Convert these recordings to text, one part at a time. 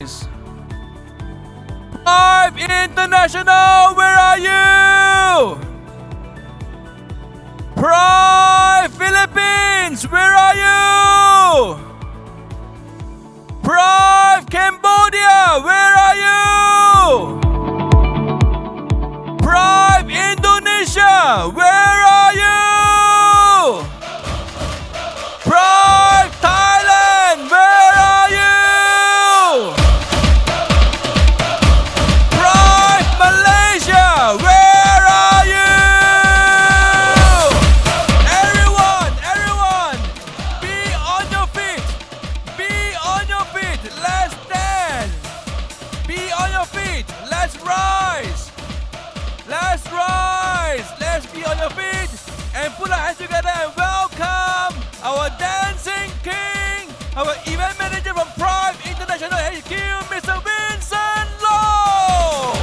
Prife International, where are you? Prife Philippines, where are you? Prife Cambodia, where are you? Prife Indonesia, where are you? Prife Thailand, where are you? Prife Malaysia, where are you? Everyone, be on your feet. Be on your feet. Let's dance. Be on your feet. Let's rise. Let's rise. Let's be on your feet and put our hands together and welcome our dancing king, our event manager from Prife International HQ, Mr. Vincent Low.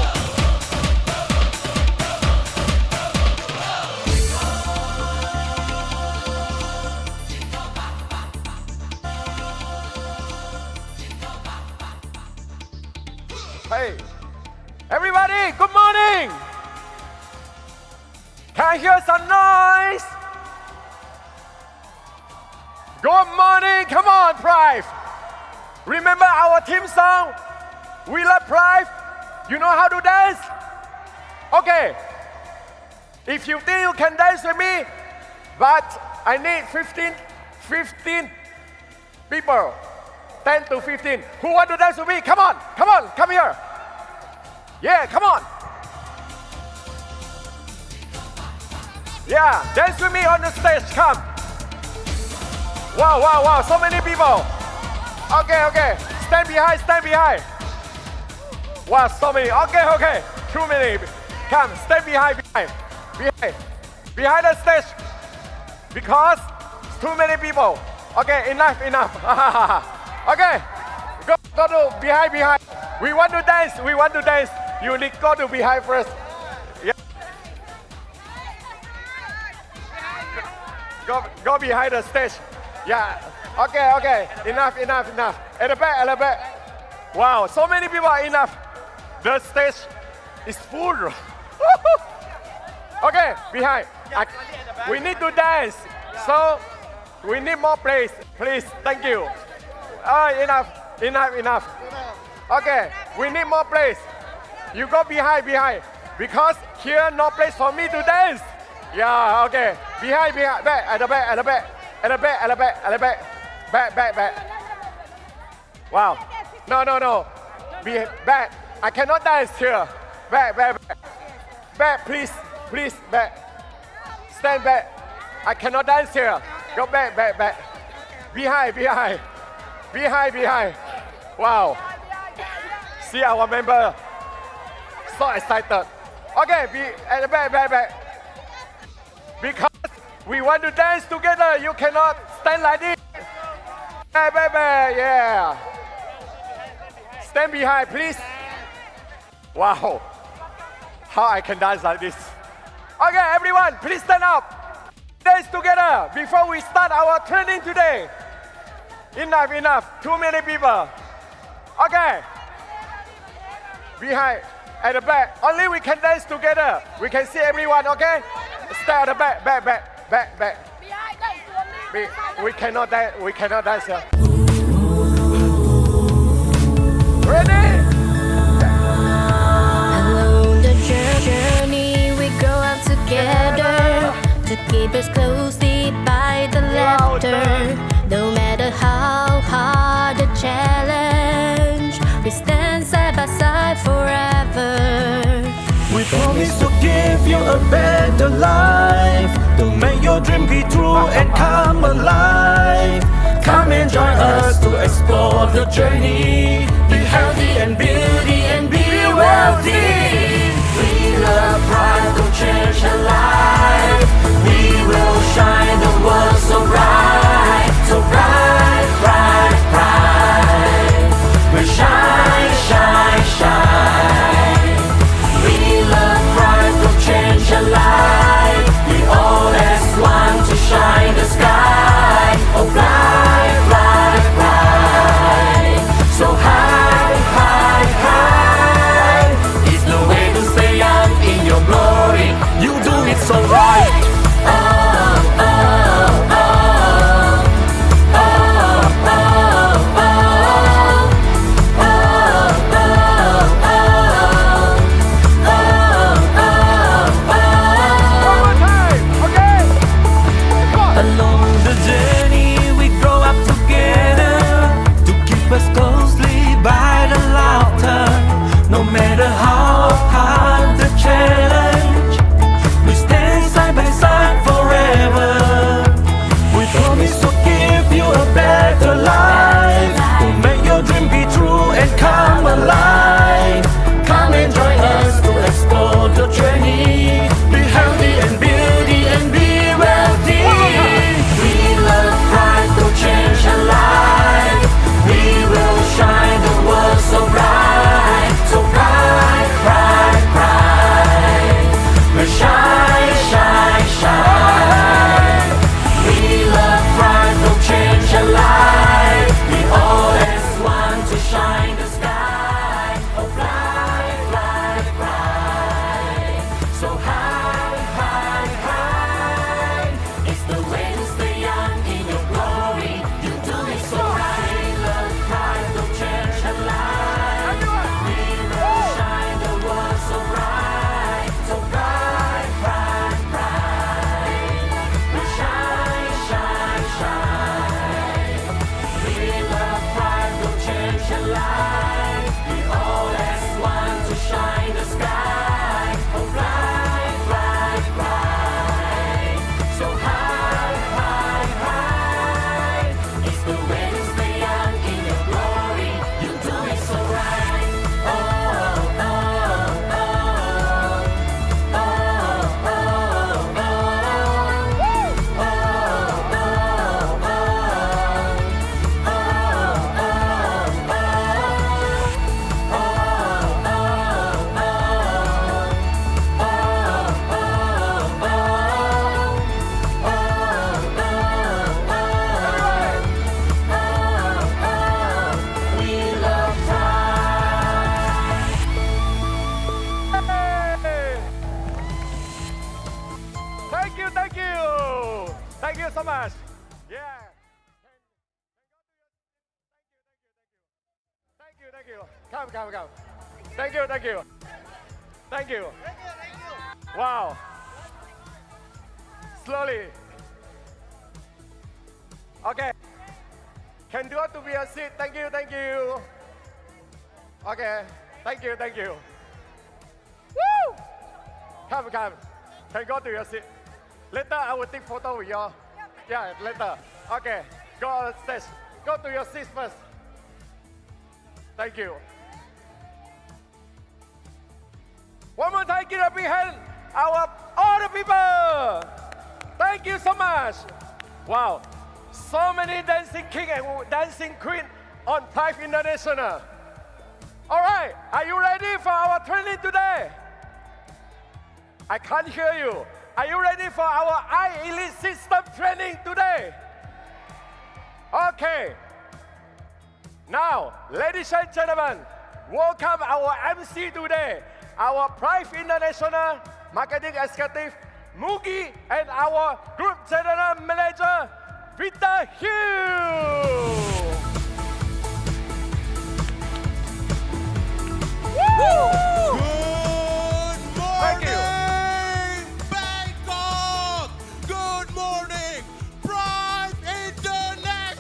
Hey, everybody, good morning. Can I hear some noise? Good morning, come on, Prife. Remember our team song? We love Prife. You know how to dance? Okay. If you think you can dance with me, but I need 15 people. 10 to 15. Who want to dance with me? Come on, come here. Yeah, come on. Yeah, dance with me on the stage, come. Wow, so many people. Okay, stand behind. Wow, so many, okay, too many. Come, stand behind the stage. Because too many people. Okay, enough. Okay, go to behind. We want to dance. You need go to behind first. Yeah. Go behind the stage. Yeah. Okay. Enough. At the back. Wow, so many people are enough. The stage is full. Okay, behind. We need to dance. So we need more place. Please, thank you. Enough. Okay, we need more place. You go behind. Because here no place for me to dance. Yeah, okay. Behind, back, at the back. Wow. No. Back. I cannot dance here. Back, please, back. Stand back. I cannot dance here. Go back. Behind. Wow. See our member. So excited. Okay, be at the back. Because we want to dance together, you cannot stand like this. Back, yeah. Stand behind, please. Wow. How I can dance like this. Okay, everyone, please stand up. Dance together before we start our training today. Enough. Too many people. Okay. Behind, at the back. Only we can dance together. We can see everyone, okay? Stay at the back. We cannot dance here. Ready? Along the journey we grow up together to keep us closely by the laughter. No matter how hard the challenge, we stand side by side forever. We promise to give you a better life, to make your dream be true and come alive. Come and join us to explore the journey. Be healthy and beauty and be wealthy. We love Prife, to change your life. We will shine the world so bright, so bright. We shine. We love Prife, to change your life. We always want to shine the sky. Oh, bright. So high. Come. Thank you. Thank you. Wow. Slowly. Okay. Can you to be a seat? Thank you. Okay. Thank you. Woo! Come. Can go to your seat. Later, I will take photo with you. Yeah, later. Okay. Go on stage. Go to your seats first. Thank you. One more time, give a big hand. All the people. Thank you so much. Wow. So many dancing king and dancing queen on Prife International. All right. Are you ready for our training today? I can't hear you. Are you ready for our Elite System training today? Okay. Now, ladies and gentlemen, welcome our MC today, our Prife International Marketing Executive, Mugi, and our Group General Manager, Victor Hugh. Woo! Thank you. Bangkok! Good morning, Prife International!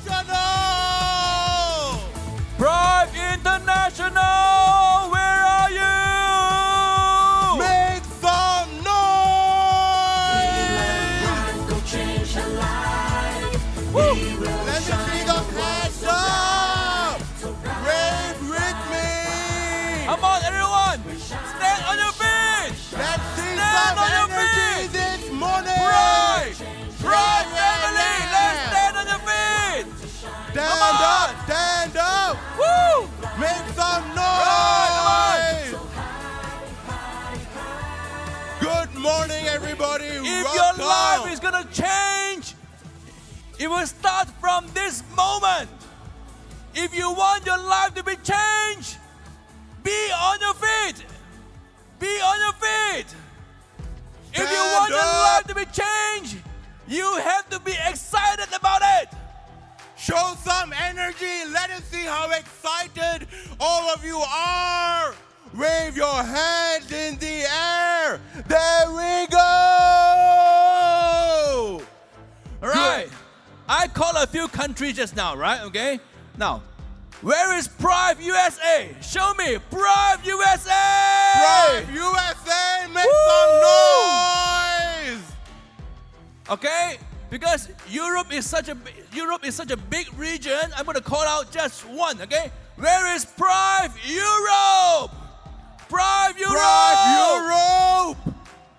Prife International, where are you? Make some noise! Let me see the hands up! Wave with me! Come on, everyone, stand on your feet. Let's see Stand on your some energy feet. this morning! Prife family, let's stand on your feet. Stand on. up! Stand up! Woo! Make some Right, noise! Good morning, everybody. If your life is gonna change, it will start from this moment. If you want your life to be changed, be on your feet. Be on your feet. If you Stand want your up. life to be changed, you have to be excited about it. Show some energy. Let us see how excited all of you are. Wave your hands in the air. There we go. All right. I called a few countries just now, right? Okay. Now, where is Prife USA? Show me Prife USA. Prife USA, make Woo! some noise. Okay, because Europe is such a big region. I'm going to call out just one. Okay, where is Prife Europe? Prife Europe. Prife Europe.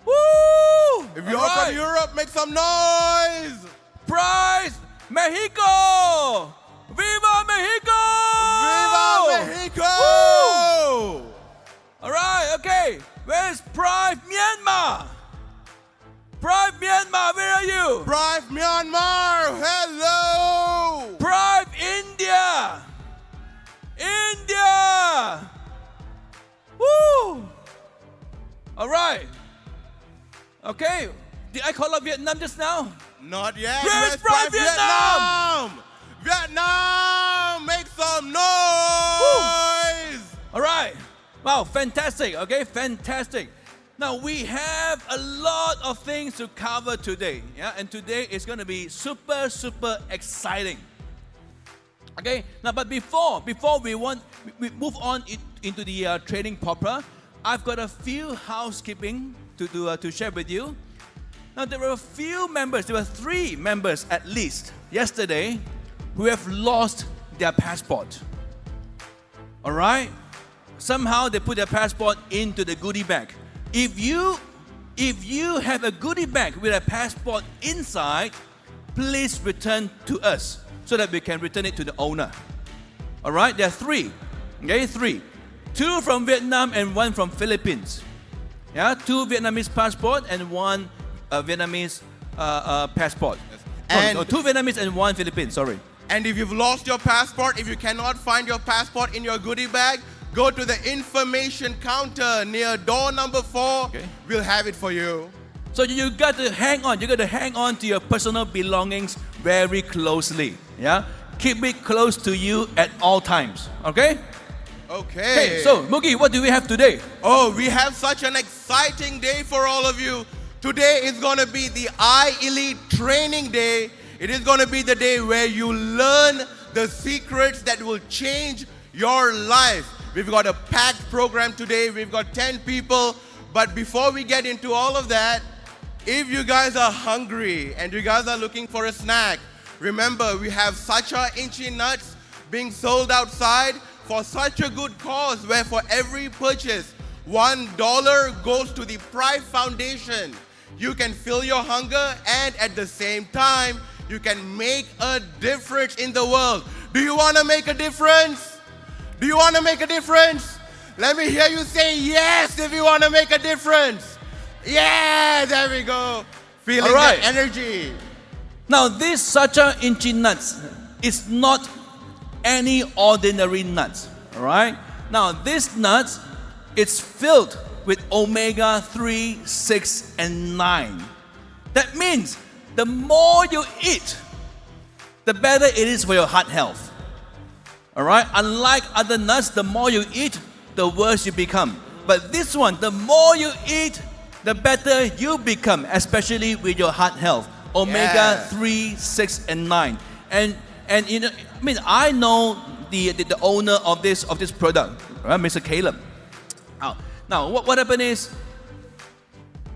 Woo! If you're All from right. Europe, make some noise. Prife Mexico. Viva Mexico! Viva Mexico! Woo! All right, okay. Where's Prife Myanmar? Prife Myanmar, where are you? Prife Myanmar, hello! Prife India. India. Woo! All right. Okay. Did I call up Vietnam just now? Not yet. Where's Let's Prife try Vietnam? Vietnam, make some noise! All right. Wow, fantastic. Okay, fantastic. Now we have a lot of things to cover today. Yeah, and today is going to be super exciting. Okay. Now, but before we move on into the training proper, I've got a few housekeeping to share with you. Now there were a few members. There were 3 members at least yesterday who have lost their passport. All right. Somehow they put their passport into the goodie bag. If you have a goodie bag with a passport inside, please return to us so that we can return it to the owner. All right, there are 3. Okay, 3. 2 from Vietnam and 1 from Philippines. Yeah, 2 Vietnamese passport and 1 Vietnamese passport. And- no, 2 Vietnamese and 1 Philippines. Sorry. And if you've lost your passport, if you cannot find your passport in your goodie bag, go to the information counter near door number 4. Okay. We'll have it for you. So you got to hang on. You got to hang on to your personal belongings very closely. Yeah, keep it close to you at all times. Okay. Okay. So Mookie, what do we have today? Oh, we have such an exciting day for all of you. Today is going to be the iElite training day. It is going to be the day where you learn the secrets that will change your life. We've got a packed program today. We've got 10 people. But before we get into all of that, if you guys are hungry and you guys are looking for a snack, remember we have Sacha Inchi nuts being sold outside for such a good cause, where for every purchase, $1 goes to the Prife Foundation. You can fill your hunger and at the same time, you can make a difference in the world. Do you want to make a difference? Do you want to make a difference? Let me hear you say yes if you want to make a difference. Yeah, there we go. Feeling All right. that energy. Now this Sacha Inchi nuts is not any ordinary nuts, all right? Now this nuts, it's filled with omega 3, 6, and 9. That means the more you eat, the better it is for your heart health. All right? Unlike other nuts, the more you eat, the worse you become. But this one, the more you eat, the better you become, especially with your heart health. Omega 3, 6, and 9. And you know, I mean, I know the owner of this product, right? Mr. Caleb. Now, what happened is,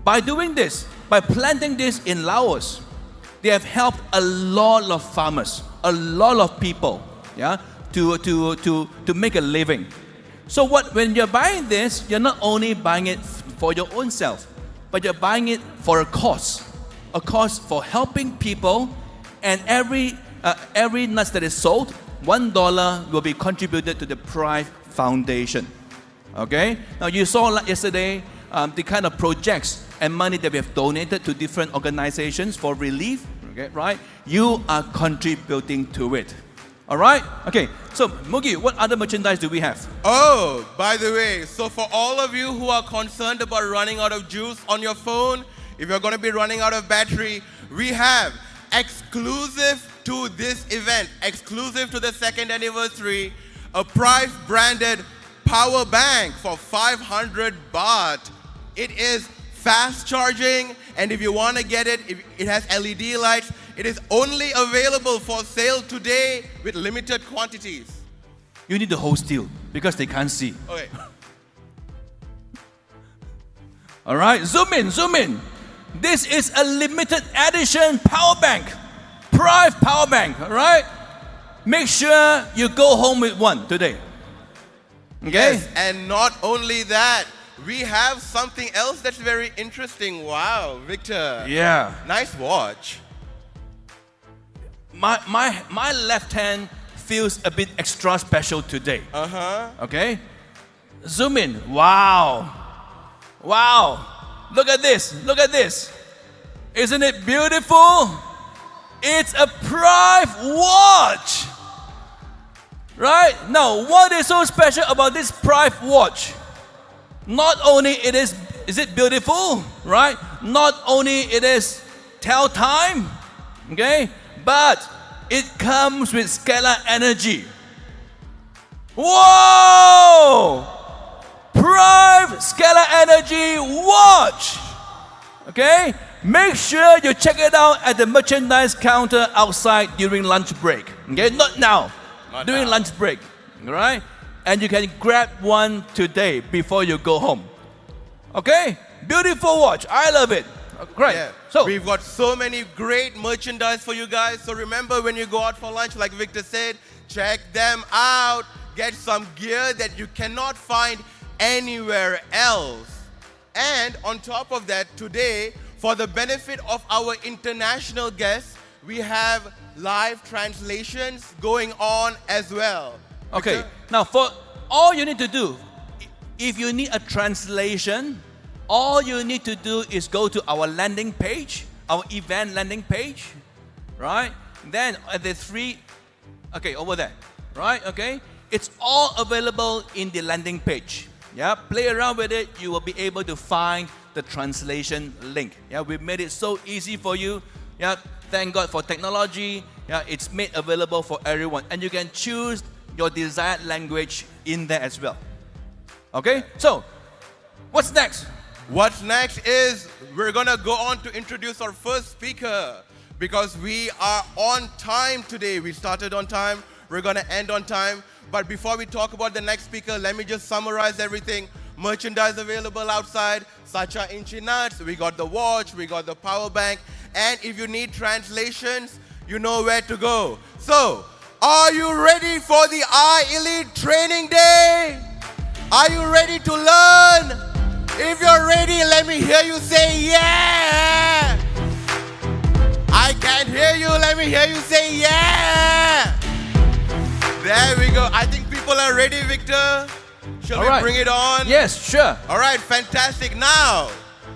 by doing this, by planting this in Laos, they have helped a lot of farmers, a lot of people, yeah, to make a living. So when you're buying this, you're not only buying it for your own self, but you're buying it for a cause for helping people, and every nuts that is sold, $1 will be contributed to the Prife Foundation. Okay? Now you saw yesterday the kind of projects and money that we have donated to different organizations for relief. Okay, right? You are contributing to it. All right? Okay. So Mookie, what other merchandise do we have? Oh, by the way, so for all of you who are concerned about running out of juice on your phone, if you're going to be running out of battery, we have exclusive to this event, exclusive to the second anniversary, a Prife branded power bank for 500 baht. It is fast charging, and if you want to get it, it has LED lights. It is only available for sale today with limited quantities. You need to hold still because they can't see. Okay. All right, zoom in. This is a limited edition power bank, Prife power bank. All right, make sure you go home with one today. Okay. Yes, and not only that, we have something else that's very interesting. Wow, Victor. Yeah. Nice watch. My left hand feels a bit extra special today. Okay. Zoom in. Wow. Look at this. Isn't it beautiful? It's a Prife watch. Right? Now, what is so special about this Prife watch? Not only is it beautiful, right? Not only it is tell time, okay? But it comes with scalar energy. Whoa! Prife scalar energy watch. Okay? Make sure you check it out at the merchandise counter outside during lunch break. Okay? Not now. During lunch break. All right? And you can grab one today before you go home. Okay? Beautiful watch. I love it. Great. Yeah. So we've got so many great merchandise for you guys. So remember, when you go out for lunch, like Victor said, check them out. Get some gear that you cannot find anywhere else. And on top of that, today, for the benefit of our international guests, we have live translations going on as well. okay. Victor? Now, for all you need to do, if you need a translation, all you need to do is go to our landing page, our event landing page, right? Then at the over there, right? Okay, it's all available in the landing page. Yeah, play around with it. You will be able to find the translation link. Yeah, we made it so easy for you. Yeah, thank God for technology. Yeah, it's made available for everyone, and you can choose your desired language in there as well. Okay, so what's next? What's next is we're gonna go on to introduce our first speaker because we are on time today. We started on time, we're gonna end on time. But before we talk about the next speaker, let me just summarize everything. Merchandise available outside, Sacha Inchi nuts, we got the watch, we got the power bank, and if you need translations, you know where to go. So, are you ready for the iElite Training Day? Are you ready to learn? If you're ready, let me hear you say yeah. I can't hear you, let me hear you say yeah. There we go. I think people are ready, Victor. Shall we bring it on? Yes, sure. All right, fantastic. Now,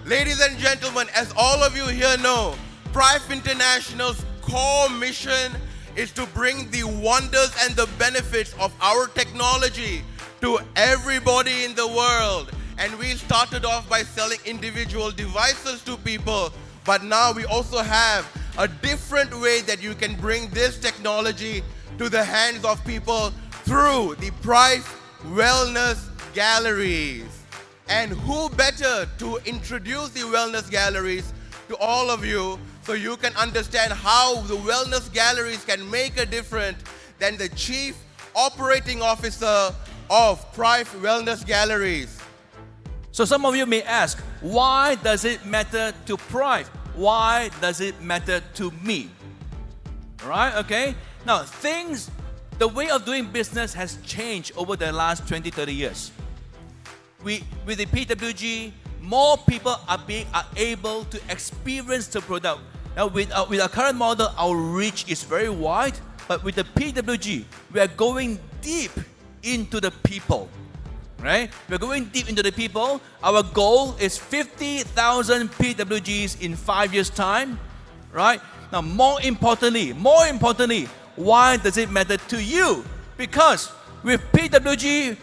ladies and gentlemen, as all of you here know, Prife International's core mission is to bring the wonders and the benefits of our technology to everybody in the world. And we started off by selling individual devices to people, but now we also have a different way that you can bring this technology to the hands of people through the Prife Wellness Galleries. And who better to introduce the Wellness Galleries to all of you so you can understand how the Wellness Galleries can make a difference than the Chief Operating Officer of Prife Wellness Galleries. So some of you may ask, why does it matter to Prife? Why does it matter to me? Right, okay? Now, the way of doing business has changed over the last 20, 30 years. With the PWG, more people are able to experience the product. Now, with our current model, our reach is very wide, but with the PWG, we are going deep into the people. Right? We're going deep into the people. Our goal is 50,000 PWGs in 5 years' time. Right? Now, more importantly, why does it matter to you? Because with PWG,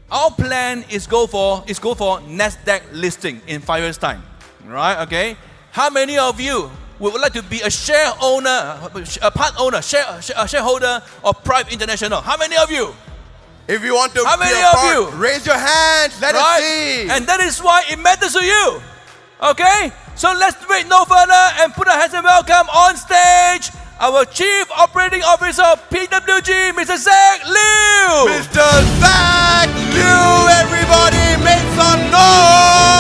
our plan is go for NASDAQ listing in 5 years' time. Right? Okay? How many of you would like to be a share owner, a part owner, shareholder of Prife International? How many of you? If you want to How be many a of part, you? raise your hands, let us see. And that is why it matters to you. Okay? So let's wait no further and put our hands and welcome on stage our Chief Operating Officer of PWG, Mr. Zach Liu. Mr. Zach Liu, everybody make some noise.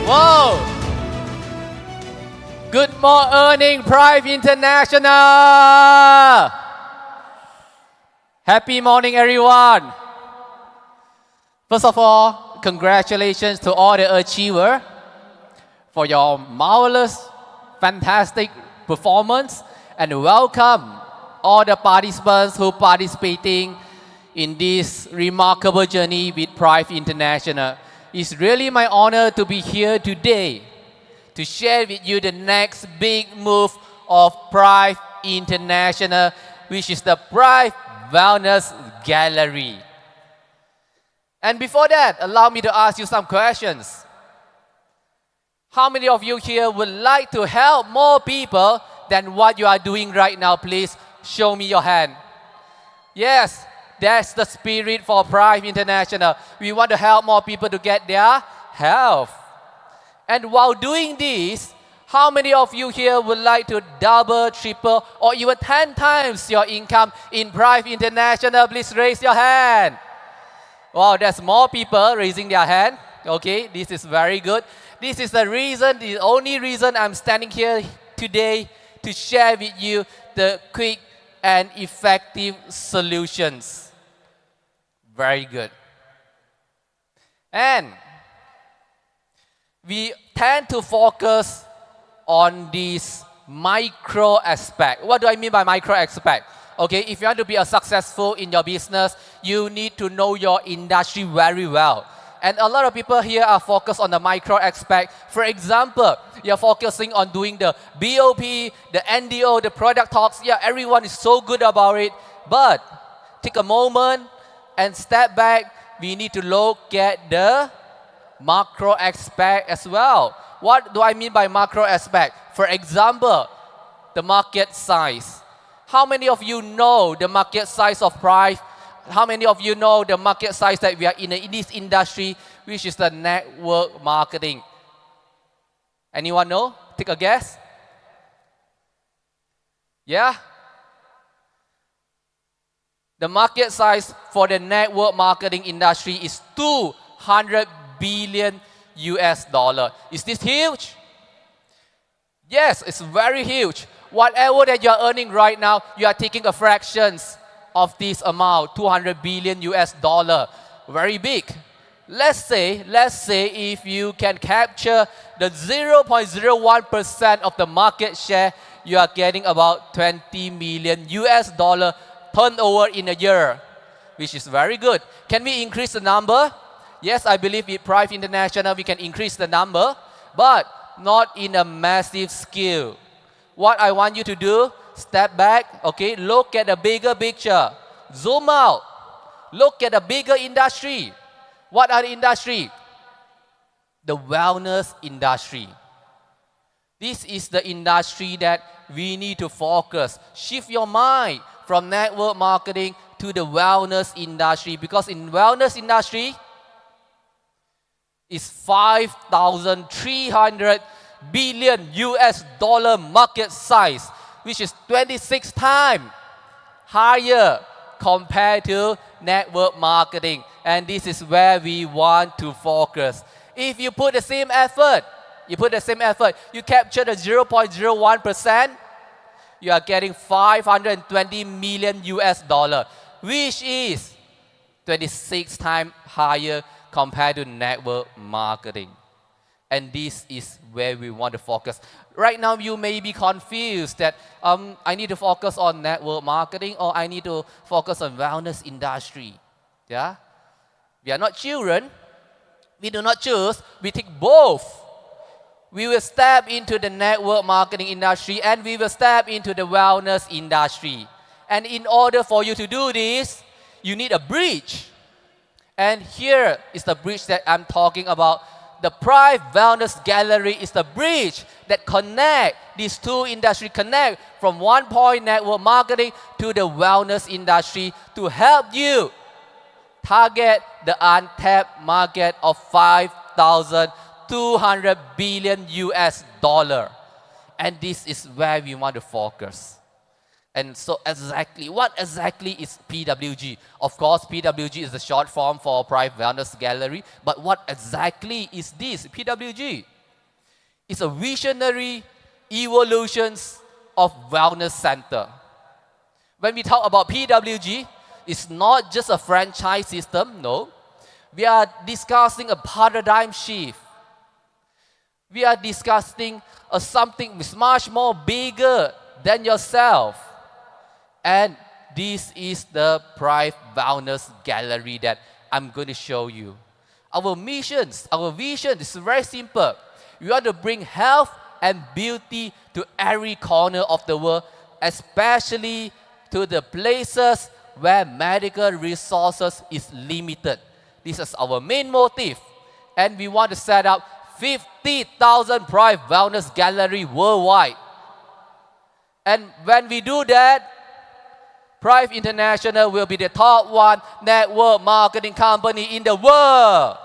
Whoa! Good morning, Prife International! Happy morning, everyone! First of all, congratulations to all the achievers for your marvelous, fantastic performance, and welcome all the participants who participating in this remarkable journey with Prife International. It's really my honor to be here today to share with you the next big move of Prife International, which is the Prife Wellness Gallery. And before that, allow me to ask you some questions. How many of you here would like to help more people than what you are doing right now? Please show me your hand. Yes. That's the spirit for Prife International. We want to help more people to get their health. And while doing this, how many of you here would like to double, triple, or even 10 times your income in Prife International? Please raise your hand. Wow, there's more people raising their hand. Okay, this is very good. This is the only reason I'm standing here today to share with you the quick and effective solutions. Very good. And we tend to focus on this micro aspect. What do I mean by micro aspect? Okay, if you want to be successful in your business, you need to know your industry very well. And a lot of people here are focused on the micro aspect. For example, you're focusing on doing the BOP, the NDO, the product talks. Yeah, everyone is so good about it. But take a moment, and step back, we need to look at the macro aspect as well. What do I mean by macro aspect? For example, the market size. How many of you know the market size of Prife? How many of you know the market size that we are in this industry, which is the network marketing? Anyone know? Take a guess. Yeah? The market size for the network marketing industry is 200 billion US dollar. Is this huge? Yes, it's very huge. Whatever that you are earning right now, you are taking a fraction of this amount, 200 billion US dollar. Very big. Let's say if you can capture the 0.01% of the market share, you are getting about 20 million US dollar turnover in a year, which is very good. Can we increase the number? Yes, I believe with Prife International we can increase the number, but not in a massive scale. What I want you to do, step back, okay, look at the bigger picture, zoom out, look at the bigger industry. What are the industry? The wellness industry. This is the industry that we need to focus. Shift your mind from network marketing to the wellness industry, because in wellness industry is 5,300 billion US dollar market size, which is 26 times higher compared to network marketing. And this is where we want to focus. If you put the same effort, you capture the 0.01%, you are getting 520 million US dollar, which is 26 times higher compared to network marketing. And this is where we want to focus. Right now, you may be confused that I need to focus on network marketing or I need to focus on wellness industry. Yeah? We are not children. We do not choose. We take both. We will step into the network marketing industry and we will step into the wellness industry. And in order for you to do this, you need a bridge. And here is the bridge that I'm talking about. The Prife Wellness Gallery is the bridge that connect these two industries, connect from one point network marketing to the wellness industry to help you target the untapped market of 5,200 billion US dollar. And this is where we want to focus. And so what exactly is PWG? Of course, PWG is the short form for Prife Wellness Gallery. But what exactly is this? PWG is a visionary evolutions of wellness center. When we talk about PWG, it's not just a franchise system, no. We are discussing a paradigm shift. We are discussing something which is much more bigger than yourself. And this is the Prife Wellness Gallery that I'm going to show you. Our vision is very simple. We want to bring health and beauty to every corner of the world, especially to the places where medical resources is limited. This is our main motive. And we want to set up 50,000 Prife Wellness Gallery worldwide. And when we do that, Prife International will be the top one network marketing company in the world.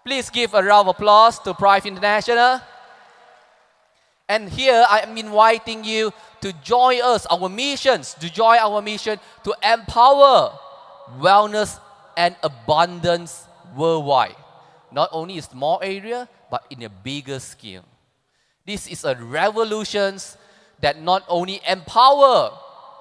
Please give a round of applause to Prife International. And here I am inviting you to join us, to join our mission to empower wellness and abundance worldwide. Not only in a small area, but in a bigger scale. This is a revolution that not only empower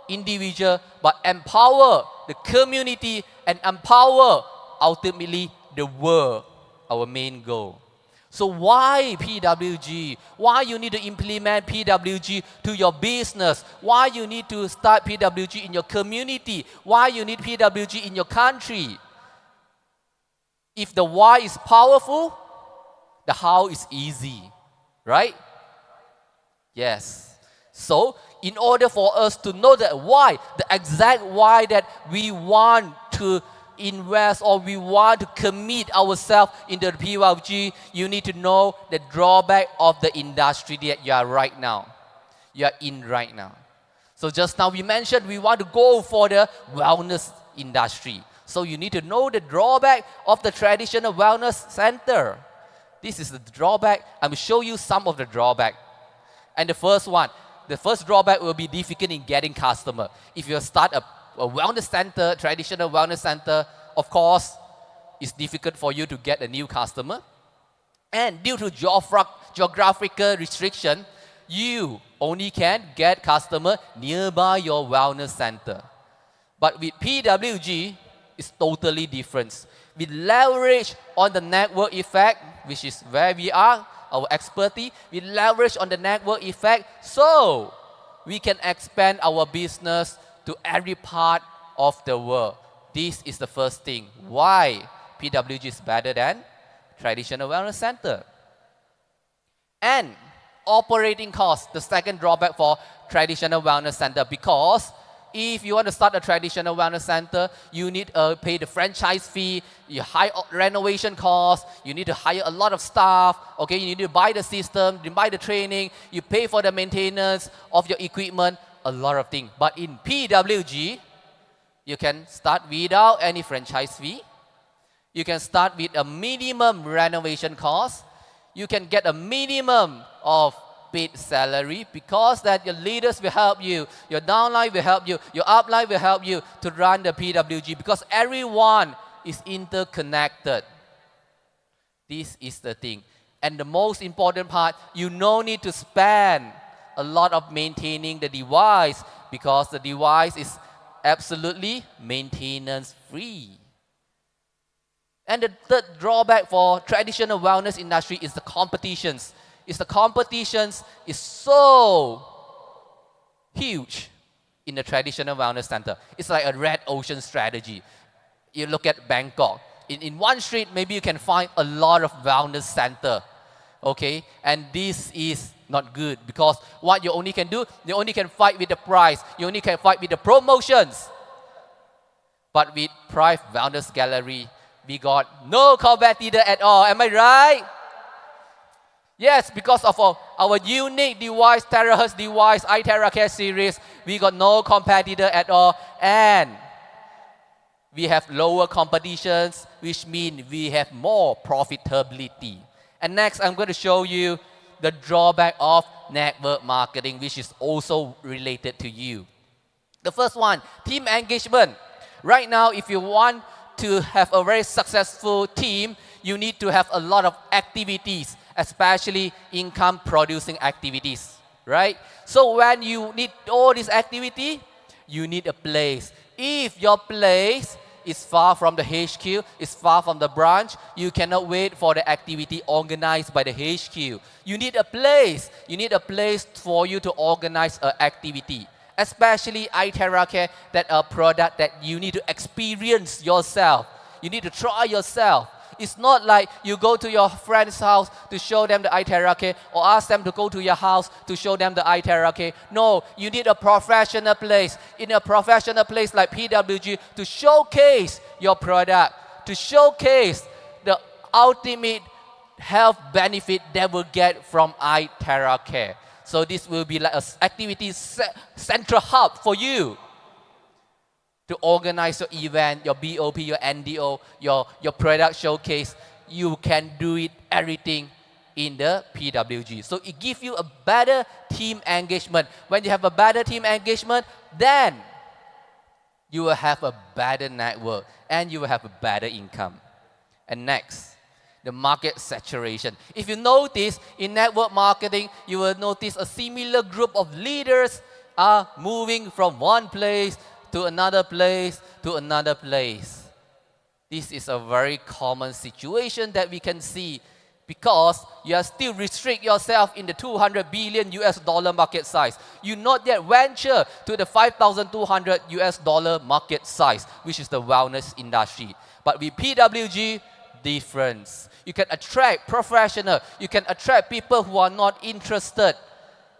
individual, but empower the community and empower ultimately the world, our main goal. So why PWG? Why you need to implement PWG to your business? Why you need to start PWG in your community? Why you need PWG in your country? If the why is powerful, the how is easy, right? Yes. So in order for us to know the why, the exact why that we want to invest or we want to commit ourselves into the PWG, you need to know the drawback of the industry that you are right now. You are in right now. So just now we mentioned we want to go for the wellness industry. So you need to know the drawback of the traditional wellness center. This is the drawback. I'm going to show you some of the drawback. And the first drawback will be difficult in getting customer. If you start a wellness center, traditional wellness center, of course, it's difficult for you to get a new customer. And due to geographical restriction, you only can get customer nearby your wellness center. But with PWG, it's totally different. We leverage on the network effect, which is where we are, our expertise. We leverage on the network effect so we can expand our business to every part of the world. This is the first thing. Why PWG is better than traditional wellness center. And operating costs, the second drawback for traditional wellness center, because if you want to start a traditional wellness center, you need to pay the franchise fee, you high renovation costs, you need to hire a lot of staff, okay, you need to buy the system, you buy the training, you pay for the maintenance of your equipment, a lot of things. But in PWG, you can start without any franchise fee. You can start with a minimum renovation cost. You can get a minimum of paid salary because that your leaders will help you, your downline will help you, your upline will help you to run the PWG because everyone is interconnected. This is the thing. And the most important part, you no need to spend a lot of maintaining the device because the device is absolutely maintenance free. And the third drawback for traditional wellness industry is the competitions. The competitions is so huge in the traditional wellness center. It's like a red ocean strategy. You look at Bangkok. In one street, maybe you can find a lot of wellness center. Okay? And this is not good because what you only can do, you only can fight with the price. You only can fight with the promotions. But with Prife Wellness Gallery, we got no competitor at all. Am I right? Yes, because of our unique device, terahertz device, iTeraCare series, we got no competitor at all. And we have lower competitions, which means we have more profitability. And next, I'm going to show you the drawback of network marketing, which is also related to you. The first one, team engagement. Right now, if you want to have a very successful team, you need to have a lot of activities, especially income producing activities, right? So when you need all this activity, you need a place. If your place is far from the HQ, is far from the branch, you cannot wait for the activity organized by the HQ. You need a place. You need a place for you to organize an activity. Especially iTeraCare, that a product that you need to experience yourself. You need to try yourself. It's not like you go to your friend's house to show them the iTeraCare or ask them to go to your house to show them the iTeraCare. No, you need a professional place. In a professional place like PWG to showcase your product, to showcase the ultimate health benefit that will get from iTeraCare. So this will be like an activity central hub for you to organize your event, your BOP, your NDO, your product showcase. You can do it everything in the PWG. So it gives you a better team engagement. When you have a better team engagement, then you will have a better network and you will have a better income. And next, the market saturation. If you notice in network marketing, you will notice a similar group of leaders are moving from one place to another place to another place. This is a very common situation that we can see because you are still restrict yourself in the 200 billion US dollar market size. You not yet venture to the 5,200 US dollar market size, which is the wellness industry. But with PWG, difference. You can attract professionals. You can attract people who are not interested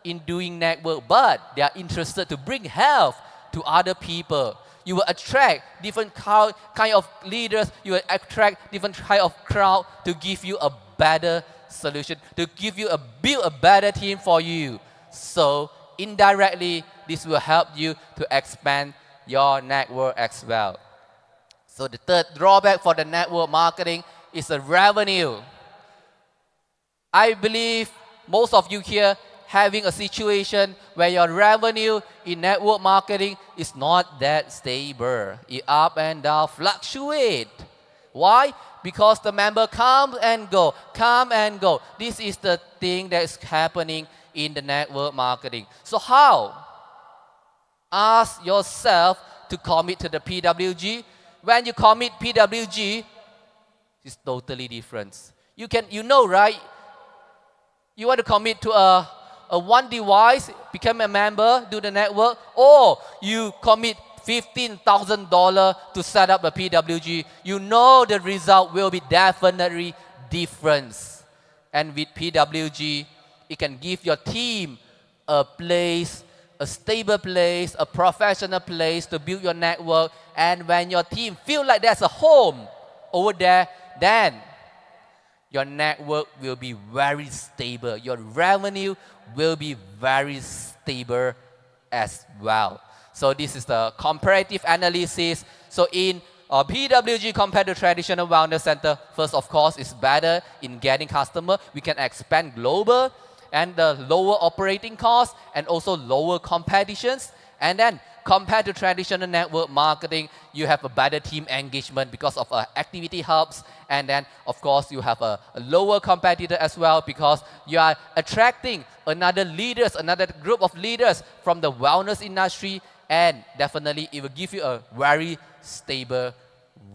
in doing network, but they are interested to bring health to other people. You will attract different kind of leaders. You will attract different kind of crowd to give you a better solution, to build a better team for you. So indirectly, this will help you to expand your network as well. So the third drawback for the network marketing is the revenue. I believe most of you here having a situation where your revenue in network marketing is not that stable. It up and down, fluctuate. Why? Because the member come and go. This is the thing that is happening in the network marketing. So how? Ask yourself to commit to the PWG. When you commit PWG, it's totally different. You know, right? You want to commit to a one device, become a member, do the network, or you commit $15,000 to set up a PWG. You know the result will be definitely different. And with PWG, it can give your team a place, a stable place, a professional place to build your network. And when your team feel like there's a home over there, then your network will be very stable. Your revenue will be very stable as well. So this is the comparative analysis. So in PWG compared to traditional wellness center, first of course is better in getting customer. We can expand global and the lower operating costs and also lower competitions. And then compared to traditional network marketing, you have a better team engagement because of activity hubs. And then, of course, you have a lower competitor as well because you are attracting another group of leaders from the wellness industry. And definitely, it will give you a very stable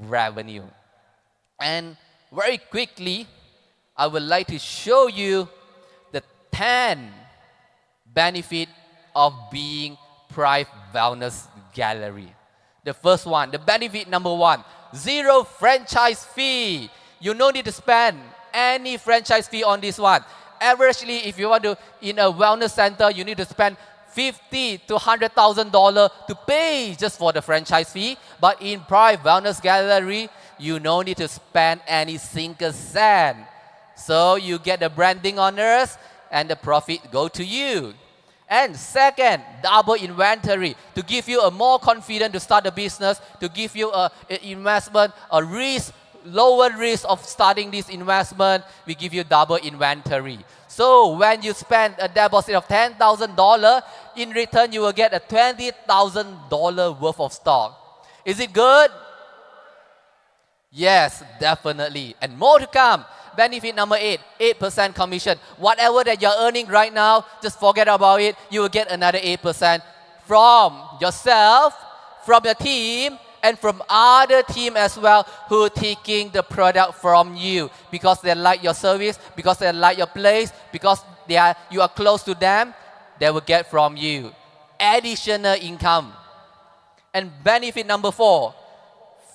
revenue. And very quickly, I would like to show you the 10 benefits of being Prife Wellness Gallery. The first one, the benefit number one, 0 franchise fee. You no need to spend any franchise fee on this one. Averagely, if you want to, in a wellness center, you need to spend $50,000 to $100,000 to pay just for the franchise fee. But in Prife Wellness Gallery, you no need to spend any single cent. So you get the branding honors and the profit go to you. And second, double inventory to give you a more confidence to start the business, to give you an investment, a risk, lower risk of starting this investment. We give you double inventory. So when you spend a deposit of $10,000, in return you will get a $20,000 worth of stock. Is it good? Yes, definitely. And more to come. Benefit number 8, 8% commission. Whatever that you're earning right now, just forget about it. You will get another 8% from yourself, from your team, and from other team as well who are taking the product from you because they like your service, because they like your place, because you are close to them, they will get from you. Additional income. And benefit number 4,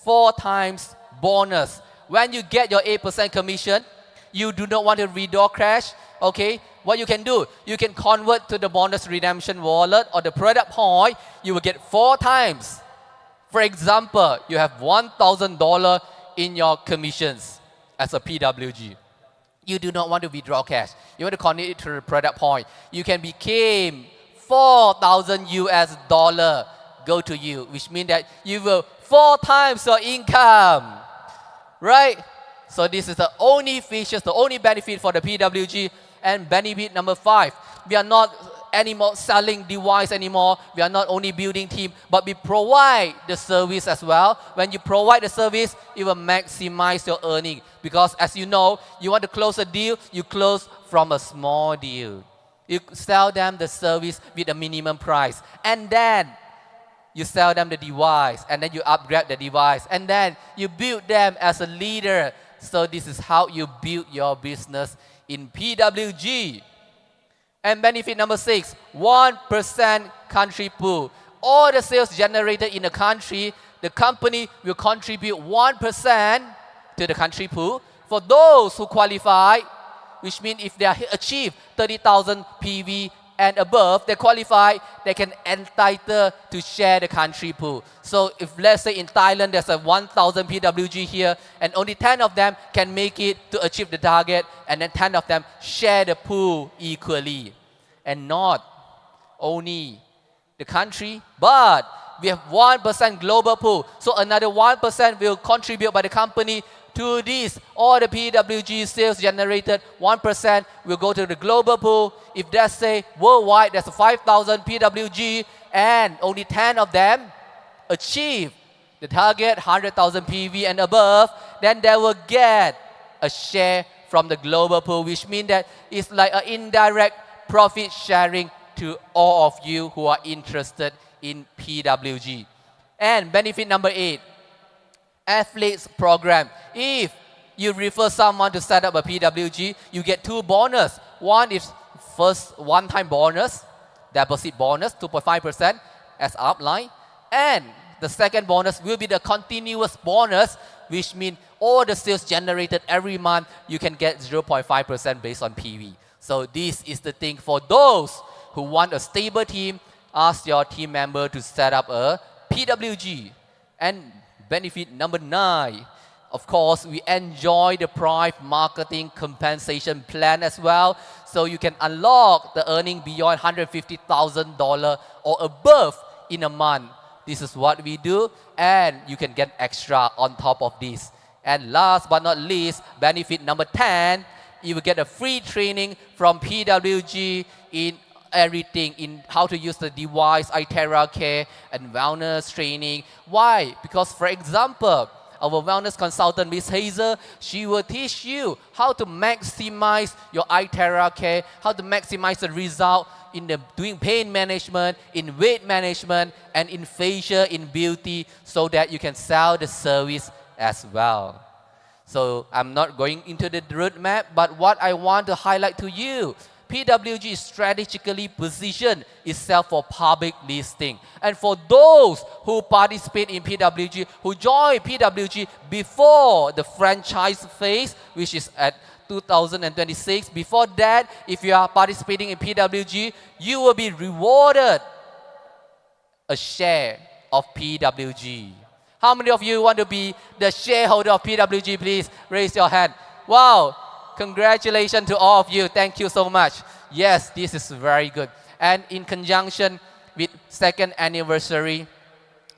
4 times bonus. When you get your 8% commission, you do not want to withdraw cash, okay? What you can do, you can convert to the bonus redemption wallet or the product point, you will get 4 times. For example, you have $1,000 in your commissions as a PWG. You do not want to withdraw cash. You want to connect it to the product point. You can become $4,000 go to you, which means that you will 4 times your income. Right? So this is the only features, the only benefit for the PWG. And benefit number 5, we are not anymore selling device anymore. We are not only building team, but we provide the service as well. When you provide the service, it will maximize your earning. Because as you know, you want to close a deal, you close from a small deal. You sell them the service with a minimum price. And then you sell them the device, and then you upgrade the device, and then you build them as a leader. So this is how you build your business in PWG. And benefit number 6, 1% country pool. All the sales generated in the country, the company will contribute 1% to the country pool. For those who qualify, which means if they achieve 30,000 PV and above, they qualify, they can entitle to share the country pool. So if let's say in Thailand there's a 1,000 PWG here and only 10 of them can make it to achieve the target and then 10 of them share the pool equally. And not only the country, but we have 1% global pool. So another 1% will contribute by the company to this. All the PWG sales generated, 1% will go to the global pool. If let's say worldwide there's 5,000 PWG and only 10 of them achieve the target 100,000 PV and above, then they will get a share from the global pool, which means that it's like an indirect profit sharing to all of you who are interested in PWG. And benefit number 8, athletes program. If you refer someone to set up a PWG, you get 2 bonus. One is first one-time bonus, deposit bonus, 2.5% as outlined. And the second bonus will be the continuous bonus, which means all the sales generated every month, you can get 0.5% based on PV. So this is the thing for those who want a stable team. Ask your team member to set up a PWG. And benefit number 9, of course, we enjoy the Prife marketing compensation plan as well. So you can unlock the earning beyond $150,000 or above in a month. This is what we do, and you can get extra on top of this. And last but not least, benefit number 10, you will get a free training from PWG in everything, in how to use the device, iTerra care, and wellness training. Why? Because, for example, our wellness consultant, Miss Hazel, she will teach you how to maximize your iTerra care, how to maximize the result in doing pain management, in weight management, and in facial, in beauty, so that you can sell the service as well. So I'm not going into the roadmap, but what I want to highlight to you, PWG strategically positioned itself for public listing. And for those who participate in PWG, who join PWG before the franchise phase, which is at 2026, before that, if you are participating in PWG, you will be rewarded a share of PWG. How many of you want to be the shareholder of PWG? Please raise your hand. Wow. Congratulations to all of you. Thank you so much. Yes, this is very good. And in conjunction with second anniversary,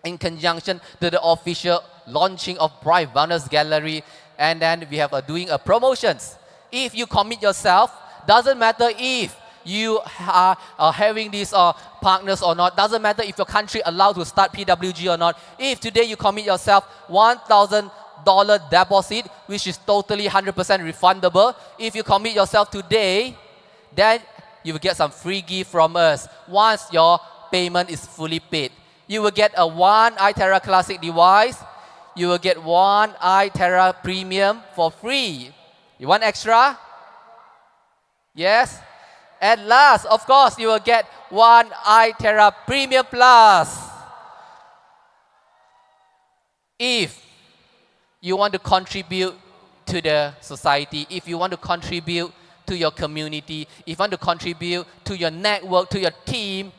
in conjunction to the official launching of Prife Wellness Gallery, and then we have doing a promotions. If you commit yourself, doesn't matter if you are having these partners or not, doesn't matter if your country allowed to start PWG or not. If today you commit yourself $1,000 deposit, which is totally 100% refundable. If you commit yourself today, then you will get some free gift from us. Once your payment is fully paid, you will get a 1 iTerra Classic device. You will get 1 iTerra Premium for free. You want extra? Yes? At last, of course, you will get 1 iTerra Premium Plus. If you want to contribute to the society, if you want to contribute to your community, if you want to contribute to your network, to your team,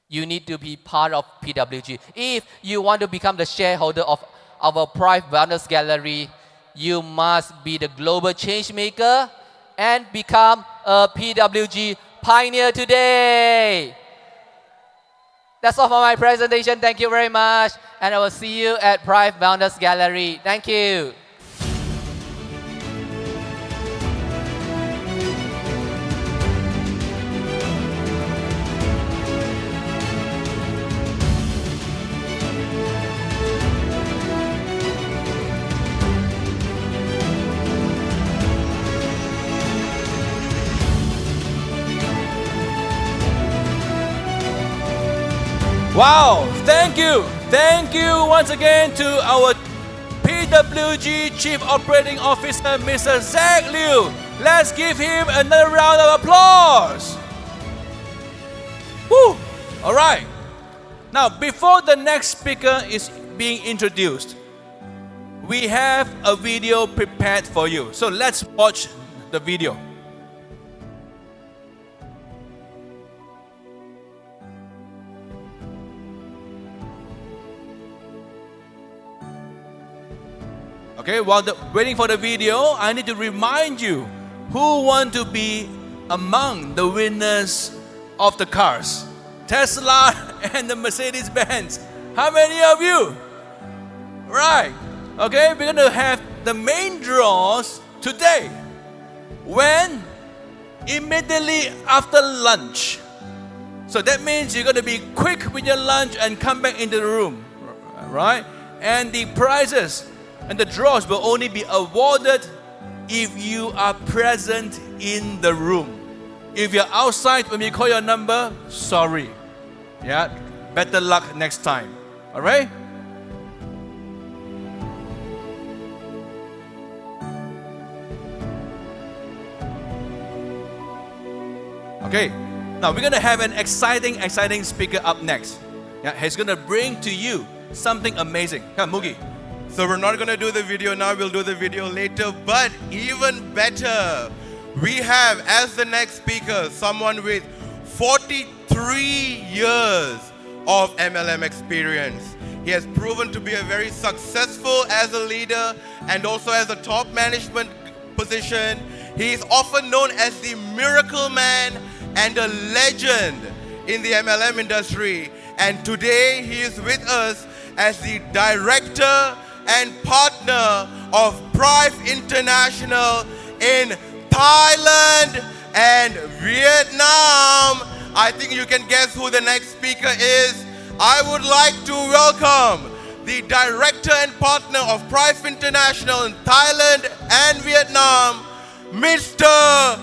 you need to be part of PWG. If you want to become the shareholder of our Prife Wellness Gallery, you must be the global change maker and become a PWG pioneer today. That's all for my presentation. Thank you very much. And I will see you at Prife Wellness Gallery. Thank you. Wow, thank you. Thank you once again to our PWG Chief Operating Officer, Mr. Zach Liu. Let's give him another round of applause. Woo! All right. Now, before the next speaker is being introduced, we have a video prepared for you. So let's watch the video. Okay, while waiting for the video, I need to remind you who want to be among the winners of the cars. Tesla and the Mercedes-Benz. How many of you? Right. Okay, we're going to have the main draws today. When? Immediately after lunch. So that means you're going to be quick with your lunch and come back into the room. Right? And the prizes and the draws will only be awarded if you are present in the room. If you're outside when we call your number, sorry. Yeah, better luck next time. All right? Okay, now we're going to have an exciting speaker up next. Yeah, he's going to bring to you something amazing. Come, Mugi. So we're not going to do the video now, we'll do the video later. But even better, we have as the next speaker someone with 43 years of MLM experience. He has proven to be a very successful as a leader and also as a top management position. He is often known as the miracle man and a legend in the MLM industry. And today he is with us as the director and partner of Prife International in Thailand and Vietnam. I think you can guess who the next speaker is. I would like to welcome the director and partner of Prife International in Thailand and Vietnam, Mr.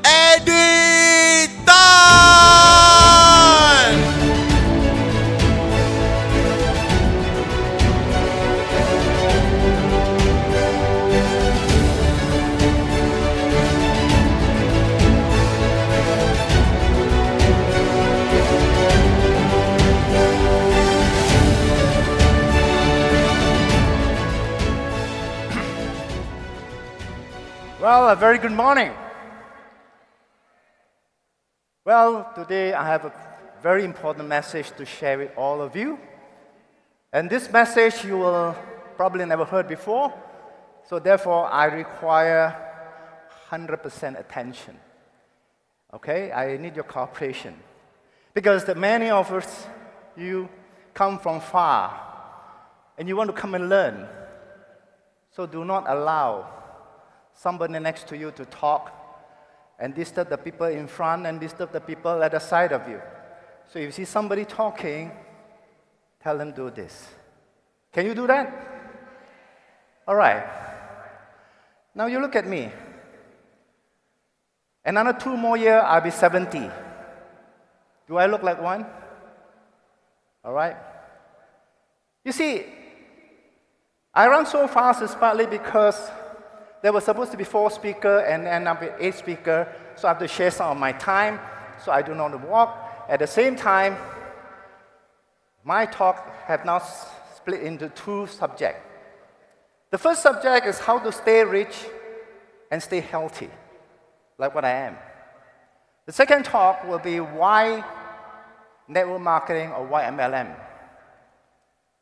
Eddie Tan. Well, a very good morning. Well, today I have a very important message to share with all of you. And this message you will probably never heard before, so therefore I require 100% attention. Okay, I need your cooperation. Because many of us, you come from far, and you want to come and learn. So do not allow somebody next to you to talk and disturb the people in front and disturb the people at the side of you. So if you see somebody talking, tell them do this. Can you do that? All right. Now you look at me. Another 2 more years, I'll be 70. Do I look like one? All right. You see, I run so fast is partly because there was supposed to be 4 speakers and end up with 8 speakers, so I have to share some of my time, so I do not walk. At the same time, my talk have now split into 2 subjects. The first subject is how to stay rich and stay healthy, like what I am. The second talk will be why network marketing or why MLM.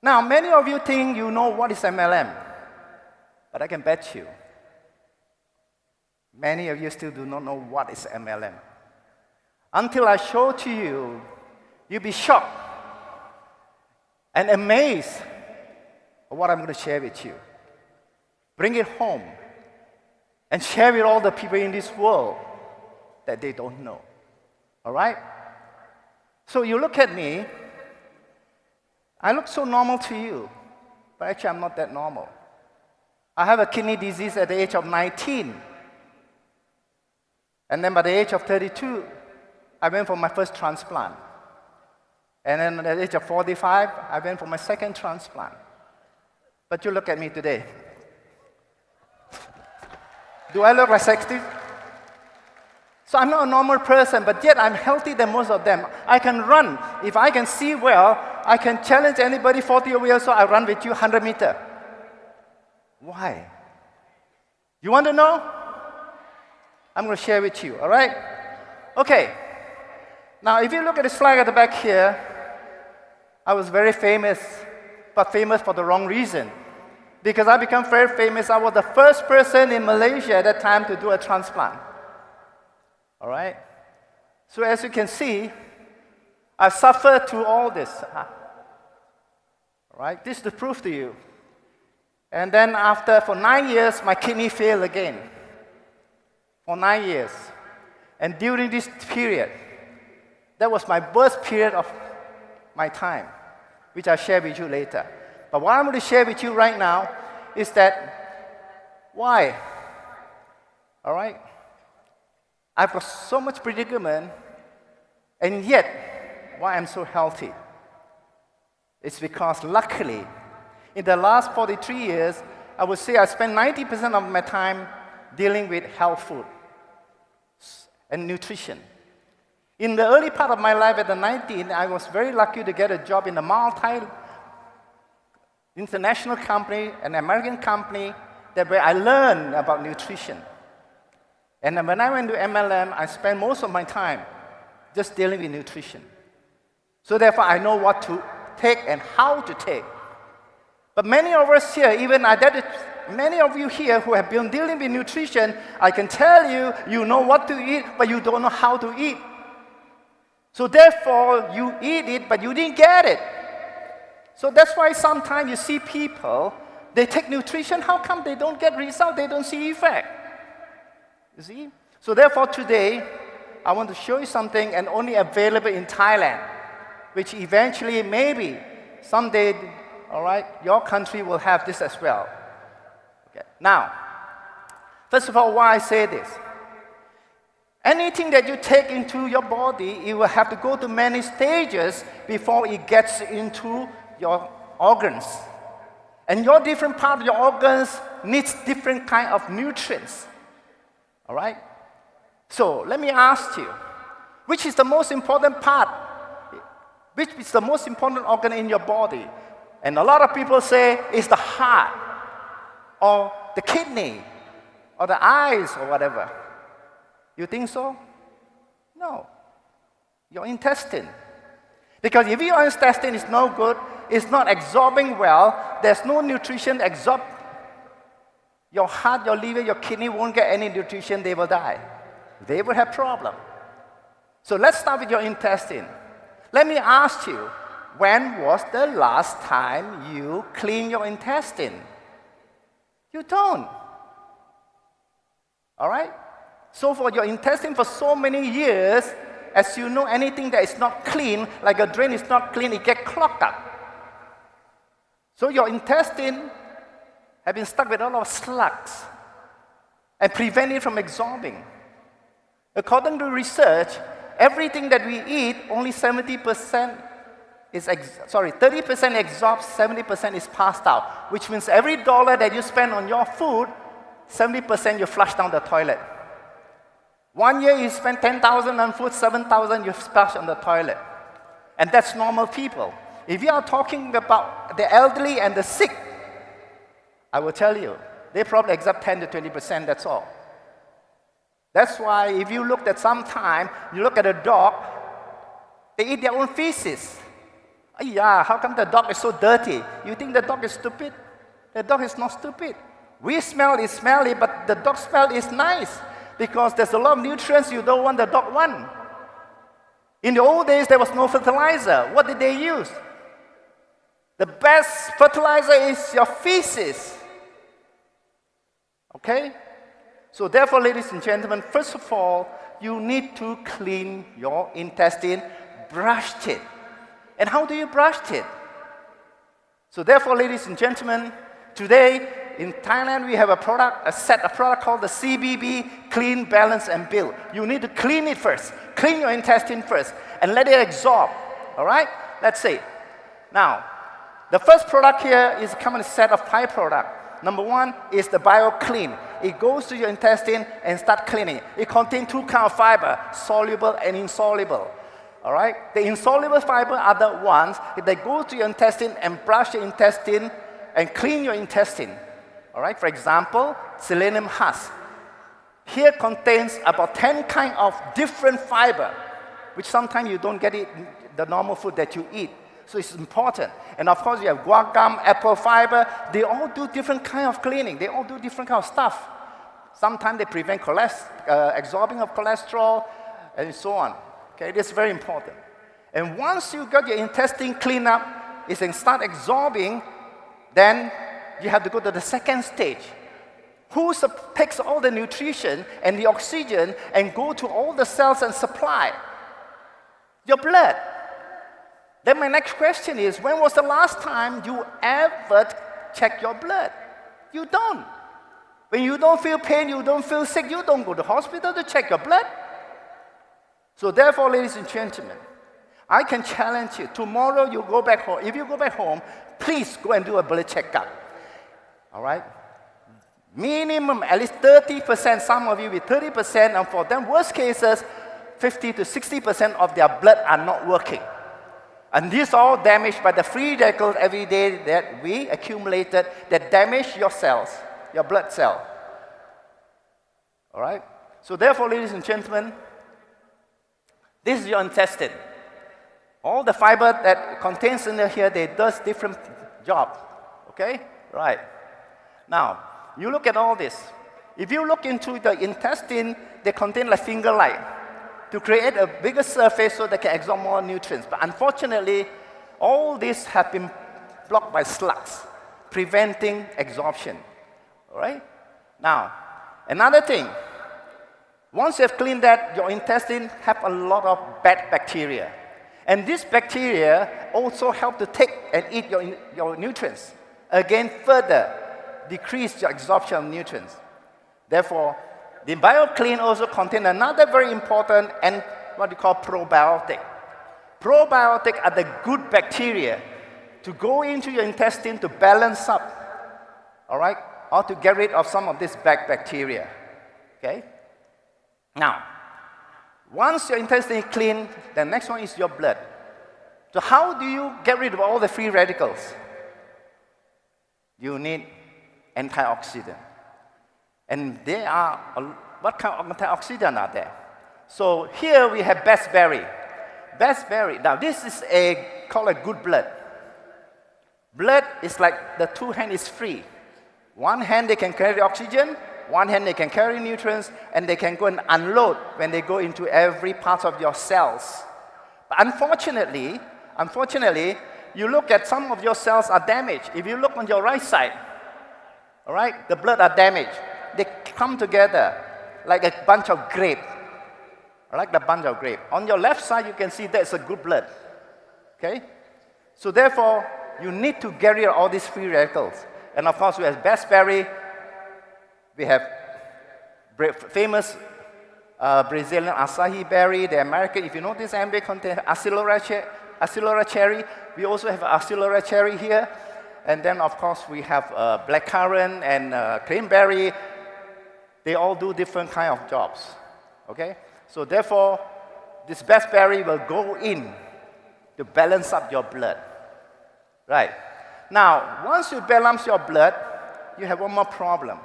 Now, many of you think you know what is MLM, but I can bet you, many of you still do not know what is MLM. Until I show to you, you'll be shocked and amazed at what I'm going to share with you. Bring it home and share with all the people in this world that they don't know. All right? So you look at me, I look so normal to you, but actually I'm not that normal. I have a kidney disease at the age of 19. And then by the age of 32, I went for my first transplant. And then at the age of 45, I went for my second transplant. But you look at me today. Do I look like 60? So I'm not a normal person, but yet I'm healthy than most of them. I can run. If I can see well, I can challenge anybody 40 years old, I run with you 100 meters. Why? You want to know? I'm going to share with you, all right? Okay. Now, if you look at the slide at the back here, I was very famous, but famous for the wrong reason. Because I became very famous. I was the first person in Malaysia at that time to do a transplant. All right? So as you can see, I suffered through all this. All right? This is the proof to you. And then for 9 years, my kidney failed again. For 9 years. And during this period, that was my worst period of my time, which I'll share with you later. But what I'm going to share with you right now is that, why? All right? I've got so much predicament, and yet, why I'm so healthy? It's because luckily, in the last 43 years, I would say I spent 90% of my time dealing with health food and nutrition. In the early part of my life at the 19, I was very lucky to get a job in a multi-international company, an American company, where I learned about nutrition. And then when I went to MLM, I spent most of my time just dealing with nutrition. So therefore, I know what to take and how to take. But many of us here, many of you here who have been dealing with nutrition, I can tell you, you know what to eat, but you don't know how to eat. So therefore, you eat it, but you didn't get it. So that's why sometimes you see people, they take nutrition, how come they don't get results, they don't see effect? You see? So therefore today, I want to show you something and only available in Thailand, which eventually, maybe, someday, all right, your country will have this as well. Okay. Now, first of all, why I say this? Anything that you take into your body, it will have to go to many stages before it gets into your organs. And your different part of your organs needs different kind of nutrients. All right? So let me ask you, which is the most important part? Which is the most important organ in your body? And a lot of people say it's the heart, or the kidney, or the eyes, or whatever. You think so? No. Your intestine. Because if your intestine is no good, it's not absorbing well, there's no nutrition absorb. Your heart, your liver, your kidney won't get any nutrition, they will die. They will have problem. So let's start with your intestine. Let me ask you, when was the last time you cleaned your intestine? You don't. All right? So for your intestine for so many years, as you know, anything that is not clean, like a drain is not clean, it gets clogged up. So your intestine have been stuck with a lot of slugs and prevent it from absorbing. According to research, everything that we eat, only 30% absorbs, 70% is passed out, which means every dollar that you spend on your food, 70% you flush down the toilet. 1 year you spend 10,000 on food, 7,000 you splash on the toilet. And that's normal people. If you are talking about the elderly and the sick, I will tell you, they probably absorb 10 to 20%, that's all. That's why if you look at sometime, you look at a dog, they eat their own feces. Yeah, how come the dog is so dirty? You think the dog is stupid? The dog is not stupid. We smell is smelly, but the dog smell is nice because there's a lot of nutrients you don't want the dog want. In the old days, there was no fertilizer. What did they use? The best fertilizer is your feces. Okay? So therefore, ladies and gentlemen, first of all, you need to clean your intestine, brush it. And how do you brush it? So therefore, ladies and gentlemen, today in Thailand, we have a set of product called the CBB, Clean, Balance, and Build. You need to clean it first. Clean your intestine first and let it absorb. All right? Let's see. Now, the first product here is come in a set of Thai product. Number one is the BioClean. It goes to your intestine and start cleaning. It contains two kinds of fiber, soluble and insoluble. All right? The insoluble fiber are the ones that go to your intestine and brush your intestine and clean your intestine. All right? For example, selenium husk. Here contains about 10 kinds of different fiber, which sometimes you don't get it in the normal food that you eat. So it's important. And of course, you have guar gum, apple fiber. They all do different kind of cleaning. They all do different kind of stuff. Sometimes they prevent absorbing of cholesterol and so on. Okay, this is very important. And once you got your intestine cleaned up, it can start absorbing, then you have to go to the second stage. Who takes all the nutrition and the oxygen and go to all the cells and supply? Your blood. Then my next question is, when was the last time you ever checked your blood? You don't. When you don't feel pain, you don't feel sick, you don't go to the hospital to check your blood. So therefore, ladies and gentlemen, I can challenge you. Tomorrow you go back home. If you go back home, please go and do a blood checkup. All right? Minimum at least 30%, some of you with 30%, and for them, worst cases, 50 to 60% of their blood are not working. And these are all damaged by the free radicals every day that we accumulated that damage your cells, your blood cell. All right? So therefore, ladies and gentlemen, this is your intestine. All the fiber that contains in here, they does different job. Okay? Right. Now, you look at all this. If you look into the intestine, they contain like finger-like to create a bigger surface so they can absorb more nutrients. But unfortunately, all this have been blocked by slugs, preventing absorption. All right? Now, another thing. Once you have cleaned that, your intestine have a lot of bad bacteria. And this bacteria also help to take and eat your nutrients. Again, further decrease your absorption of nutrients. Therefore, the BioClean also contains another very important and what we call probiotic. Probiotic are the good bacteria to go into your intestine to balance up, all right, or to get rid of some of this bad bacteria. Okay? Now, once your intestine is clean, the next one is your blood. So how do you get rid of all the free radicals? You need antioxidant. And there are, what kind of antioxidant are there? So here we have berry. Berry. Now this is called a good blood. Blood is like the two hands is free. One hand they can carry oxygen, one hand they can carry nutrients, and they can go and unload when they go into every part of your cells. But unfortunately, you look at some of your cells are damaged. If you look on your right side, all right, the blood are damaged. They come together like a bunch of grape. Like the bunch of grape. On your left side, you can see that's a good blood. Okay? So therefore, you need to get rid of all these free radicals. And of course, we have berry. We have famous Brazilian acai berry. The American, if you notice, amber contains accelera cherry. We also have accelera cherry here. And then, of course, we have blackcurrant and cranberry. They all do different kind of jobs. Okay? So therefore, this berry will go in to balance up your blood. Right. Now, once you balance your blood, you have one more problem.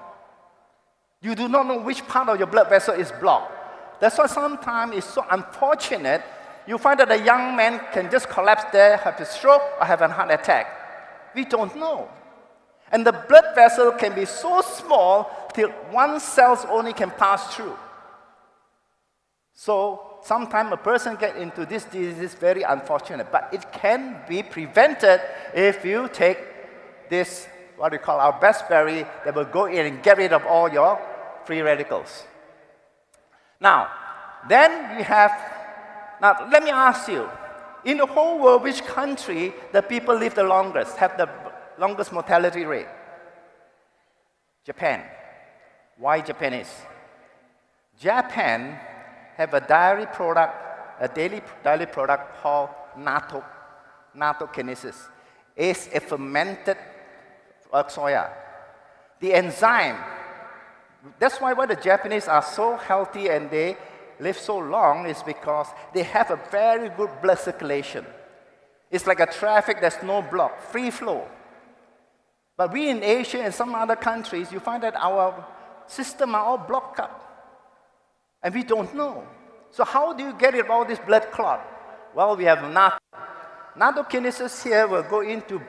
You do not know which part of your blood vessel is blocked. That's why sometimes it's so unfortunate. You find that a young man can just collapse there, have a stroke, or have a heart attack. We don't know. And the blood vessel can be so small till one cell only can pass through. So sometimes a person gets into this disease is very unfortunate, but it can be prevented if you take this, what we call our berry, that will go in and get rid of all your free radicals. Now, then we have, now let me ask you, in the whole world, which country the people live the longest, have the longest mortality rate? Japan. Why Japanese? Japan have a daily product called natto, nattokinesis. It's a fermented soya. The enzyme, that's why the Japanese are so healthy and they live so long is because they have a very good blood circulation. It's like a traffic, there's no block, free flow. But we in Asia and some other countries, you find that our system are all blocked up. And we don't know. So how do you get rid of all this blood clot? Well, we have natto. nattokinesis here will go into,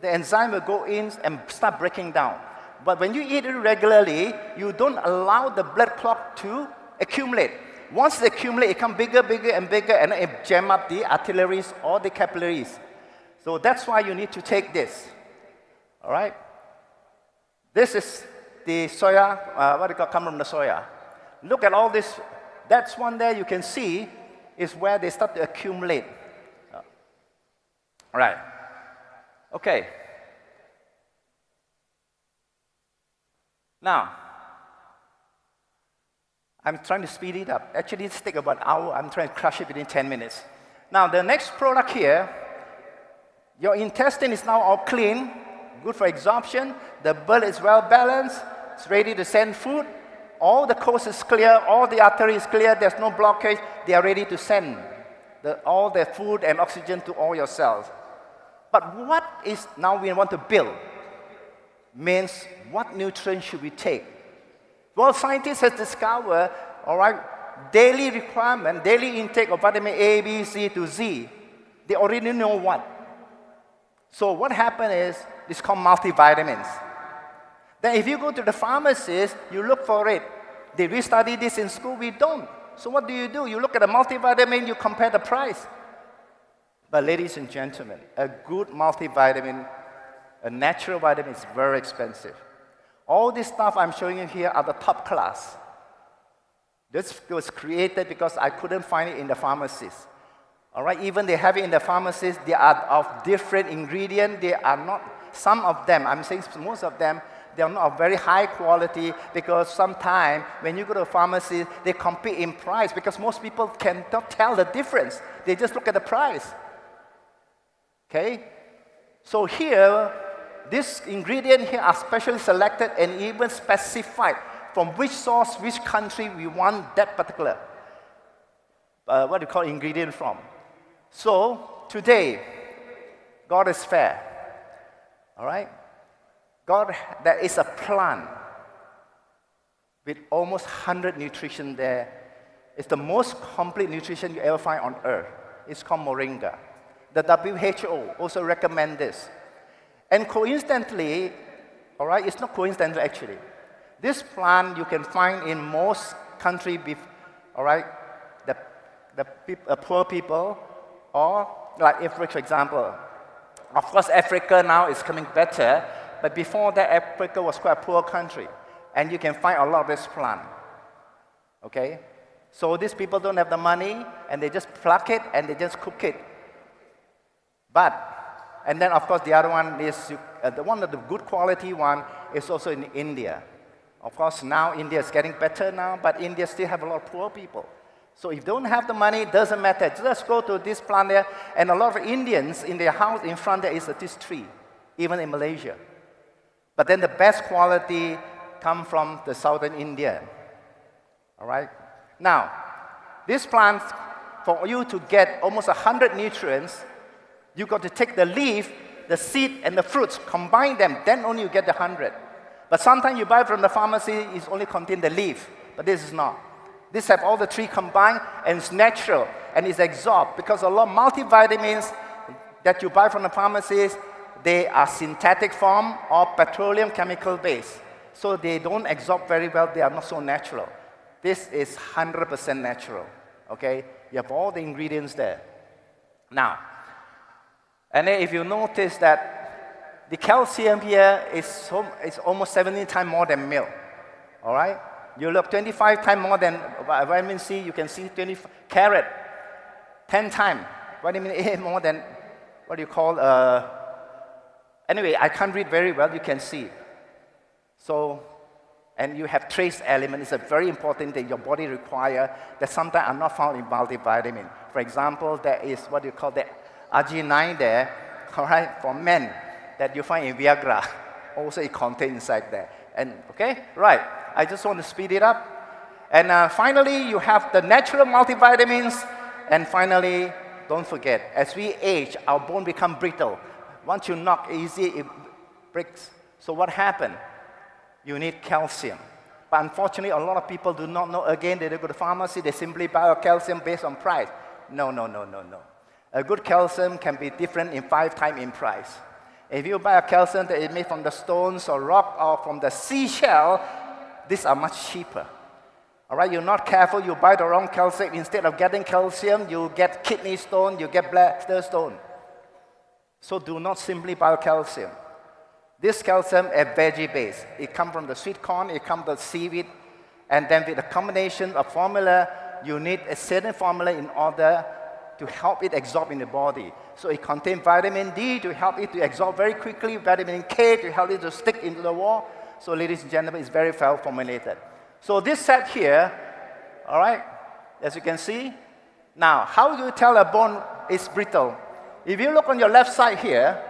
the enzyme will go in and start breaking down. But when you eat it regularly, you don't allow the blood clot to accumulate. Once it accumulates, it becomes bigger, bigger, and bigger, and it jam up the arteries or the capillaries. So that's why you need to take this. All right? This is the soya, what do you call, come from the soya. Look at all this. That's one there you can see is where they start to accumulate. All right. Okay. Now, I'm trying to speed it up. Actually, it's take about an hour. I'm trying to crush it within 10 minutes. Now, the next product here, your intestine is now all clean, good for absorption. The blood is well balanced. It's ready to send food. All the coast is clear. All the artery is clear. There's no blockage. They are ready to send all the food and oxygen to all your cells. But what is now we want to build? Means what nutrients should we take? Well, scientists have discovered, all right, daily requirement, daily intake of vitamin A, B, C to Z. They already know what. So what happened is, it's called multivitamins. Then if you go to the pharmacist, you look for it. Did we study this in school? We don't. So what do? You look at a multivitamin, you compare the price. But ladies and gentlemen, a good multivitamin, a natural vitamin is very expensive. All this stuff I'm showing you here are the top class. This was created because I couldn't find it in the pharmacies. All right, even they have it in the pharmacies, they are of different ingredients. They are not, some of them, I'm saying most of them, they are not of very high quality because sometimes when you go to a pharmacy, they compete in price because most people cannot tell the difference. They just look at the price. Okay? So here, this ingredient here are specially selected and even specified from which source, which country we want that particular, what do you call ingredient from. So today, God is fair. All right? God, there is a plant with almost 100 nutrition there. It's the most complete nutrition you ever find on earth. It's called moringa. The WHO also recommend this. And coincidentally, all right, it's not coincidental actually. This plant you can find in most countries, all right, the poor people, or like if, for example, of course Africa now is coming better, but before that Africa was quite a poor country, and you can find a lot of this plant. Okay, so these people don't have the money, and they just pluck it and they just cook it. And then, of course, the other one is, the one of the good quality one is also in India. Of course, now India is getting better now, but India still have a lot of poor people. So if you don't have the money, it doesn't matter. Just go to this plant there, and a lot of Indians in their house in front there is this tree, even in Malaysia. But then the best quality come from the southern India. All right? Now, this plant, for you to get almost 100 nutrients, you got to take the leaf, the seed, and the fruits, combine them, then only you get the 100. But sometimes you buy from the pharmacy, it only contains the leaf, but this is not. This have all the three combined, and it's natural, and it's absorbed, because a lot of multivitamins that you buy from the pharmacies, they are synthetic form or petroleum chemical based. So they don't absorb very well, they are not so natural. This is 100% natural, okay? You have all the ingredients there. Now, and then if you notice that the calcium here is almost 70 times more than milk, all right? You look 25 times more than vitamin C, you can see 25, carrot, 10 times, vitamin A more than, what do you call, anyway, I can't read very well, you can see. So, and you have trace element, it's a very important that your body requires that sometimes are not found in multivitamin. For example, there is what you call the Arginine there, all right, for men that you find in Viagra. Also, it contains inside there. And okay, right. I just want to speed it up. And finally, you have the natural multivitamins. And finally, don't forget, as we age, our bone become brittle. Once you knock easy, it breaks. So what happened? You need calcium. But unfortunately, a lot of people do not know. Again, they go to the pharmacy, they simply buy a calcium based on price. No. A good calcium can be different in 5 times in price. If you buy a calcium that is made from the stones or rock or from the seashell, these are much cheaper. All right, you're not careful, you buy the wrong calcium. Instead of getting calcium, you get kidney stone, you get bladder stone. So do not simply buy calcium. This calcium is veggie based. It comes from the sweet corn, it comes from the seaweed, and then with a combination of formula, you need a certain formula in order to help it absorb in the body. So it contains vitamin D to help it to absorb very quickly, vitamin K to help it to stick into the wall. So ladies and gentlemen, it's very well formulated. So this set here, all right, as you can see. Now, how do you tell a bone is brittle? If you look on your left side here,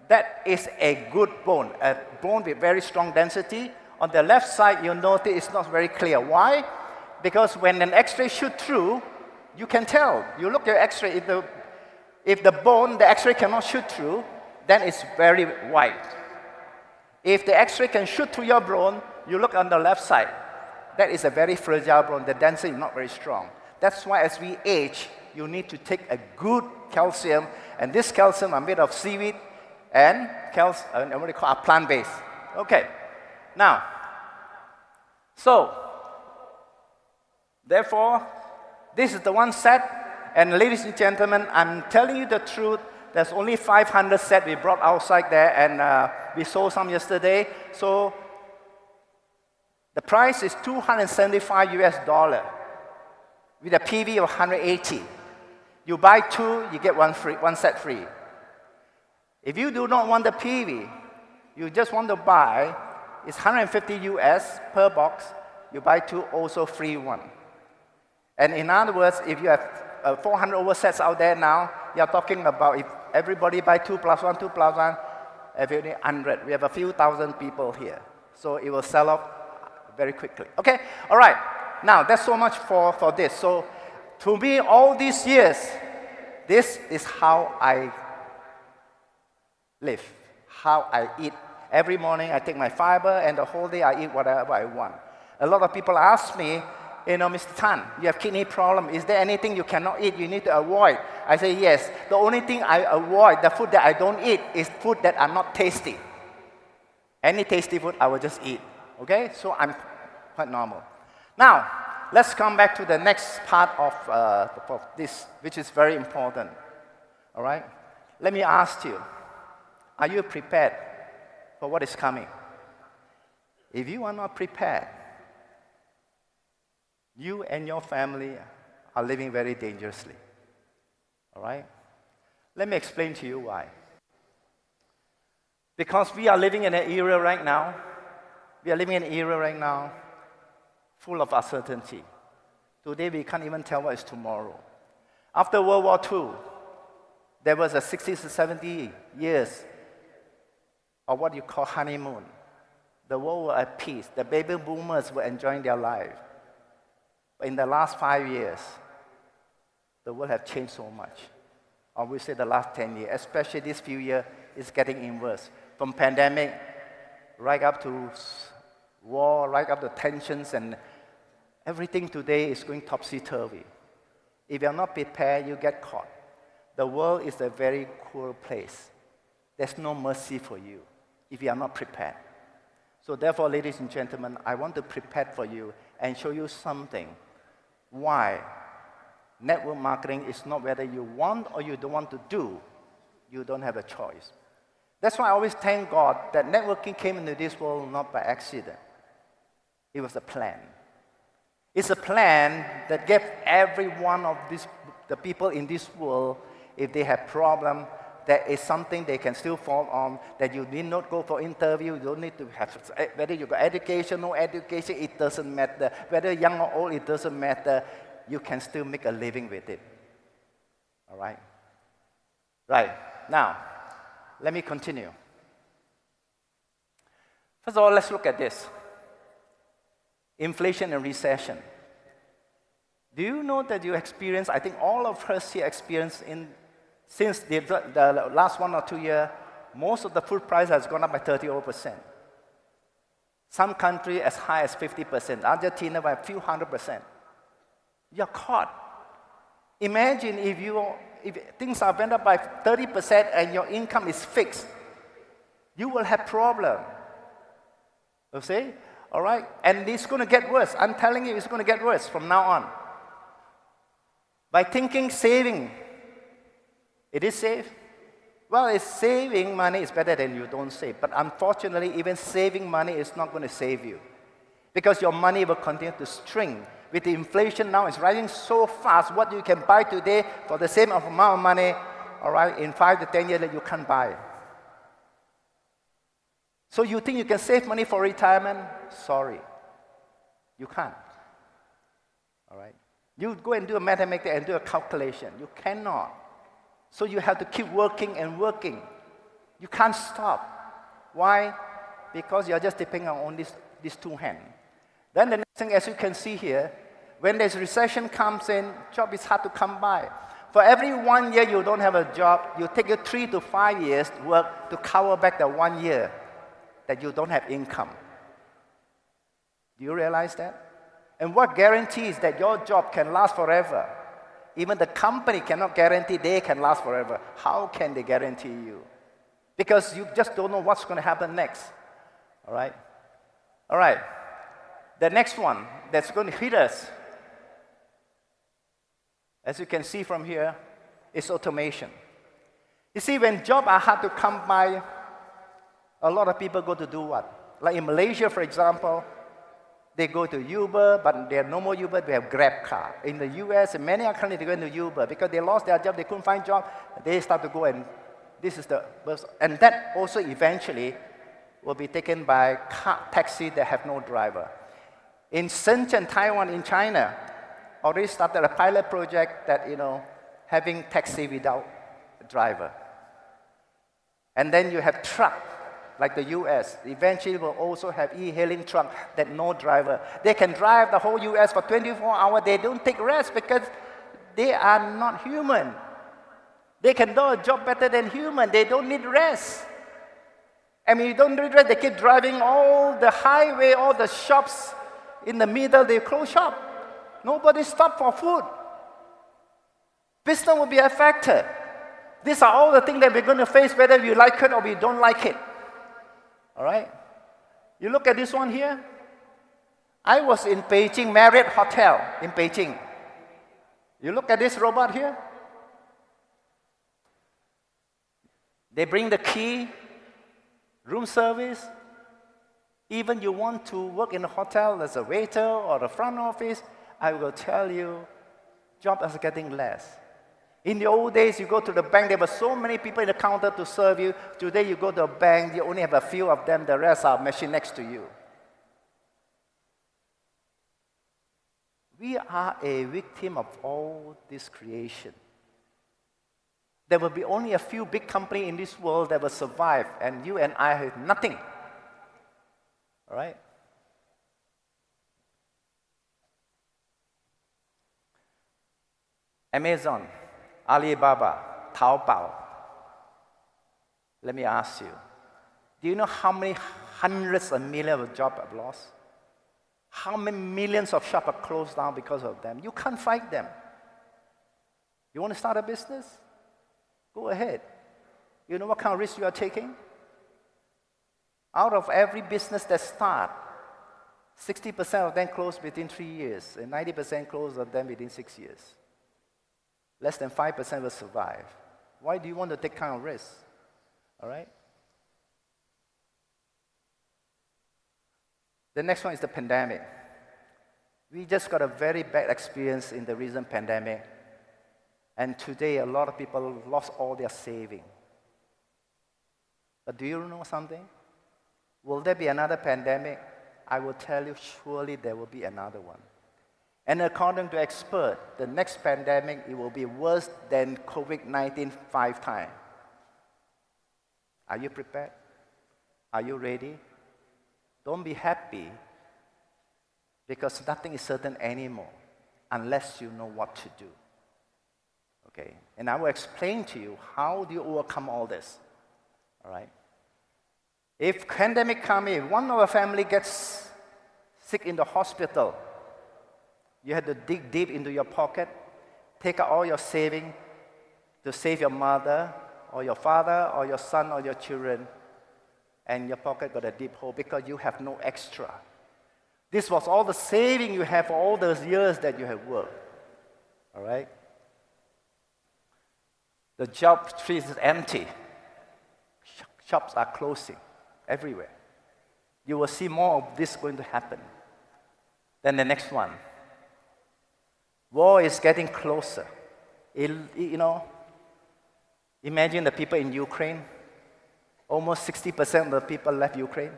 that is a good bone, a bone with very strong density. On the left side, you'll notice it's not very clear. Why? Because when an X-ray shoots through, you can tell. You look at X-ray, if the bone, the X-ray cannot shoot through, then it's very white. If the X-ray can shoot through your bone, you look on the left side. That is a very fragile bone. The density is not very strong. That's why as we age, you need to take a good calcium, and this calcium are made of seaweed and what we call plant-based. Okay, now, so, therefore, this is the one set, and ladies and gentlemen, I'm telling you the truth, there's only 500 sets we brought outside there, and we sold some yesterday, so the price is $275 US, with a PV of 180. You buy 2, you get one set free. If you do not want the PV, you just want to buy, it's 150 US per box. You buy 2, also free 1. And in other words, if you have 400 over sets out there now, you're talking about if everybody buy 2 plus 1, 2 plus 1, every 100. We have a few thousand people here. So it will sell off very quickly. Okay, all right. Now, that's so much for this. So to me, all these years, this is how I live, how I eat. Every morning I take my fiber, and the whole day I eat whatever I want. A lot of people ask me, Mr. Tan, you have kidney problem. Is there anything you cannot eat, you need to avoid? I say, yes. The only thing I avoid, the food that I don't eat, is food that are not tasty. Any tasty food, I will just eat. Okay? So I'm quite normal. Now, let's come back to the next part of this, which is very important. All right? Let me ask you, are you prepared for what is coming? If you are not prepared, you and your family are living very dangerously. All right? Let me explain to you why. Because we are living in an era right now, full of uncertainty. Today, we can't even tell what is tomorrow. After World War II, there was a 60 to 70 years of what you call honeymoon. The world was at peace. The baby boomers were enjoying their life. But in the last 5 years, the world has changed so much. Or we say the last 10 years, especially this few years, it's getting worse. From pandemic, right up to war, right up to tensions, and everything today is going topsy-turvy. If you're not prepared, you get caught. The world is a very cruel place. There's no mercy for you if you are not prepared. So therefore, ladies and gentlemen, I want to prepare for you and show you something. Why network marketing is not whether you want or you don't want to do. You don't have a choice. That's why I always thank God that networking came into this world not by accident. It was a plan. It's a plan that gave every one of the people in this world, if they have problem, there is something they can still fall on, that you need not go for interview, you don't need to have, whether you got education, no education, it doesn't matter. Whether young or old, it doesn't matter. You can still make a living with it. All right? Right. Now, let me continue. First of all, let's look at this. Inflation and recession. Do you know that you experience, I think all of us here experience since the last 1 or 2 years, most of the food price has gone up by 30%. Some country as high as 50%. Argentina by a few 100%. You're caught. Imagine if you if things are went up by 30% and your income is fixed, you will have problem. You see? All right? And it's going to get worse. I'm telling you, it's going to get worse from now on. By thinking saving, it is safe. Well, it's saving money is better than you don't save. But unfortunately, even saving money is not going to save you. Because your money will continue to shrink. With the inflation now, it's rising so fast. What you can buy today for the same amount of money, all right, in 5 to 10 years, you can't buy. So you think you can save money for retirement? Sorry. You can't. All right? You go and do a mathematics and do a calculation. You cannot. So you have to keep working and working. You can't stop. Why? Because you're just depending on these two hands. Then the next thing, as you can see here, when there's recession comes in, job is hard to come by. For every 1 year you don't have a job, you take you 3 to 5 years to work to cover back the 1 year that you don't have income. Do you realize that? And what guarantees that your job can last forever? Even the company cannot guarantee they can last forever. How can they guarantee you? Because you just don't know what's going to happen next. All right? All right. The next one that's going to hit us, as you can see from here, is automation. You see, when jobs are hard to come by, a lot of people go to do what? Like in Malaysia, for example, they go to Uber, but there are no more Uber, they have Grab car. In the US, in many countries, they go into Uber. Because they lost their job, they couldn't find job, they start to go and this is the, and that also eventually will be taken by car taxi that have no driver. In Shenzhen, Taiwan, in China, already started a pilot project that, having taxi without a driver. And then you have truck, like the US. Eventually will also have e-hailing truck that no driver. They can drive the whole US for 24 hours. They don't take rest because they are not human. They can do a job better than human. They don't need rest. I mean, you don't need rest. They keep driving all the highway, all the shops. In the middle, they close shop. Nobody stop for food. Business will be affected. These are all the things that we're going to face, whether we like it or we don't like it. All right? You look at this one here. I was in Beijing, Marriott Hotel in Beijing. You look at this robot here. They bring the key, room service. Even you want to work in a hotel as a waiter or the front office, I will tell you, jobs are getting less. In the old days, you go to the bank, there were so many people in the counter to serve you. Today, you go to a bank, you only have a few of them, the rest are machine next to you. We are a victim of all this creation. There will be only a few big companies in this world that will survive, and you and I have nothing. All right? Amazon, Alibaba, Taobao. Let me ask you, do you know how many hundreds of millions of jobs are lost? How many millions of shops are closed down because of them? You can't fight them. You want to start a business? Go ahead. You know what kind of risk you are taking? Out of every business that starts, 60% of them close within 3 years, and 90% close of them within 6 years. Less than 5% will survive. Why do you want to take kind of risk? All right? The next one is the pandemic. We just got a very bad experience in the recent pandemic. And today, a lot of people lost all their saving. But do you know something? Will there be another pandemic? I will tell you, surely there will be another one. And according to experts, the next pandemic, it will be worse than COVID-19 5 times. Are you prepared? Are you ready? Don't be happy, because nothing is certain anymore unless you know what to do. Okay? And I will explain to you how do you overcome all this. All right? If pandemic comes in, one of a family gets sick in the hospital, you have to dig deep into your pocket, take out all your savings, to save your mother or your father or your son or your children, and your pocket got a deep hole because you have no extra. This was all the saving you have for all those years that you have worked. All right? The job street is empty. Shops are closing everywhere. You will see more of this going to happen. Then the next one. War is getting closer. Imagine the people in Ukraine. Almost 60% of the people left Ukraine.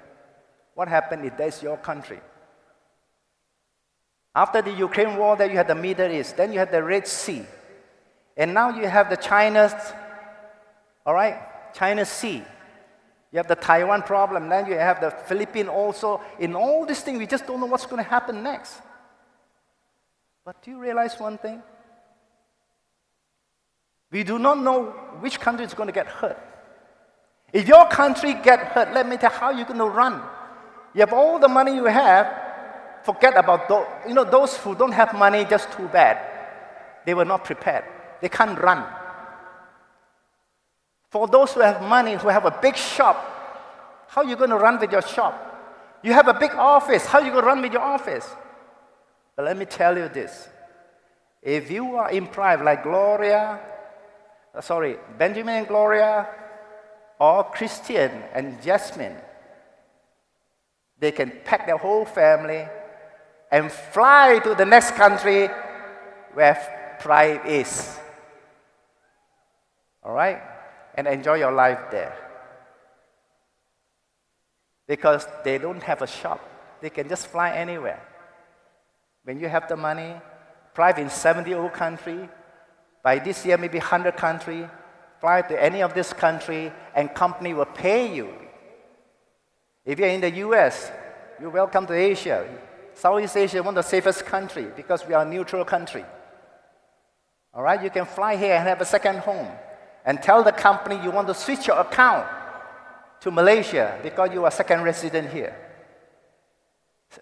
What happened if that's your country? After the Ukraine war, then you had the Middle East. Then you had the Red Sea. And now you have the China Sea. You have the Taiwan problem. Then you have the Philippines also. In all these things, we just don't know what's going to happen next. But do you realize one thing? We do not know which country is going to get hurt. If your country get hurt, let me tell you how you're going to run. You have all the money you have, forget about those. Those who don't have money, just too bad. They were not prepared. They can't run. For those who have money, who have a big shop, how are you going to run with your shop? You have a big office, how are you going to run with your office? But let me tell you this. If you are in Prife like Benjamin and Gloria, or Christian and Jasmine, they can pack their whole family and fly to the next country where Prife is. All right? And enjoy your life there. Because they don't have a shop. They can just fly anywhere. When you have the money, Prife in 70 old country, by this year maybe 100 country, fly to any of this country and company will pay you. If you're in the US, you're welcome to Asia. Southeast Asia is one of the safest country because we are a neutral country. All right, you can fly here and have a second home and tell the company you want to switch your account to Malaysia because you are second resident here.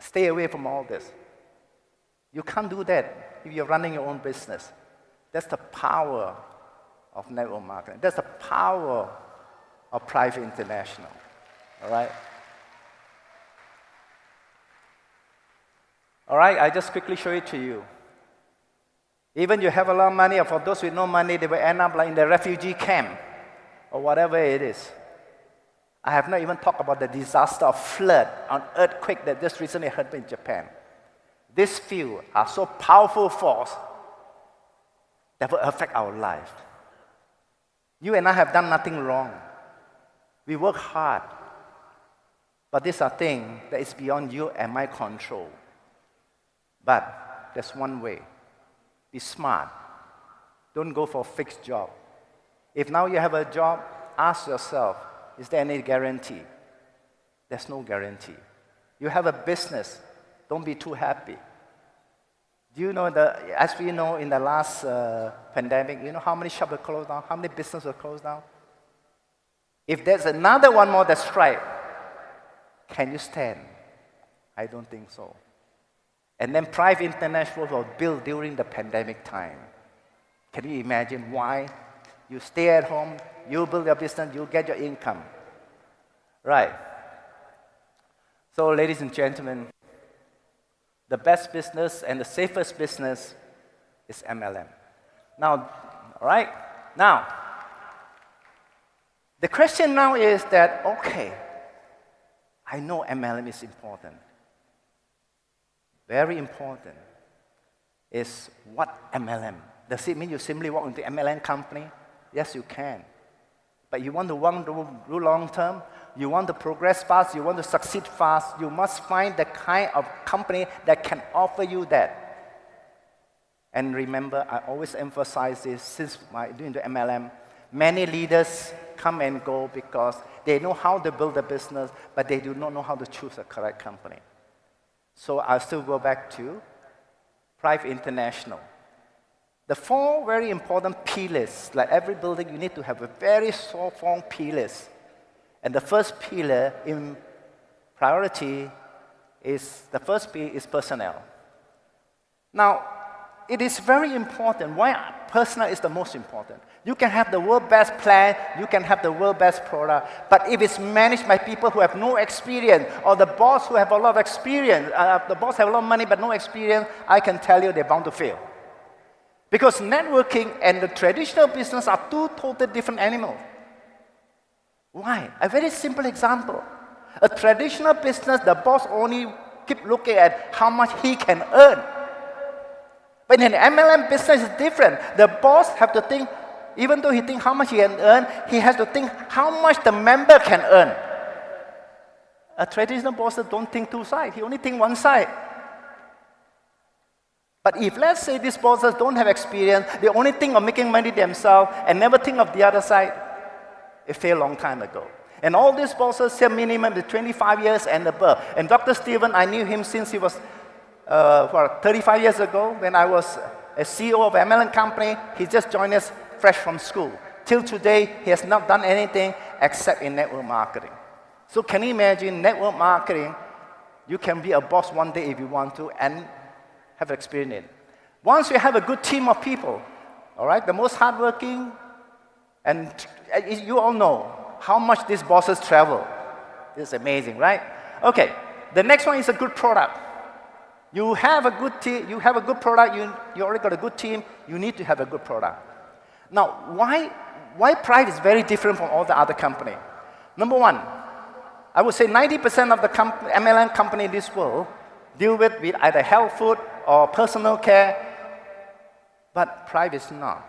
Stay away from all this. You can't do that if you're running your own business. That's the power of network marketing. That's the power of Prife International. All right? All right, I just quickly show it to you. Even you have a lot of money, or for those with no money, they will end up like in the refugee camp or whatever it is. I have not even talked about the disaster of flood and earthquake that just recently happened in Japan. These few are so powerful force that will affect our life. You and I have done nothing wrong. We work hard. But these are things that is beyond you and my control. But there's one way. Be smart. Don't go for a fixed job. If now you have a job, ask yourself, is there any guarantee? There's no guarantee. You have a business, don't be too happy. Do you know as we know in the last pandemic, you know how many shops were closed down? How many businesses were closed down? If there's another one more that strike, can you stand? I don't think so. And then Prife International was built during the pandemic time. Can you imagine why? You stay at home, you build your business, you get your income. Right. So ladies and gentlemen, the best business and the safest business is MLM. Now, all right? Now, the question now is that, okay, I know MLM is important. Very important is what MLM. Does it mean you simply walk into MLM company? Yes, you can. But you want to do long term, you want to progress fast, you want to succeed fast, you must find the kind of company that can offer you that. And remember, I always emphasize this since doing the MLM, many leaders come and go because they know how to build a business, but they do not know how to choose a correct company. So I'll still go back to Prife International. The 4 very important pillars, like every building, you need to have a very strong pillars. And the first pillar in priority is, the first P is personnel. Now, it is very important. Why personal is the most important? You can have the world's best plan, you can have the world's best product, but if it's managed by people who have no experience, or the boss who have a lot of experience, the boss have a lot of money but no experience, I can tell you they're bound to fail. Because networking and the traditional business are two totally different animals. Why? A very simple example. A traditional business, the boss only keep looking at how much he can earn. But in an MLM business, it's different. The boss have to think, even though he thinks how much he can earn, he has to think how much the member can earn. A traditional boss don't think two sides. He only think one side. But if, let's say, these bosses don't have experience, they only think of making money themselves and never think of the other side, it failed a long time ago. And all these bosses have minimum 25 years and above. And Dr. Steven, I knew him since he was 35 years ago when I was a CEO of an MLM company. He just joined us fresh from school. Till today, he has not done anything except in network marketing. So can you imagine network marketing? You can be a boss one day if you want to and have experience in it. Once you have a good team of people, all right, the most hardworking, and you all know how much these bosses travel. It's amazing, right? Okay, the next one is a good product. You have a good team, you have a good product, you already got a good team, you need to have a good product. Now, why Prife is very different from all the other companies? Number one, I would say 90% of the MLM company in this world deal with either health food or personal care, but Prife is not.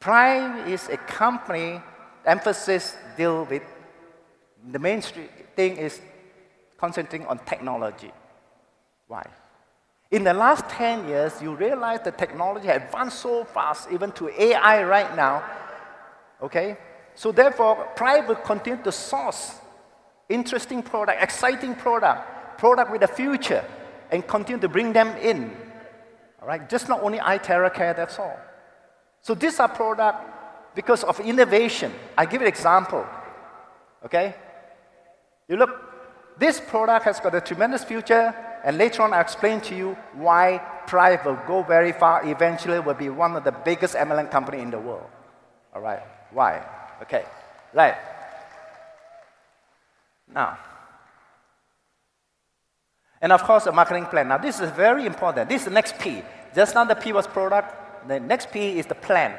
Prife is a company, emphasis deal with, the main thing is concentrating on technology. Why? In the last 10 years, you realize the technology has advanced so fast, even to AI right now, okay? So therefore, Prife will continue to source interesting product, exciting product with a future, and continue to bring them in, all right? Just not only iTerra Care, that's all. So these are products because of innovation. I give you an example, okay? You look, this product has got a tremendous future, and later on I'll explain to you why Prife will go very far, eventually will be one of the biggest MLM company in the world. All right, why? Okay, right. Now, and of course, a marketing plan. Now, this is very important. This is the next P. Just now the P was product. The next P is the plan.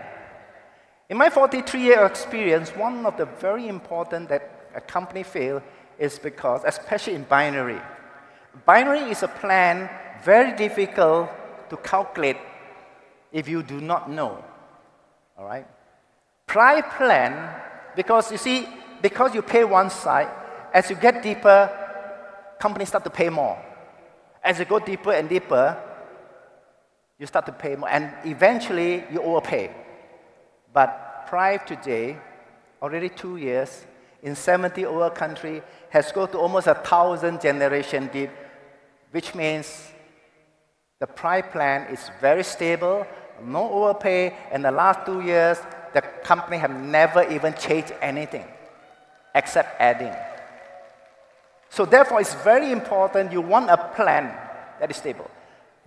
In my 43-year experience, one of the very important that a company fails is because, especially in binary. Binary is a plan very difficult to calculate if you do not know. All right? Prife plan, because you see, because you pay one side, as you get deeper, companies start to pay more. As you go deeper and deeper, you start to pay more, and eventually you overpay. But Prife today, already 2 years, in 70 over country, has gone to almost 1,000 generation deep, which means the Prife plan is very stable, no overpay, and the last 2 years, the company have never even changed anything, except adding. So therefore, it's very important you want a plan that is stable.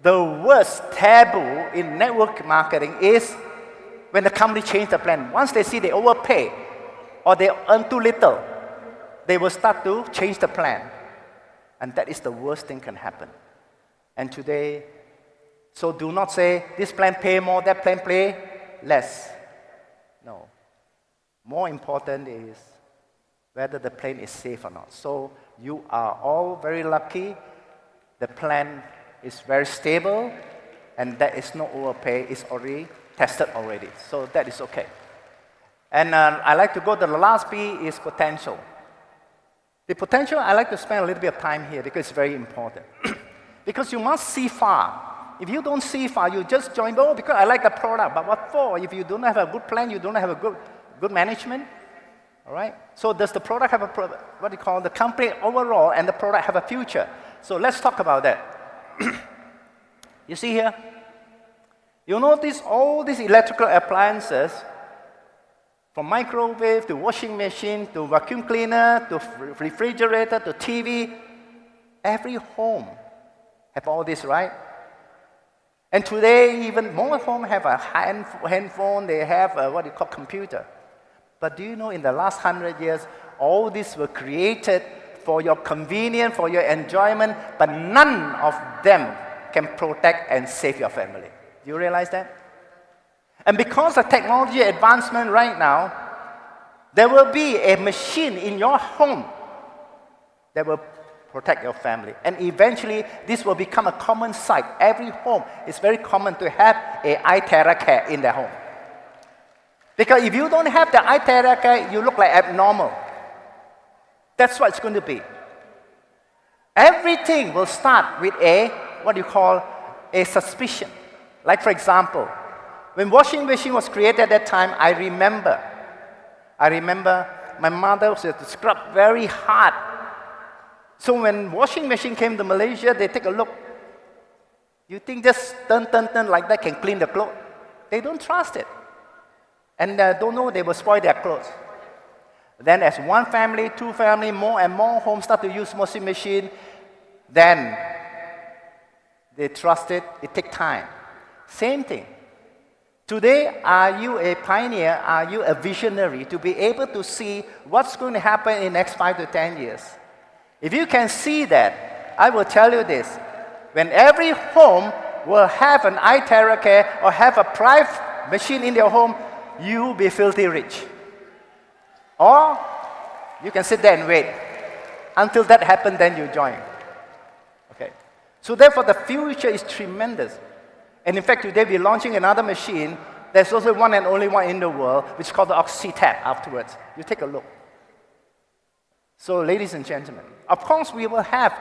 The worst taboo in network marketing is when the company change the plan. Once they see they overpay or they earn too little, they will start to change the plan. And that is the worst thing can happen. And today, so do not say, this plan pay more, that plan pay less. No. More important is whether the plan is safe or not. So you are all very lucky. The plan is very stable, and there is no overpay. It's already tested already. So that is okay. And I like to go to the last P is potential. The potential, I like to spend a little bit of time here because it's very important. Because you must see far. If you don't see far, you just join, oh, because I like the product, but what for? If you don't have a good plan, you don't have a good management, all right? So does the product have what do you call the company overall and the product have a future? So let's talk about that. You see here? You notice all these electrical appliances, from microwave to washing machine to vacuum cleaner to refrigerator to TV, every home have all this, right? And today, even more homes have a handphone, they have what you call computer. But do you know in the last 100 years, all these were created for your convenience, for your enjoyment, but none of them can protect and save your family. Do you realize that? And because of technology advancement right now, there will be a machine in your home that will protect your family. And eventually, this will become a common sight. Every home is very common to have an iTerra in their home. Because if you don't have the iTerra, you look like abnormal. That's what it's going to be. Everything will start with what you call a suspicion. Like for example, when washing machine was created at that time, I remember my mother used to scrub very hard. So when washing machine came to Malaysia, they take a look. You think just turn like that can clean the clothes? They don't trust it. And don't know they will spoil their clothes. Then as one family, two family, more and more homes start to use washing machine, then they trust it, it takes time. Same thing. Today, are you a pioneer? Are you a visionary to be able to see what's going to happen in the next 5 to 10 years? If you can see that, I will tell you this. When every home will have an iTerra or have a Prife machine in their home, you will be filthy rich. Or you can sit there and wait. Until that happens, then you join. Okay. So therefore, the future is tremendous. And in fact, today we're launching another machine. There's also one and only one in the world, which is called the Oxy Tap afterwards. You take a look. So ladies and gentlemen, of course we will have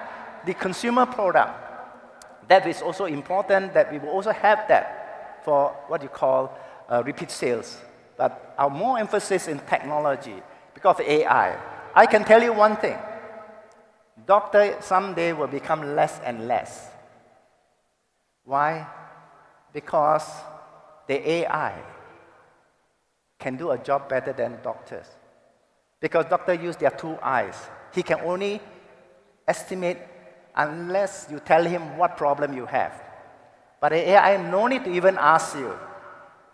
the consumer product. That is also important, that we will also have that for what you call repeat sales. But our more emphasis in technology, because of AI. I can tell you one thing. Doctor someday will become less and less. Why? Because the AI can do a job better than doctors. Because doctors use their two eyes. He can only estimate unless you tell him what problem you have. But the AI no need to even ask you.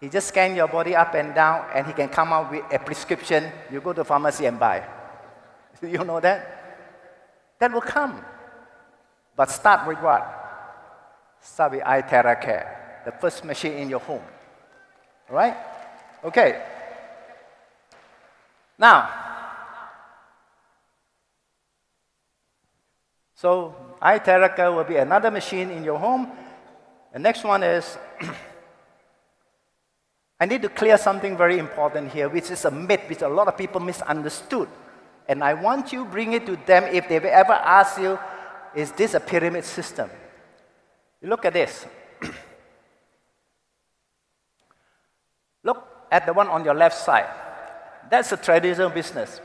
He just scans your body up and down, and he can come out with a prescription. You go to the pharmacy and buy. You know that? That will come. But start with what? Start with iTerra, the first machine in your home. All right? Okay. Now, so iTerra will be another machine in your home. The next one is, I need to clear something very important here, which is a myth which a lot of people misunderstood. And I want you to bring it to them if they ever ask you, is this a pyramid system? You look at this. Look at the one on your left side. That's a traditional business.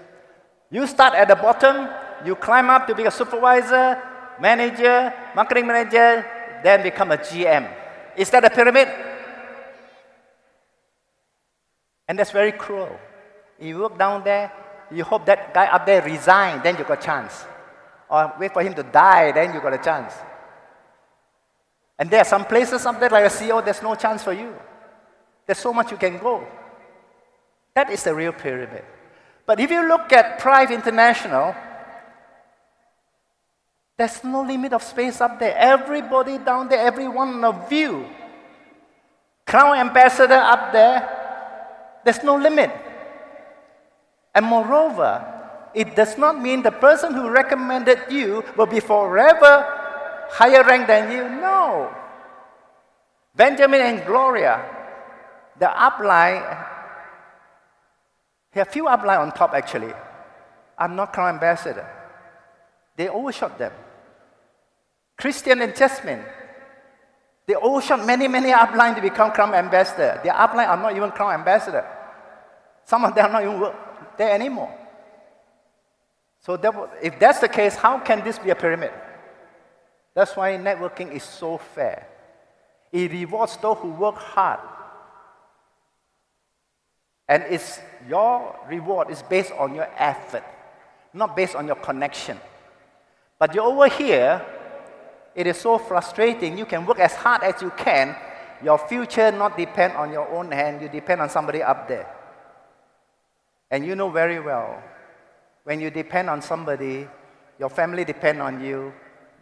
You start at the bottom, you climb up to be a supervisor, manager, marketing manager, then become a GM. Is that a pyramid? And that's very cruel. You work down there, you hope that guy up there resign, then you got a chance. Or wait for him to die, then you got a chance. And there are some places up there like a CEO, there's no chance for you. There's so much you can go. That is the real pyramid. But if you look at Prife International, there's no limit of space up there. Everybody down there, every one of you. Crown Ambassador up there, there's no limit. And moreover, it does not mean the person who recommended you will be forever higher rank than you. No. Benjamin and Gloria, the upline, there are few upline on top actually, are not Crown Ambassador. They overshot them. Christian and Jasmine, they overshot many upline to become Crown Ambassador. Their upline are not even Crown Ambassador. Some of them are not even there anymore. So if that's the case, how can this be a pyramid? That's why networking is so fair. It rewards those who work hard. And your reward is based on your effort, not based on your connection. But you're over here, It is so frustrating. You can work as hard as you can. Your future not depend on your own hand. You depend on somebody up there. And you know very well, when you depend on somebody, your family depend on you,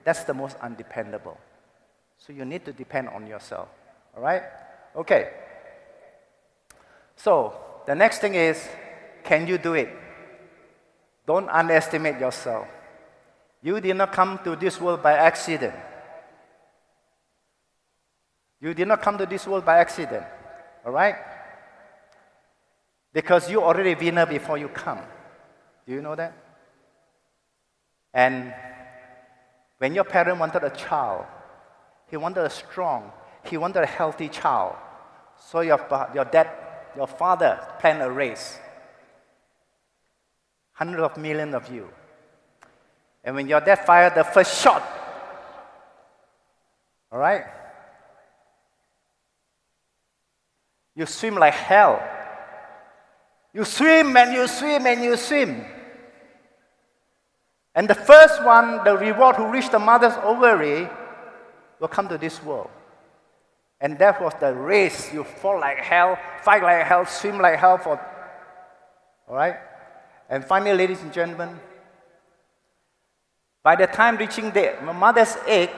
that's the most undependable. So you need to depend on yourself. All right? Okay. So the next thing is, can you do it? Don't underestimate yourself. You did not come to this world by accident. You did not come to this world by accident. All right? Because you already winner before you come. Do you know that? And when your parent wanted a child, he wanted a strong, he wanted a healthy child. So your father planned a race. Hundreds of millions of you. And when your dad fired the first shot, all right? You swim like hell. You swim and you swim and you swim. And the first one, the reward who reached the mother's ovary, will come to this world. And that was the race. You fall like hell, fight like hell, swim like hell for. All right? And finally, ladies and gentlemen, by the time reaching the mother's egg,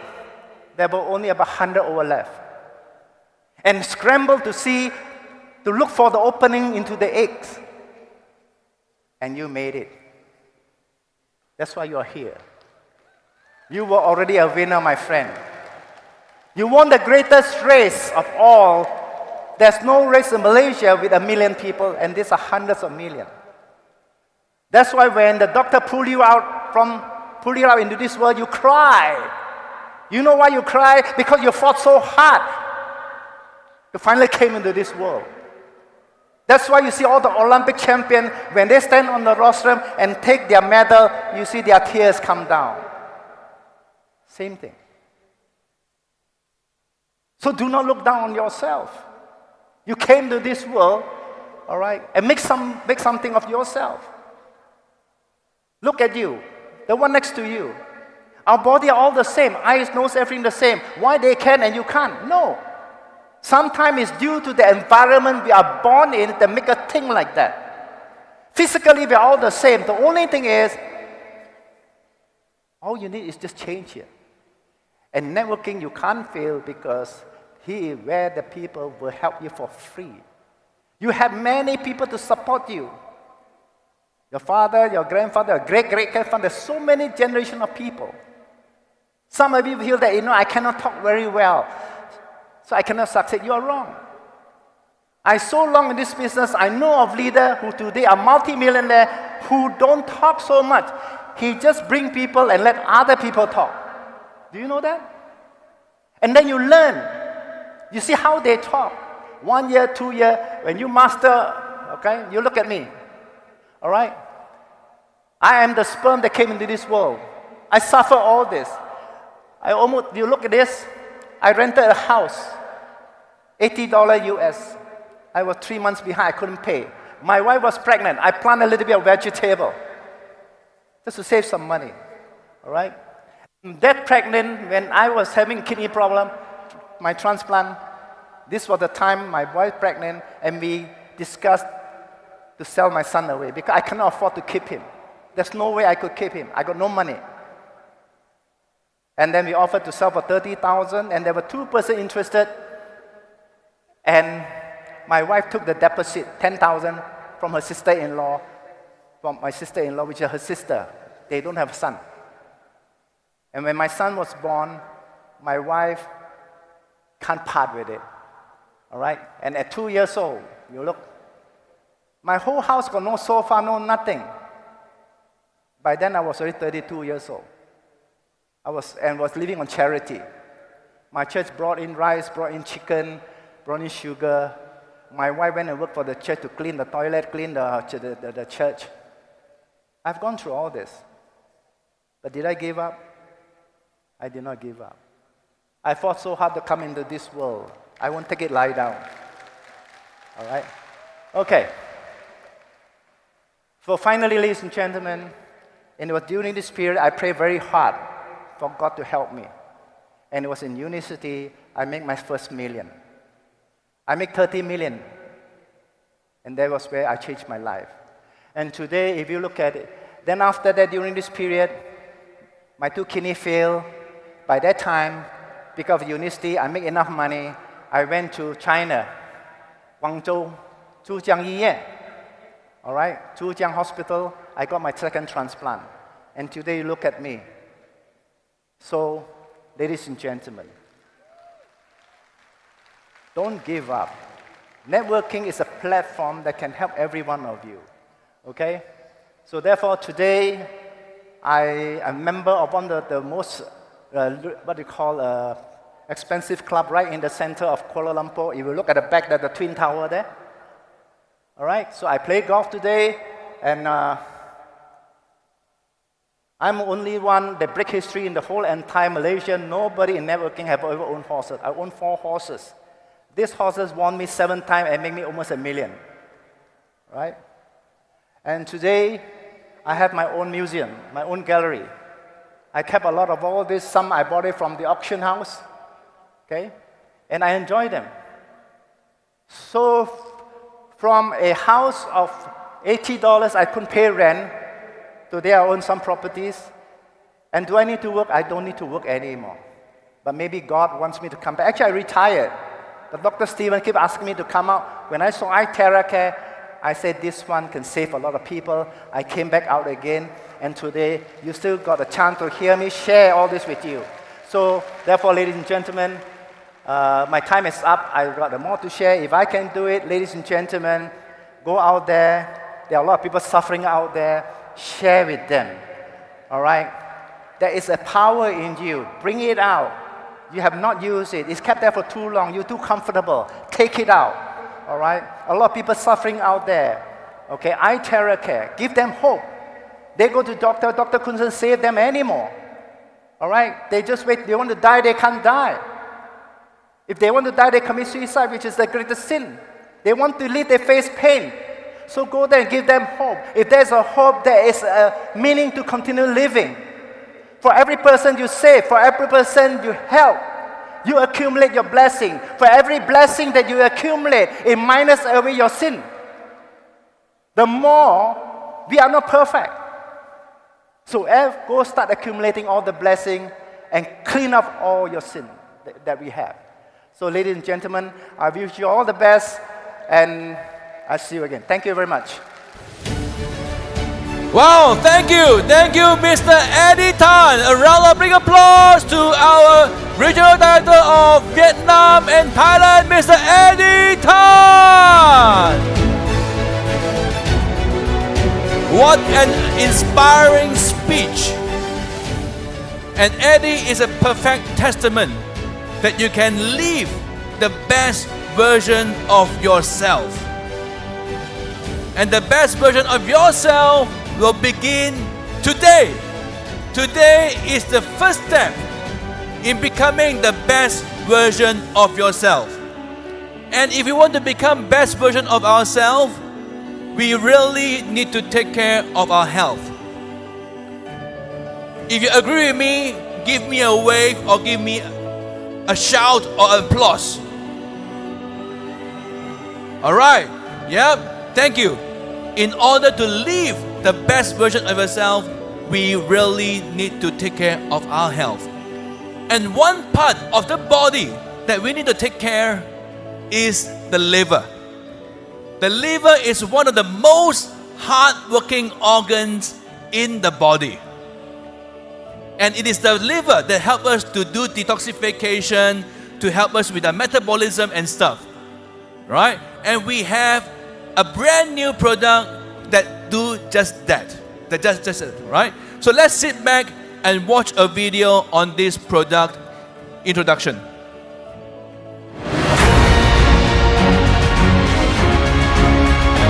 there were only about 100 over left. And scrambled to look for the opening into the eggs. And you made it. That's why you are here. You were already a winner, my friend. You won the greatest race of all. There's no race in Malaysia with 1 million people, and these are hundreds of millions. That's why when the doctor pulled you out into this world, you cry. You know why you cry? Because you fought so hard. You finally came into this world. That's why you see all the Olympic champions, when they stand on the rostrum and take their medal, you see their tears come down. Same thing. So do not look down on yourself. You came to this world, all right, and make something of yourself. Look at you, the one next to you. Our body are all the same, eyes, nose, everything the same. Why they can and you can't? No. Sometimes it's due to the environment we are born in that make a thing like that. Physically, we're all the same. The only thing is, all you need is just change here. And networking, you can't fail because here is where the people will help you for free. You have many people to support you. Your father, your grandfather, your great-great-grandfather, there's so many generations of people. Some of you feel that, I cannot talk very well, so I cannot succeed. You are wrong. I so long in this business, I know of leaders who today are multi-millionaire who don't talk so much. He just bring people and let other people talk. Do you know that? And then you learn. You see how they talk. 1 year, 2 years, when you master, okay, you look at me. All right? I am the sperm that came into this world. I suffer all this. You look at this, I rented a house, $80 US. I was 3 months behind, I couldn't pay. My wife was pregnant. I planted a little bit of vegetable just to save some money. All right? That pregnant, when I was having kidney problem, my transplant, this was the time my wife pregnant, and we discussed to sell my son away because I cannot afford to keep him. There's no way I could keep him. I got no money. And then we offered to sell for $30,000, and there were 2 persons interested. And my wife took the deposit, $10,000, from her sister-in-law, from my sister-in-law, which is her sister. They don't have a son. And when my son was born, my wife can't part with it. All right? And at 2 years old, you look, my whole house got no sofa, no nothing. By then, I was already 32 years old. I was living on charity. My church brought in rice, brought in chicken, brought in sugar. My wife went and worked for the church to clean the toilet, clean the church. I've gone through all this. But did I give up? I did not give up. I fought so hard to come into this world. I won't take it lie down. All right? Okay. So finally, ladies and gentlemen, during this period, I prayed very hard for God to help me. and it was in university, I made my first million. I make 30 million. And that was where I changed my life. And today, if you look at it, then after that, during this period, my 2 kidneys failed. By that time, because of university, I make enough money. I went to China, Guangzhou, Zhujiang Yiyan. All right, Zhujiang Hospital, I got my second transplant. And today, you look at me. So, ladies and gentlemen, don't give up. Networking is a platform that can help every one of you, okay? So therefore, today, I am a member of one of the most, expensive club right in the center of Kuala Lumpur. If you look at the back, there's the Twin Tower there. All right, so I play golf today, and I'm only one that break history in the whole entire Malaysia. Nobody in networking have ever owned horses. I own 4 horses. These horses won me 7 times and make me almost $1 million, right? And today, I have my own museum, my own gallery. I kept a lot of all this. Some I bought it from the auction house, okay? And I enjoy them. So from a house of $80, I couldn't pay rent. Today, I own some properties. And do I need to work? I don't need to work anymore. But maybe God wants me to come back. Actually, I retired. But Dr. Stephen kept asking me to come out. When I saw iTerracare, I said, this one can save a lot of people. I came back out again. And today, you still got a chance to hear me share all this with you. So therefore, ladies and gentlemen, my time is up. I've got more to share. If I can do it, ladies and gentlemen, go out there. There are a lot of people suffering out there. Share with them. All right? There is a power in you. Bring it out. You have not used it. It's kept there for too long. You're too comfortable. Take it out. All right? A lot of people suffering out there. Okay? iTerracare. Give them hope. They go to doctor. Doctor couldn't save them anymore. All right? They just wait. They want to die. They can't die. If they want to die, they commit suicide, which is the greatest sin. They want to live. They face pain. So go there and give them hope. If there's a hope, there is a meaning to continue living. For every person you save, for every person you help, you accumulate your blessing. For every blessing that you accumulate, it minus away your sin. The more, we are not perfect. So go start accumulating all the blessing and clean up all your sin that we have. So ladies and gentlemen, I wish you all the best, and I'll see you again. Thank you very much. Wow, thank you, Mr. Eddie Tan. A round of big applause to our Regional Director of Vietnam and Thailand, Mr. Eddie Tan. What an inspiring speech. And Eddie is a perfect testament that you can live the best version of yourself. And the best version of yourself will begin today. Today is the first step in becoming the best version of yourself. And if we want to become best version of ourselves, we really need to take care of our health. If you agree with me, give me a wave or give me a shout or applause. All right. Yep. Thank you. In order to live the best version of yourself, we really need to take care of our health. And one part of the body that we need to take care is the liver. The liver is one of the most hard-working organs in the body. And it is the liver that helps us to do detoxification, to help us with our metabolism and stuff. Right? And we have a brand new product that do just that. That just right? So let's sit back and watch a video on this product introduction.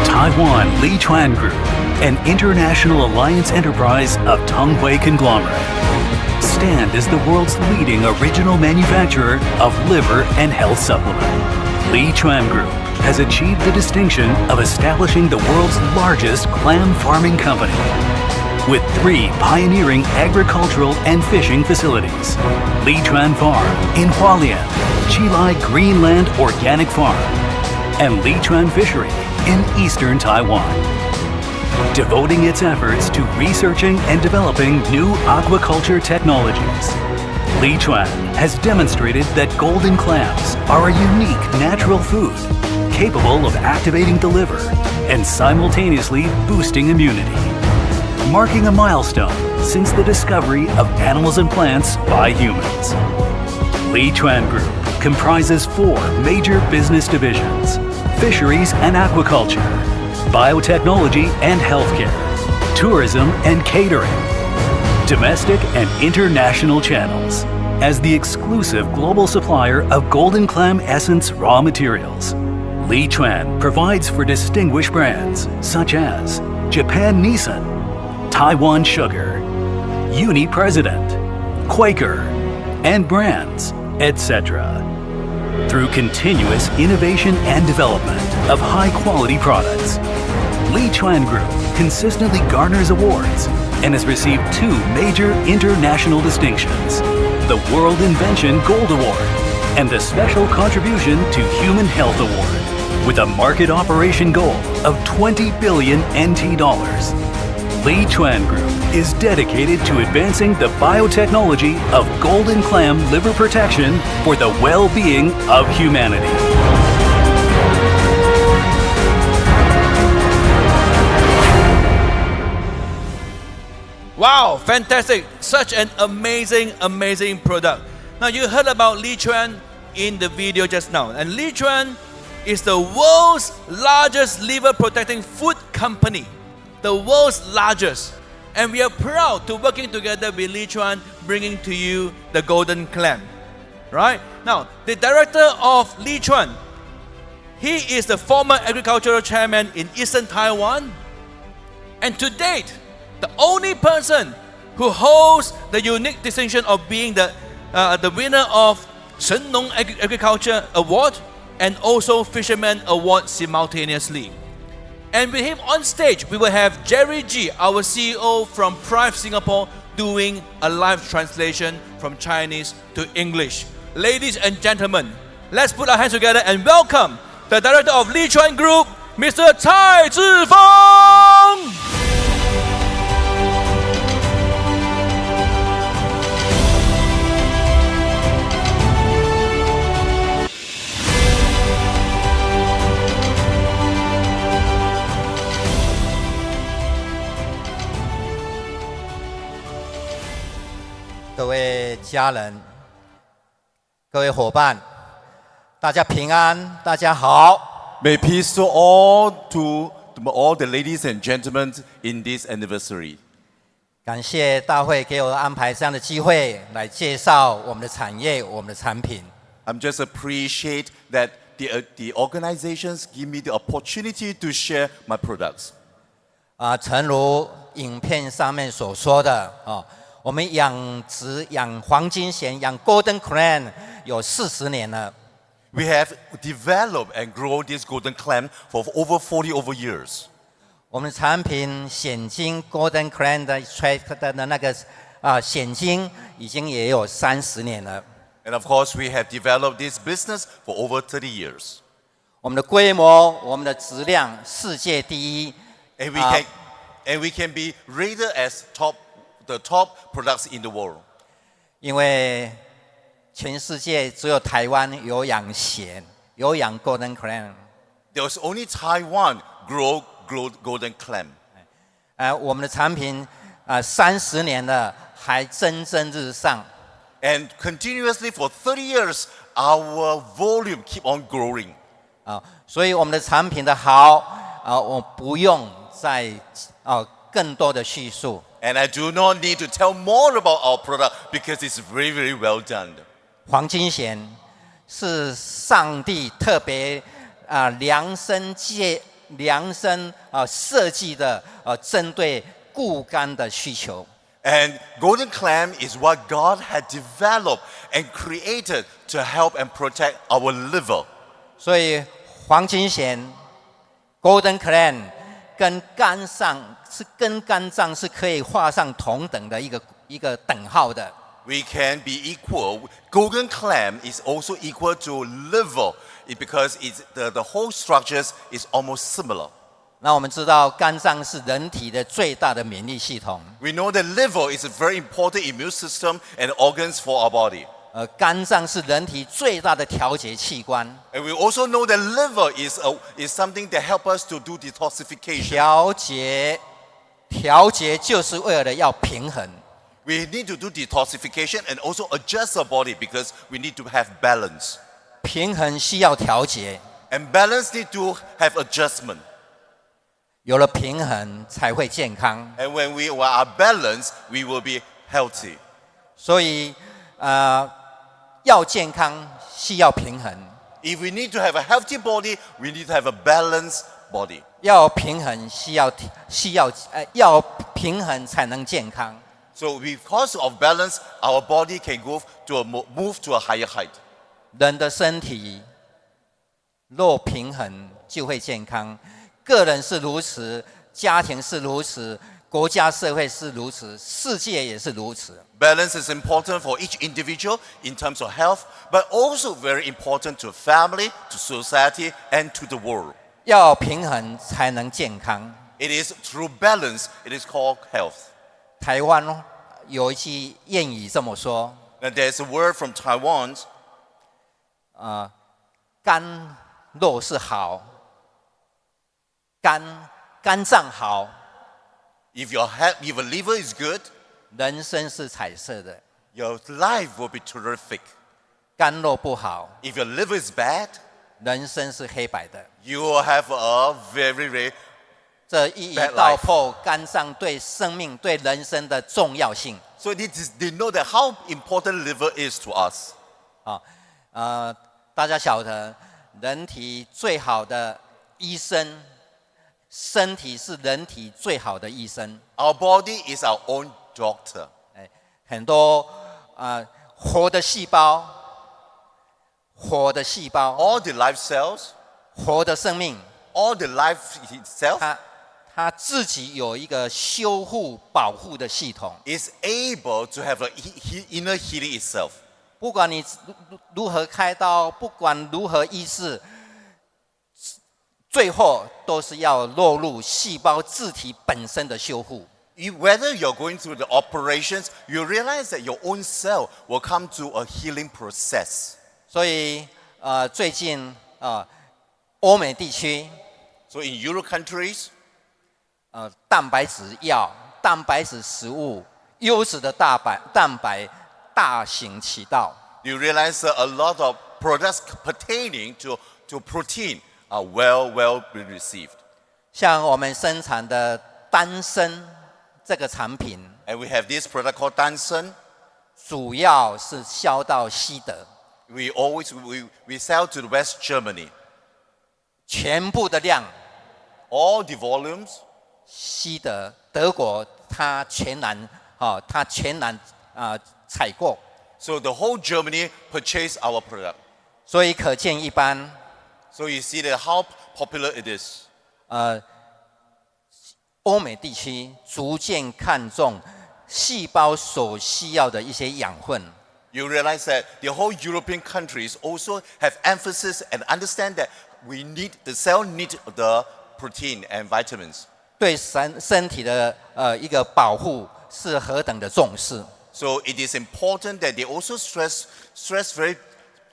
Taiwan Li Chuan Group, an international alliance enterprise of Tonghui conglomerate, stand as the world's leading original manufacturer of liver and health supplement. Li Chuan Group has achieved the distinction of establishing the world's largest clam farming company. with 3 pioneering agricultural and fishing facilities. Lichuan Farm in Hualien, Chilai Greenland Organic Farm, and Lichuan Fishery in eastern Taiwan. Devoting its efforts to researching and developing new aquaculture technologies, Lichuan has demonstrated that golden clams are a unique natural food capable of activating the liver and simultaneously boosting immunity, marking a milestone since the discovery of animals and plants by humans. Lichuan Group comprises 4 major business divisions: fisheries and aquaculture, biotechnology and healthcare, tourism and catering, domestic and international channels. As the exclusive global supplier of golden clam essence raw materials, Lichuan provides for distinguished brands such as Japan Nissan, Taiwan Sugar, Uni President, Quaker, and brands, etc. Through continuous innovation and development of high-quality products, Lichuan Group consistently garners awards and has received 2 major international distinctions: the World Invention Gold Award and the Special Contribution to Human Health Award, with a market operation goal of 20 billion NT dollars. Lichuan Group is dedicated to advancing the biotechnology of golden clam liver protection for the well-being of humanity. Wow, fantastic. Such an amazing product. Now you heard about Lichuan in the video just now. And Lichuan is the world's largest liver protecting food company. The world's largest. And we are proud to working together with Lichuan, bringing to you the golden clam. Right? Now, the director of Lichuan, he is the former agricultural chairman in eastern Taiwan. And to date, the only person who holds the unique distinction of being the winner of Shen-Nong Agriculture Award and also Fisherman Award simultaneously. And with him on stage, we will have Jerry G, our CEO from Prife Singapore, doing a live translation from Chinese to English. Ladies and gentlemen, let's put our hands together and welcome the director of Lichuan Group, Mr. Cai Zhifeng. 各位家人、各位伙伴，大家平安，大家好。May peace to all the ladies and gentlemen in this anniversary. 感谢大会给我安排这样的机会来介绍我们的产业、我们的产品。I'm just appreciate that the organizations give me the opportunity to share my products. 诚如影片上面所说的我们养黄金蚬、养 Golden Clam 有40年了。We have developed and grown this golden clam for over 40 years. 我们的产品蚬精 Golden Clam 的 Track 的那个蚬精已经也有30年了。And of course, we have developed this business for over 30 years. 我们的规模、我们的质量世界第一。And we can be rated as the top products in the world. 因为全世界只有台湾有养蚬，有养 Golden Clam。There's only Taiwan grow golden clam. 我们的产品30年了，还蒸日上。And continuously for 30 years, our volume keep on growing. 所以我们的产品的好我不用再更多的叙述。And I do not need to tell more about our product because it's very, very well done. 黄金蚬是上帝特别量身设计的针对固肝的需求。And golden clam is what God had developed and created to help and protect our liver. 所以黄金蚬 Golden Clam 跟肝脏是可以画上同等的一个等号的。We can be equal. Golden clam is also equal to liver because the whole structures is almost similar. 那我们知道肝脏是人体的最大的免疫系统。We know that liver is a very important immune system and organs for our body. 肝脏是人体最大的调节器官。And we also know that liver is something that helps us to do detoxification. 调节就是为了要平衡。We need to do detoxification and also adjust our body because we need to have balance. 平衡需要调节。And balance need to have adjustment. 有了平衡才会健康。And when we are balanced, we will be healthy. 所以要健康需要平衡。If we need to have a healthy body, we need to have a balanced body. 要平衡要平衡才能健康。So because of balance, our body can move to a higher height. 人的身体若平衡就会健康，个人是如此，家庭是如此，国家社会是如此，世界也是如此。Balance is important for each individual in terms of health, but also very important to family, to society, and to the world. 要平衡才能健康。It is through balance, it is called health. 台湾有一句谚语这么说。And there's a word from Taiwan. 肝肉是好，肝脏好。If your liver is good, 人生是彩色的。Your life will be terrific. 肝肉不好。If your liver is bad, 人生是黑白的。You will have a very 这一语道破肝脏对生命、对人生的重要性。So they know that how important liver is to us. 大家晓得，人体最好的医生，身体是人体最好的医生。Our body is our own doctor. 很多活的细胞，all the life cells, 活的生命 ，all the life itself, 它自己有一个修护、保护的系统 ，is able to have an inner healing itself. 不管你如何开刀，不管如何医治，最后都是要落入细胞自体本身的修护。Whether you're going through the operations, you realize that your own cell will come to a healing process. 所以最近欧美地区 ，So in Euro countries, 蛋白质药、蛋白质食物、优质的蛋白大行其道。You realize that a lot of products pertaining to protein are well been received. 像我们生产的丹参这个产品 ，and we have this product called 丹参，主要是销到西德。We sell to the West Germany. 全部的量 ，all the volumes， 西德德国它全然采购。So the whole Germany purchase our product. 所以可见一斑。So you see that how popular it is. 欧美地区逐渐看重细胞所需要的一些养分。You realize that the whole European countries also have emphasis and understand that the cell need the protein and vitamins. 对身体的一个保护是何等的重视。So it is important that they also stress very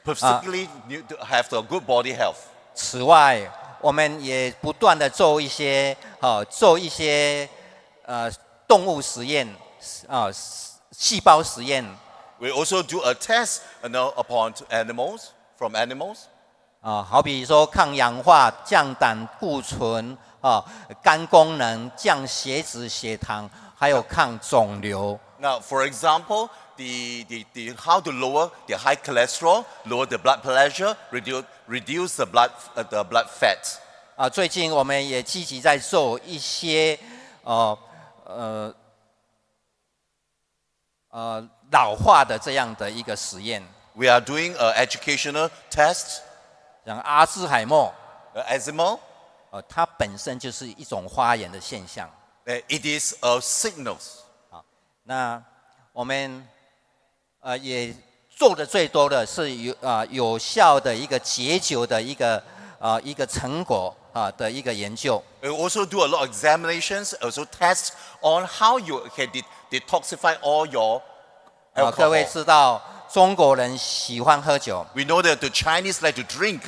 specifically to have a good body health. 此外，我们也不断的做一些动物实验细胞实验。We also do a test upon from animals. 好比说抗氧化、降胆固醇肝功能、降血脂、血糖，还有抗肿瘤。Now, for example, how to lower the high cholesterol, lower the blood pressure, reduce the blood fat. 最近我们也积极在做一些老化的这样的一个实验。We are doing an educational test. 像阿兹海默、Alzheimer, 它本身就是一种花眼的现象。It is a signal. 那我们也做的最多的是有效的一个解酒的一个成果的一个研究。We also do a lot of examinations, also tests on how you can detoxify all your 各位 alcohol. 知道中国人喜欢喝酒， We know that the Chinese like to drink,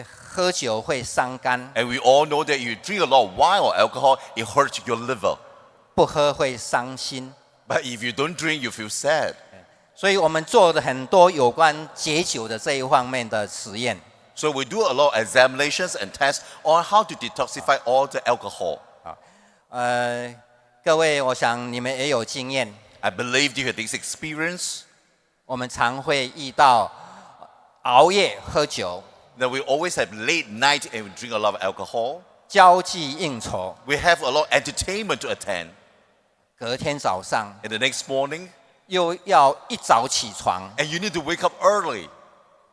喝酒会伤肝， and we all know that if you drink a lot of wine or alcohol, it hurts your liver. 不喝会伤心。 But if you don't drink, you feel sad. 所以我们做了很多有关解酒的这一方面的实验。 So we do a lot of examinations and tests on how to detoxify all the alcohol. 各位，我想你们也有经验， I believe you have this experience 我们常会遇到熬夜喝酒、 that we always have late night and we drink a lot of alcohol. 交际应酬， We have a lot of entertainment to attend. 隔天早上 And the next morning, 又要一早起床， and you need to wake up early.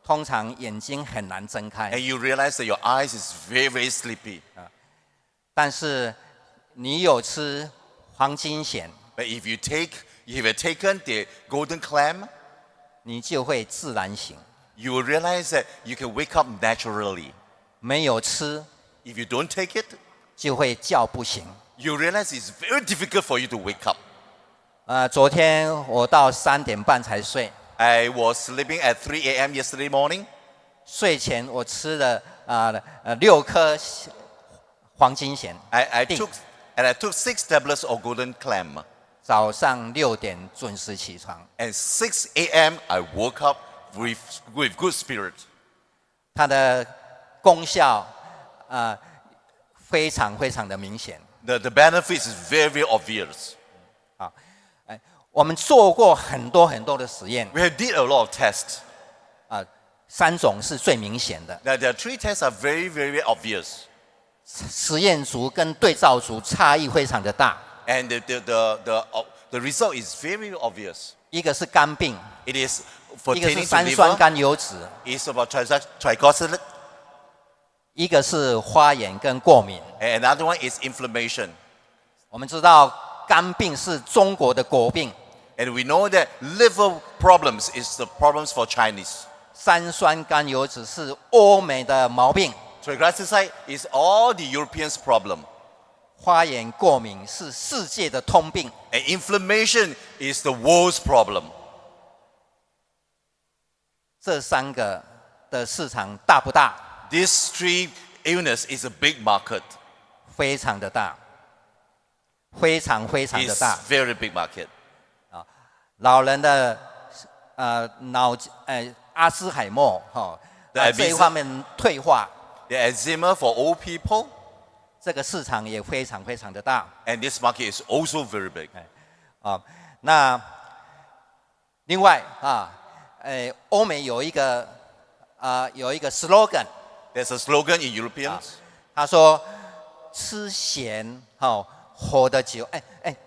通常眼睛很难睁开 And。you realize that your eyes is very, very sleepy. 但是你有吃黄金蚬， But if you have taken the golden clam, 你就会自然醒； you will realize that you can wake up naturally. 没有吃， If you don't take it, 就会叫不醒。 you realize it's very difficult for you to wake up. 昨天我到3点半才睡， I was sleeping at 3 a.m. yesterday morning. 睡前我吃了6颗黄金蚬， I 定 took 6 tablets of golden clam. 早上6点准时起床。 And 6 a.m. I woke up with good spirit. 它的功效非常非常的明显。 The benefits is very, very obvious. 我们做过很多很多的实验， We have did a lot of tests. 3种是最明显的。 Now, the 3 tests are very, very obvious. 实验组跟对照组差异非常的大。 And the result is very obvious. 一个是肝病， It is 一个是 pertaining to 三酸 liver. 甘油脂， It's about triglyceride. 一个是花眼跟过敏。 And another one is inflammation. 我们知道肝病是中国的国病， And we know that liver problems is the problems for Chinese. 三酸甘油脂是欧美的毛病， Triglyceride is all the Europeans' problem. 花眼过敏是世界的通病。 And inflammation is the world's problem. 这3个的市场大不大？ These 3 illness is a big market. 非常的大，非常非常的 It's 大。 very big market. 老人的阿兹海默这一方面退化， The eczema for old people. 这个市场也非常非常的大。 And this market is also very big. 那另外欧美有一个 slogan， There's a slogan in Europeans. 他说吃咸活得久。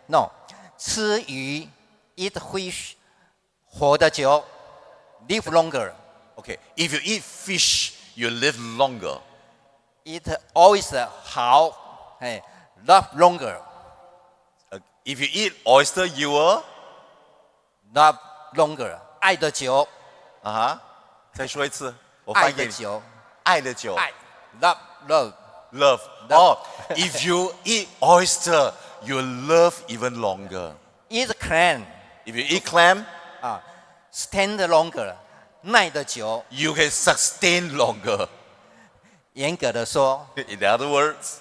no， 吃鱼 eat fish 活得久 live longer。 Okay, if you eat fish, you live longer. eat oyster 好love longer。 If you eat oyster, you will. love longer 爱的久。再说一次，我爱翻译给你。的久，爱的久。爱 love Love. Oh, if you eat oyster, you love even longer. eat clam If you eat clam, stand longer 耐得久。 you can sustain longer. 严格的说， In other words,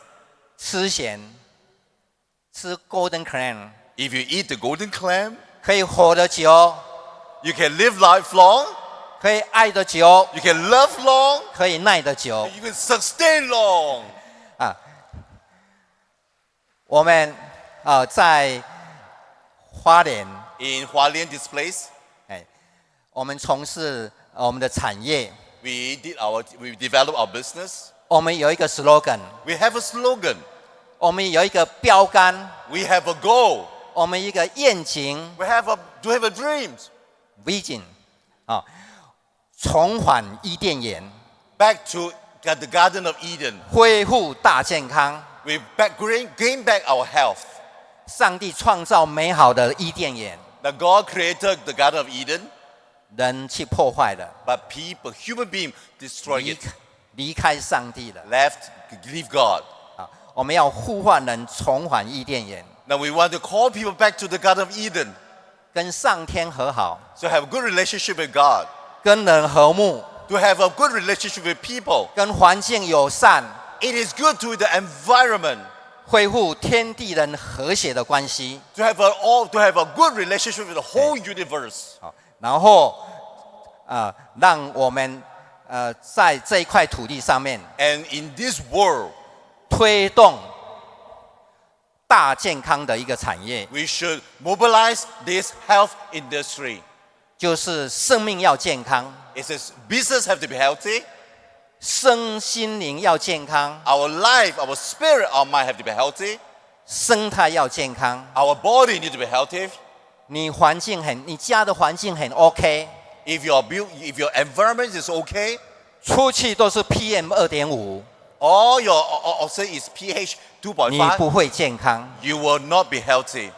吃咸吃 golden clam if you eat the golden clam, 可以活得久， you can live lifelong, 可以爱得久， you can love long, 可以耐得久。 you can sustain long. 我们在花莲， In Hualien, this place, 我们从事我们的产业， we developed our business. 我们有一个 slogan， We have a slogan. 我们有一个标杆， We have a goal. 我们一个愿景 We have a dream. vision 重返伊甸园， Back to got the Garden of Eden. 恢复大健康。 We gain back our health. 上帝创造美好的伊甸园， Now God created the Garden of Eden, 人去破坏了， but human being destroyed 离 it, 离开上帝了。 leave God. 啊，我们要呼唤人重返伊甸园， Now we want to call people back to the Garden of Eden, 跟上天和好， to have a good relationship with God, 跟人和睦， to have a good relationship with people. 跟环境友善， It is good to the environment, 恢复天地人和谐的关系。 to have a good relationship with the whole universe. 好，然后让我们在这一块土地上面 And in this world, 推动大健康的一个产业， we should mobilize this health industry. 就是生命要健康， It says business have to be healthy. 身心灵要健康， Our life, our spirit, our mind have to be healthy. 生态要健康。 Our body need to be healthy. 你家的环境很 OK， If your environment is okay, 出去都是 PM 2.5， all your oxygen is pH 你 2.5, 不会健康。 you will not be healthy.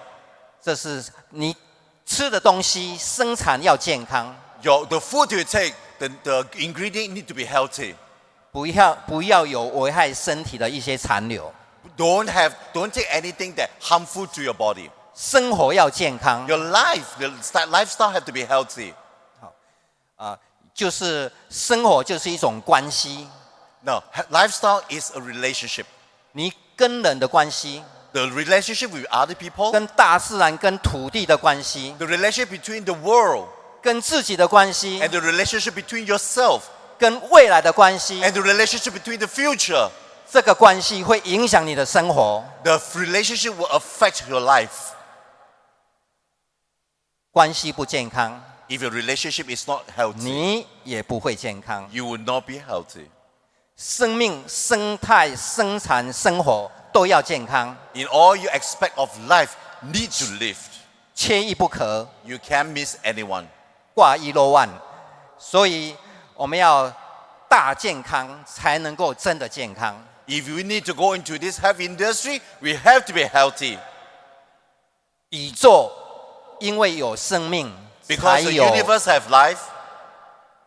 这是你吃的东西生产要健康， The food you take, the ingredient need to be healthy. 不要有危害身体的一些残留。 Don't take anything that harmful to your body. 生活要健康， Your lifestyle have to be healthy. 就是生活就是一种关系， No, lifestyle is a relationship. 你跟人的关系， The relationship with other people, 跟大自然、跟土地的关系， the relationship between the world, 跟自己的关系， and the relationship between yourself, 跟未来的关系， and the relationship between the future. 这个关系会影响你的生活。 The relationship will affect your life. 关系不健康， If your relationship is not healthy, 你也不会健康。 you will not be healthy. 生命、生态、生产、生活都要健康， In all you expect of life, need to live. 缺一不可， You can't miss anyone. 挂一漏万。所以我们要大健康，才能够真的健康。 If we need to go into this health industry, we have to be healthy. 宇宙因为有生命，才 Because the 有 universe have life,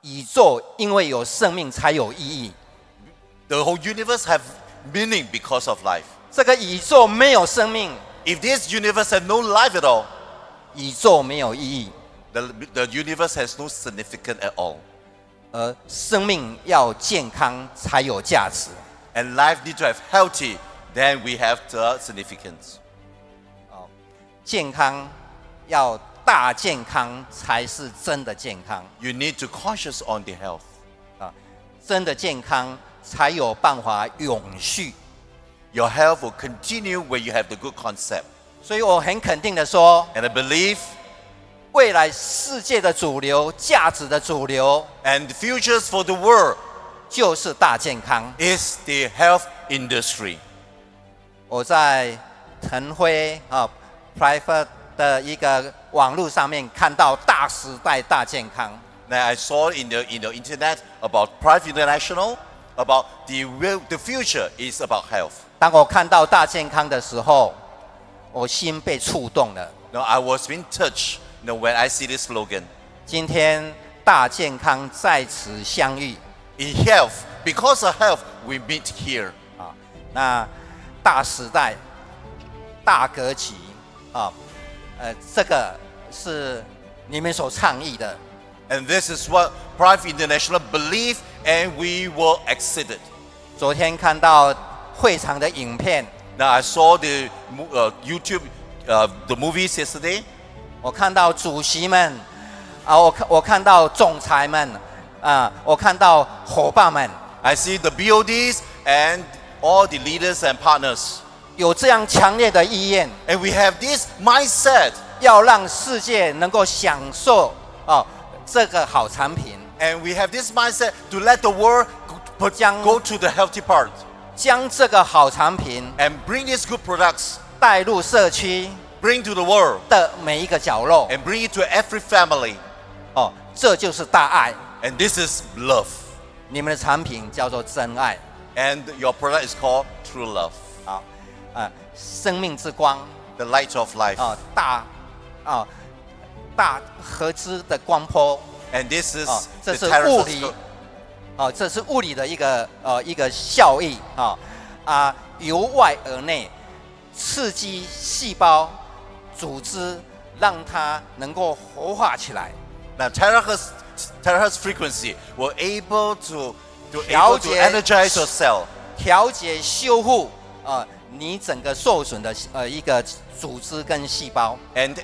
宇宙因为有生命才有意义。 the whole universe have meaning because of life. 这个宇宙没有生命， If this universe have no life at all, 宇宙没有意义。 the universe has no significance at all. 而生命要健康才有价值。 And life need to have healthy, then we have the significance. 健康要大健康才是真的健康 You need to conscious on the health. 啊！真的健康才有办法永续。 Your health will continue when you have the good concept. 所以我很肯定的说， And I believe 未来世界的主流、价值的主流 and the futures for the world 就是大健康。 is the health industry. 我在腾辉Prife 的一个网络上面看到大时代大健康。 Now I saw in the internet about Prife International about the future is about health. 当我看到大健康的时候，我心被触动了。 Now I was being touched, when I see this slogan. 今天大健康在此相遇 In health, because of health, we meet here. 啊，那大时代、大格局这个是你们所倡议的。 And this is what Prife International believe, and we will exceed it. 昨天看到会场的影片， Now I saw the YouTube, the movies yesterday. 我看到主席们我看到总裁们我看到伙伴们， I see the BODs and all the leaders and partners. 有这样强烈的意愿， And we have this mindset, 要让世界能够享受这个好产品， and we have this mindset to let the world go to the healthy part 将这个好产品 and bring these good products, 带入社区 bring to the world 的每一个角落。 and bring it to every family. 这就是大爱。 And this is love. 你们的产品叫做真爱。 And your product is called True Love, 好，生命之光 the light of life. 大合资的光波 And this is 这 the 是 terrace 物 of 理 scope.，这是物理的一个效益由外而内刺激细胞组织，让它能够活化起来。 Now, terahertz frequency will able to 调节 energize your cell. 调节修复你整个受损的一个组织跟细胞。 And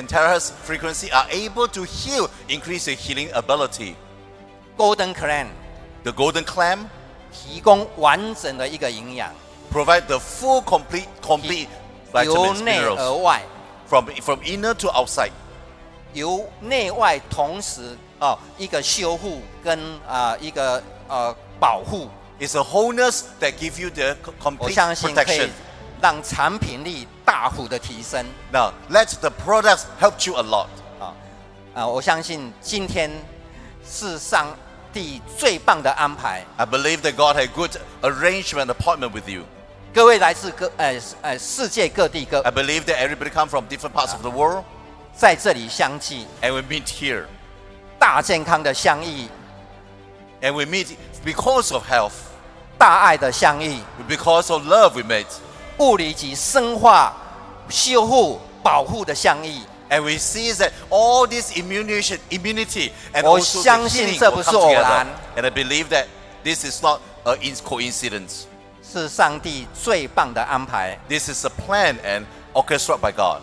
terahertz frequency are able to heal, increase your healing ability. Golden Clam The golden clam 提供完整的一个营养， provide the full, complete 由 vitamins, 内而 minerals 外， from inner to outside. 由内外同时一个修复跟一个保护。 It's a wholeness that give you the 我 complete 相信可以 protection. 让产品力大幅的提升。 Now, let the products help you a lot. 我相信今天是上帝最棒的安排。 I believe that God had good arrangement, appointment with you. 各位来自世界各地 I believe that everybody come from different parts of the world, 在这里相聚， and we meet here. 大健康的相遇， And we meet because of health, 大爱的相遇， because of love we meet. 物理及生化修复保护的相遇。 And we see that all this immunity and 我 also 相 the 信 healing 这 will 不是 come 偶 together. 然， And I believe that this is not a coincidence. 是上帝最棒的安排。 This is a plan and orchestrated by God.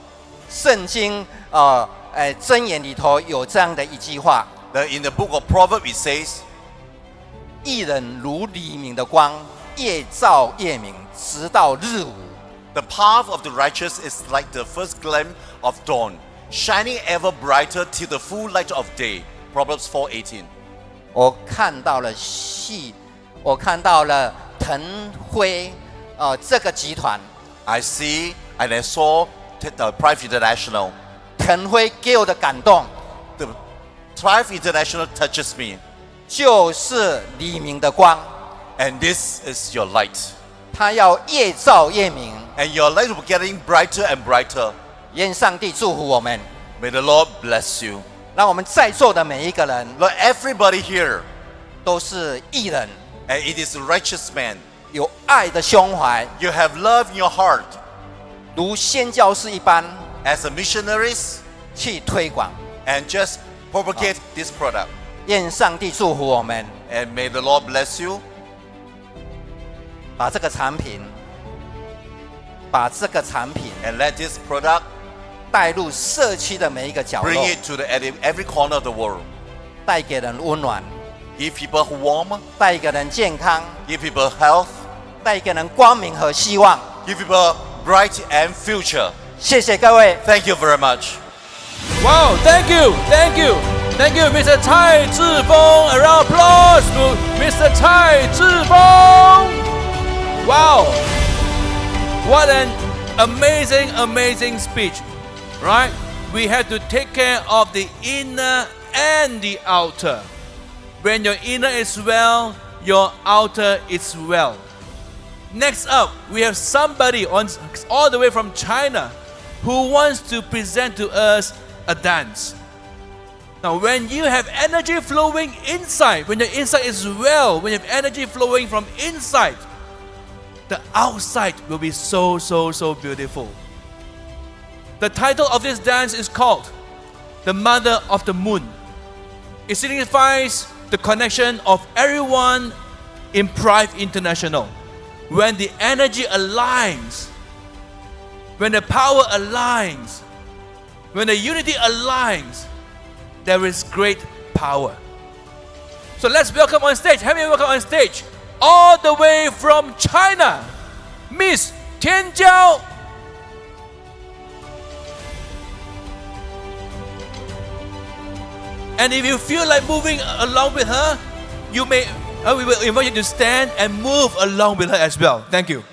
圣经箴言里头有这样的一句话： In the book of Proverbs it says, 一人如黎明的光，越照越明，直到日午。 the path of the righteous is like the first gleam of dawn, shining ever brighter till the full light of day. Proverbs 4:18. 我看到了腾辉这个集团， I see and I saw the Prife International. 腾辉给我的感动 The Prife International touches me, 就是黎明的光， and this is your light. 它要越照越明。 And your light will be getting brighter and brighter. 愿上帝祝福我们， May the Lord bless you. 让我们在座的每一个人 Lord, everybody here, 都是义人， and it is a righteous man. 有爱的胸怀， You have love in your heart 如宣教士一般 as a missionaries 去推广。 and just propagate this product. 愿上帝祝福我们， And may the Lord bless you. 把这个产品 And let this product 带入社区的每一个角 bring 落， it to every corner of the world. 带给人温暖， Give people warm, 带给人健康， give people health, 带给人光明和希望。 give people bright and future. 谢谢各位。 Thank you very much. Wow, thank you, thank you, thank you, Mr. Cai Zhifeng. A round of applause to Mr. Cai Zhifeng. Wow, what an amazing, amazing speech, right? We have to take care of the inner and the outer. When your inner is well, your outer is well. Next up, we have somebody all the way from China who wants to present to us a dance. Now, when you have energy flowing inside, when your inside is well, when you have energy flowing from inside, the outside will be so beautiful. The title of this dance is called The Mother of the Moon. It signifies the connection of everyone in Prife International. When the energy aligns, when the power aligns, when the unity aligns, there is great power. So let's welcome on stage, help me welcome on stage, all the way from China, Miss Tian Jiao. And if you feel like moving along with her, we will invite you to stand and move along with her as well. Thank you.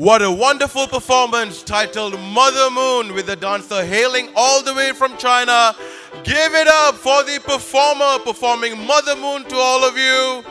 What a wonderful performance titled Mother Moon with the dancer hailing all the way from China. Give it up for the performer performing Mother Moon to all of you.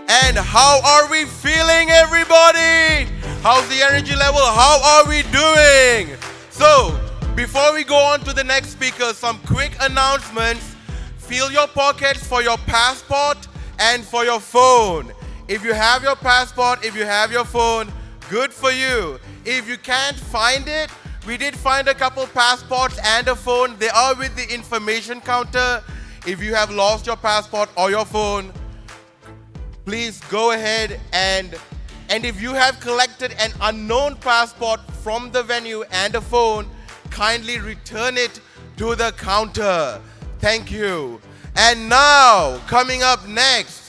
And how are we feeling, everybody? How's the energy level? How are we doing? So, before we go on to the next speaker, some quick announcements. Feel your pockets for your passport and for your phone. If you have your passport, if you have your phone, good for you. If you can't find it, we did find a couple passports and a phone. They are with the information counter. If you have lost your passport or your phone, please go ahead and if you have collected an unknown passport from the venue and a phone, kindly return it to the counter. Thank you. And now, coming up next,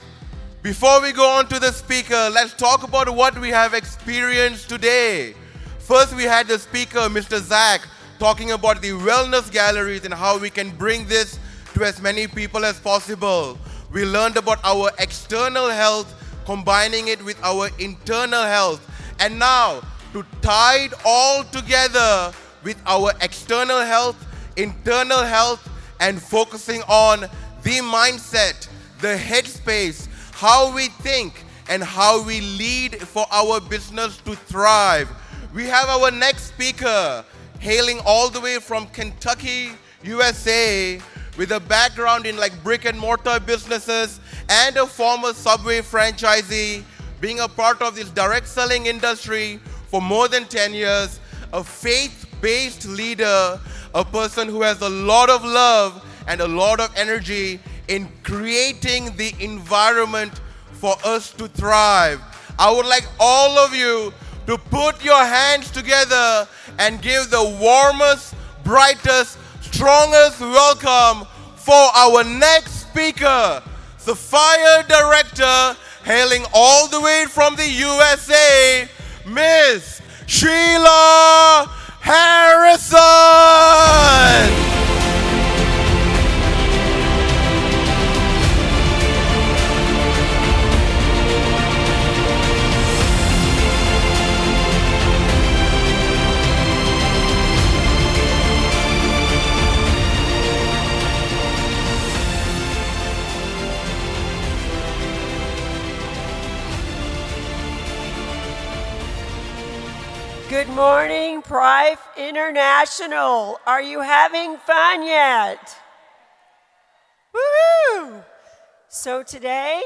before we go on to the speaker, let's talk about what we have experienced today. First, we had the speaker, Mr. Zach, talking about the wellness galleries and how we can bring this to as many people as possible. We learned about our external health, combining it with our internal health. And now, to tie it all together with our external health, internal health, and focusing on the mindset, the headspace, how we think, and how we lead for our business to thrive. We have our next speaker, hailing all the way from Kentucky, USA, with a background in like brick and mortar businesses and a former Subway franchisee, being a part of this direct selling industry for more than 10 years, a faith-based leader, a person who has a lot of love and a lot of energy in creating the environment for us to thrive. I would like all of you to put your hands together and give the warmest, brightest, strongest welcome for our next speaker, the fire director, hailing all the way from the USA, Miss Sheila Harrison. Good morning, Prife International. Are you having fun yet? Woohoo! So today,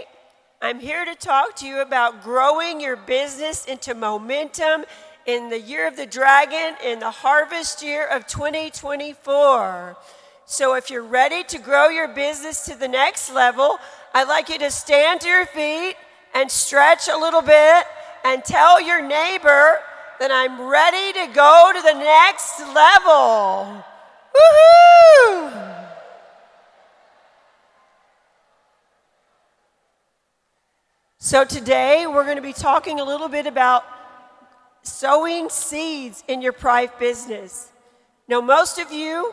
I'm here to talk to you about growing your business into momentum in the year of the dragon, in the harvest year of 2024. So if you're ready to grow your business to the next level, I'd like you to stand to your feet and stretch a little bit and tell your neighbor that I'm ready to go to the next level. Woohoo! So today we're going to be talking a little bit about sowing seeds in your Prife business. Now, most of you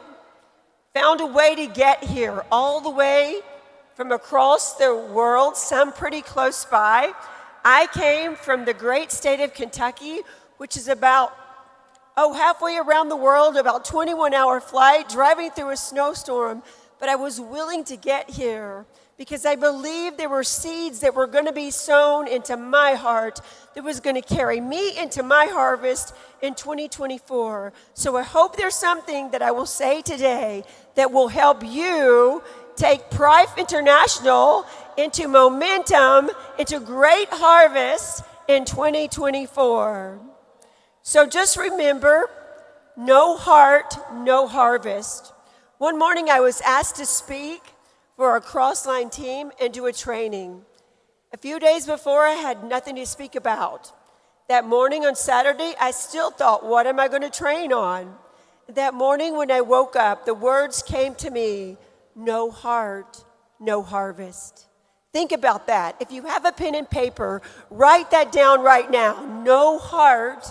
found a way to get here, all the way from across the world, some pretty close by. I came from the great state of Kentucky, which is about, halfway around the world, about 21-hour flight, driving through a snowstorm. But I was willing to get here because I believed there were seeds that were going to be sown into my heart that was going to carry me into my harvest in 2024. So I hope there's something that I will say today that will help you take Prife International into momentum, into great harvest in 2024. So just remember, no heart, no harvest. One morning I was asked to speak for our Crossline team and do a training. A few days before, I had nothing to speak about. That morning on Saturday, I still thought, what am I going to train on? That morning when I woke up, the words came to me, no heart, no harvest. Think about that. If you have a pen and paper, write that down right now. No heart,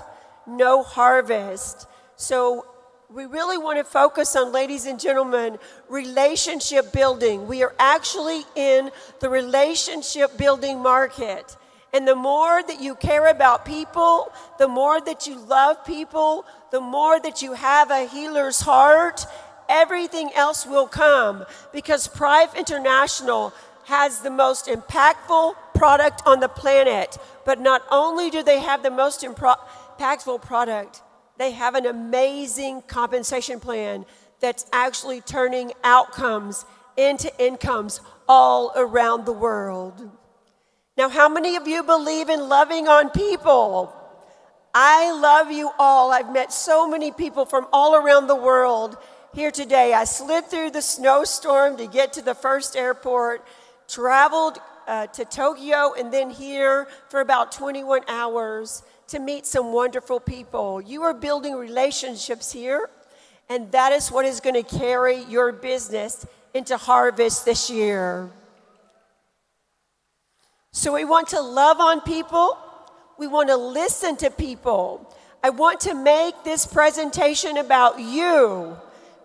no harvest. So we really want to focus on, ladies and gentlemen, relationship building. We are actually in the relationship building market. And the more that you care about people, the more that you love people, the more that you have a healer's heart, everything else will come, because Prife International has the most impactful product on the planet. But not only do they have the most impactful product, they have an amazing compensation plan that's actually turning outcomes into incomes all around the world. Now, how many of you believe in loving on people? I love you all. I've met so many people from all around the world here today. I slid through the snowstorm to get to the first airport, traveled to Tokyo, and then here for about 21 hours to meet some wonderful people. You are building relationships here, and that is what is going to carry your business into harvest this year. So we want to love on people. We want to listen to people. I want to make this presentation about you,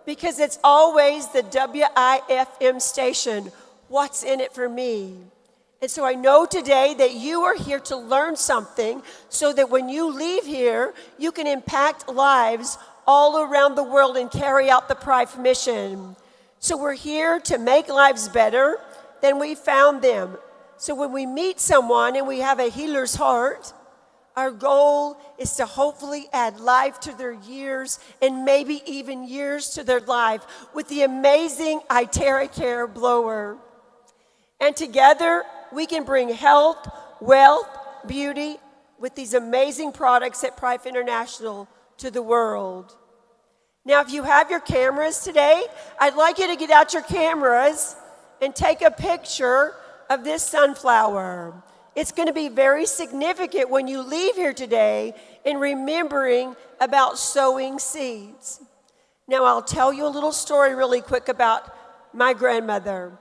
because it's always the WIFM station. What's in it for me? And so I know today that you are here to learn something, so that when you leave here, you can impact lives all around the world and carry out the Prife mission. So we're here to make lives better than we found them. So when we meet someone and we have a healer's heart, our goal is to hopefully add life to their years, and maybe even years to their life, with the amazing iTerracare blower. And together, we can bring health, wealth, beauty with these amazing products at Prife International to the world. Now, if you have your cameras today, I'd like you to get out your cameras and take a picture of this sunflower. It's going to be very significant when you leave here today in remembering about sowing seeds. Now, I'll tell you a little story really quick about my grandmother.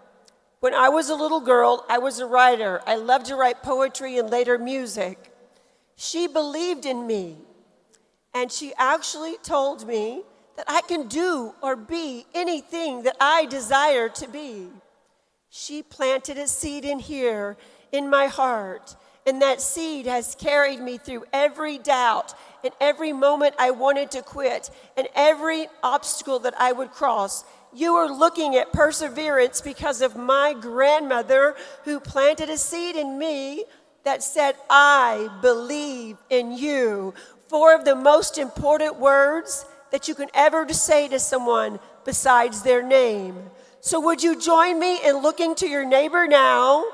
When I was a little girl, I was a writer. I loved to write poetry and later music. She believed in me, and she actually told me that I can do or be anything that I desire to be. She planted a seed in here, in my heart, and that seed has carried me through every doubt and every moment I wanted to quit and every obstacle that I would cross. You are looking at perseverance because of my grandmother, who planted a seed in me that said, I believe in you. 4 of the most important words that you can ever say to someone besides their name. So would you join me in looking to your neighbor now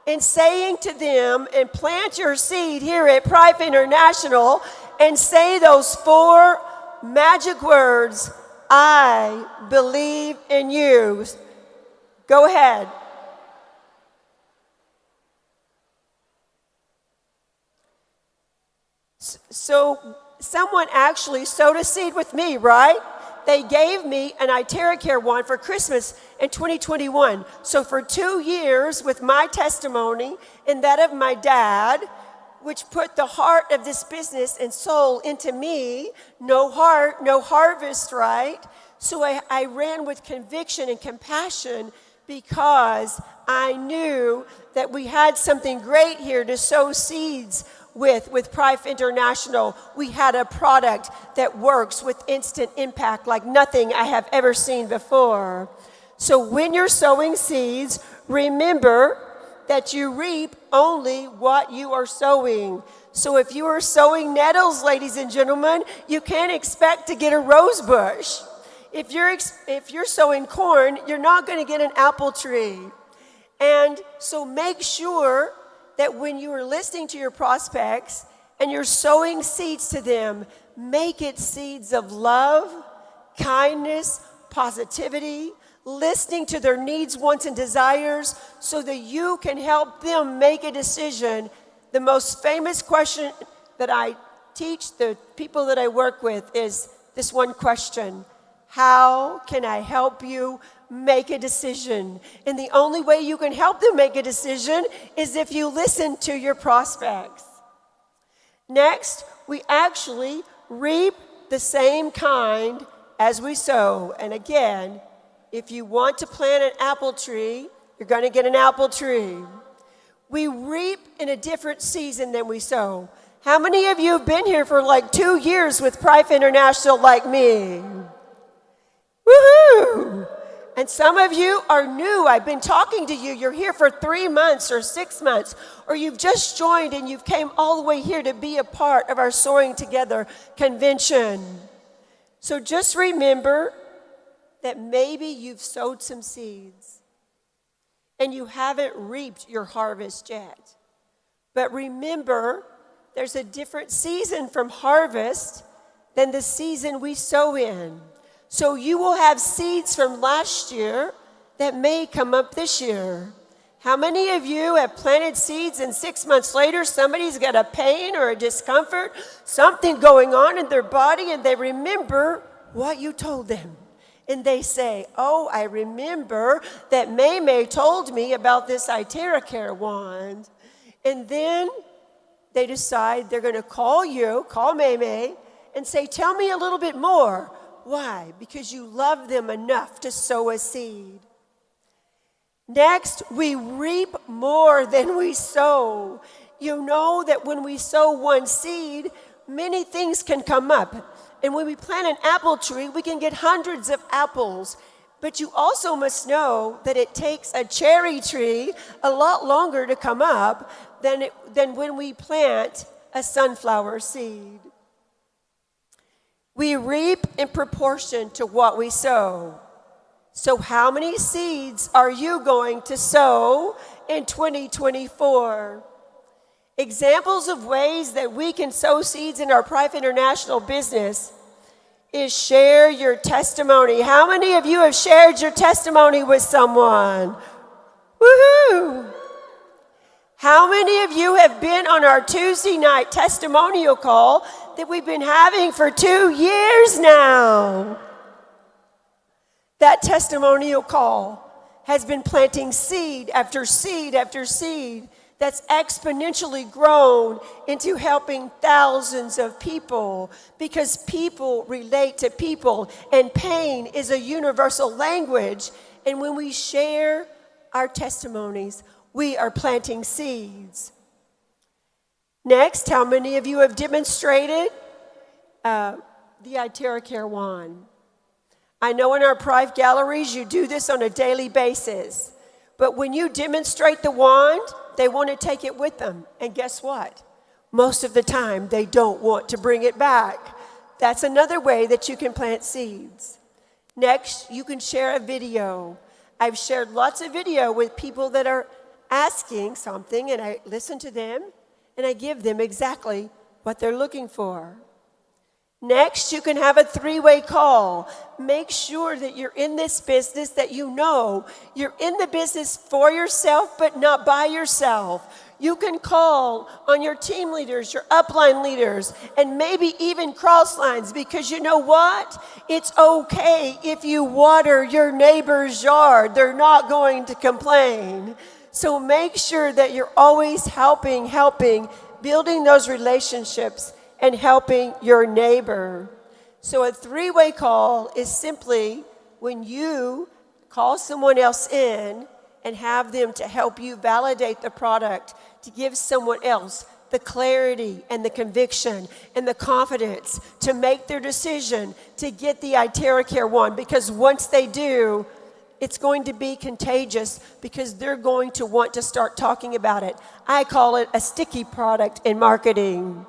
and saying to them, and plant your seed here at Prife International, and say those 4 magic words, I believe in you. Go ahead. So someone actually sowed a seed with me, right? They gave me an iTerracare one for Christmas in 2021. So for 2 years, with my testimony and that of my dad, which put the heart of this business and soul into me, no heart, no harvest, right? So I ran with conviction and compassion, because I knew that we had something great here to sow seeds with Prife International. We had a product that works with instant impact like nothing I have ever seen before. So when you're sowing seeds, remember that you reap only what you are sowing. So if you are sowing nettles, ladies and gentlemen, you can't expect to get a rose bush. If you're sowing corn, you're not going to get an apple tree. And so make sure that when you are listening to your prospects and you're sowing seeds to them, make it seeds of love, kindness, positivity, listening to their needs, wants, and desires, so that you can help them make a decision. The most famous question that I teach the people that I work with is this one question: how can I help you make a decision? And the only way you can help them make a decision is if you listen to your prospects. Next, we actually reap the same kind as we sow. And again, if you want to plant an apple tree, you're going to get an apple tree. We reap in a different season than we sow. How many of you have been here for like 2 years with Prife International like me? Woohoo! And some of you are new. I've been talking to you. You're here for 3 months or 6 months, or you've just joined and you've came all the way here to be a part of our Soaring Together convention. So just remember that maybe you've sowed some seeds and you haven't reaped your harvest yet. But remember, there's a different season from harvest than the season we sow in. So you will have seeds from last year that may come up this year. How many of you have planted seeds and 6 months later somebody's got a pain or a discomfort, something going on in their body, and they remember what you told them? And they say, oh, I remember that May told me about this iTerracare wand. And then they decide they're going to call you, call May, and say, tell me a little bit more. Why? Because you love them enough to sow a seed. Next, we reap more than we sow. You know that when we sow one seed, many things can come up. And when we plant an apple tree, we can get hundreds of apples. But you also must know that it takes a cherry tree a lot longer to come up than when we plant a sunflower seed. We reap in proportion to what we sow. So how many seeds are you going to sow in 2024? Examples of ways that we can sow seeds in our Prife International business is share your testimony. How many of you have shared your testimony with someone? Woohoo! How many of you have been on our Tuesday night testimonial call that we've been having for 2 years now? That testimonial call has been planting seed after seed after seed that's exponentially grown into helping thousands of people, because people relate to people and pain is a universal language. And when we share our testimonies, we are planting seeds. Next, how many of you have demonstrated the iTerracare wand? I know in our Prife galleries you do this on a daily basis. But when you demonstrate the wand, they want to take it with them. And guess what? Most of the time, they don't want to bring it back. That's another way that you can plant seeds. Next, you can share a video. I've shared lots of video with people that are asking something, and I listen to them, and I give them exactly what they're looking for. Next, you can have a 3-way call. Make sure that you're in this business, that you know you're in the business for yourself, but not by yourself. You can call on your team leaders, your upline leaders, and maybe even cross lines, because you know what? It's okay if you water your neighbor's yard. They're not going to complain. So make sure that you're always helping, building those relationships and helping your neighbor. So a 3-way call is simply when you call someone else in and have them to help you validate the product, to give someone else the clarity and the conviction and the confidence to make their decision to get the iTerracare wand. Because once they do, it's going to be contagious, because they're going to want to start talking about it. I call it a sticky product in marketing.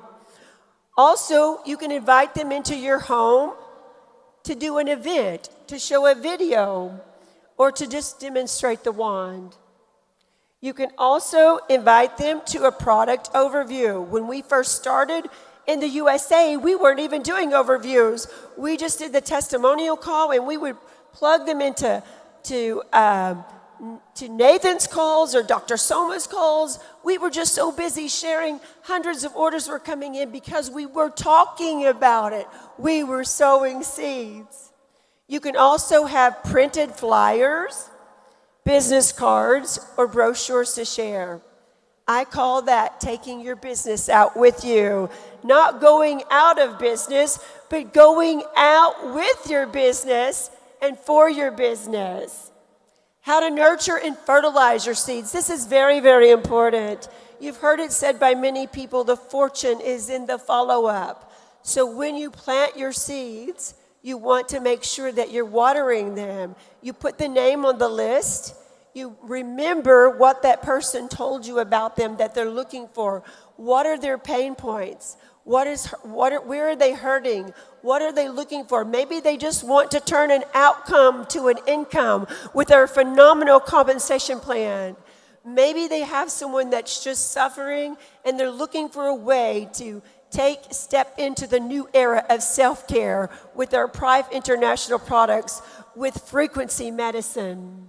Also, you can invite them into your home to do an event, to show a video, or to just demonstrate the wand. You can also invite them to a product overview. When we first started in the USA, we weren't even doing overviews. We just did the testimonial call, and we would plug them into Nathan's calls or Dr. Soma's calls. We were just so busy sharing. Hundreds of orders were coming in because we were talking about it. We were sowing seeds. You can also have printed flyers, business cards, or brochures to share. I call that taking your business out with you. Not going out of business, but going out with your business and for your business. How to nurture and fertilize your seeds. This is very, very important. You've heard it said by many people, the fortune is in the follow-up. So when you plant your seeds, you want to make sure that you're watering them. You put the name on the list. You remember what that person told you about them that they're looking for. What are their pain points? Where are they hurting? What are they looking for? Maybe they just want to turn an outcome to an income with our phenomenal compensation plan. Maybe they have someone that's just suffering and they're looking for a way to step into the new era of self-care with our Prife International products with frequency medicine.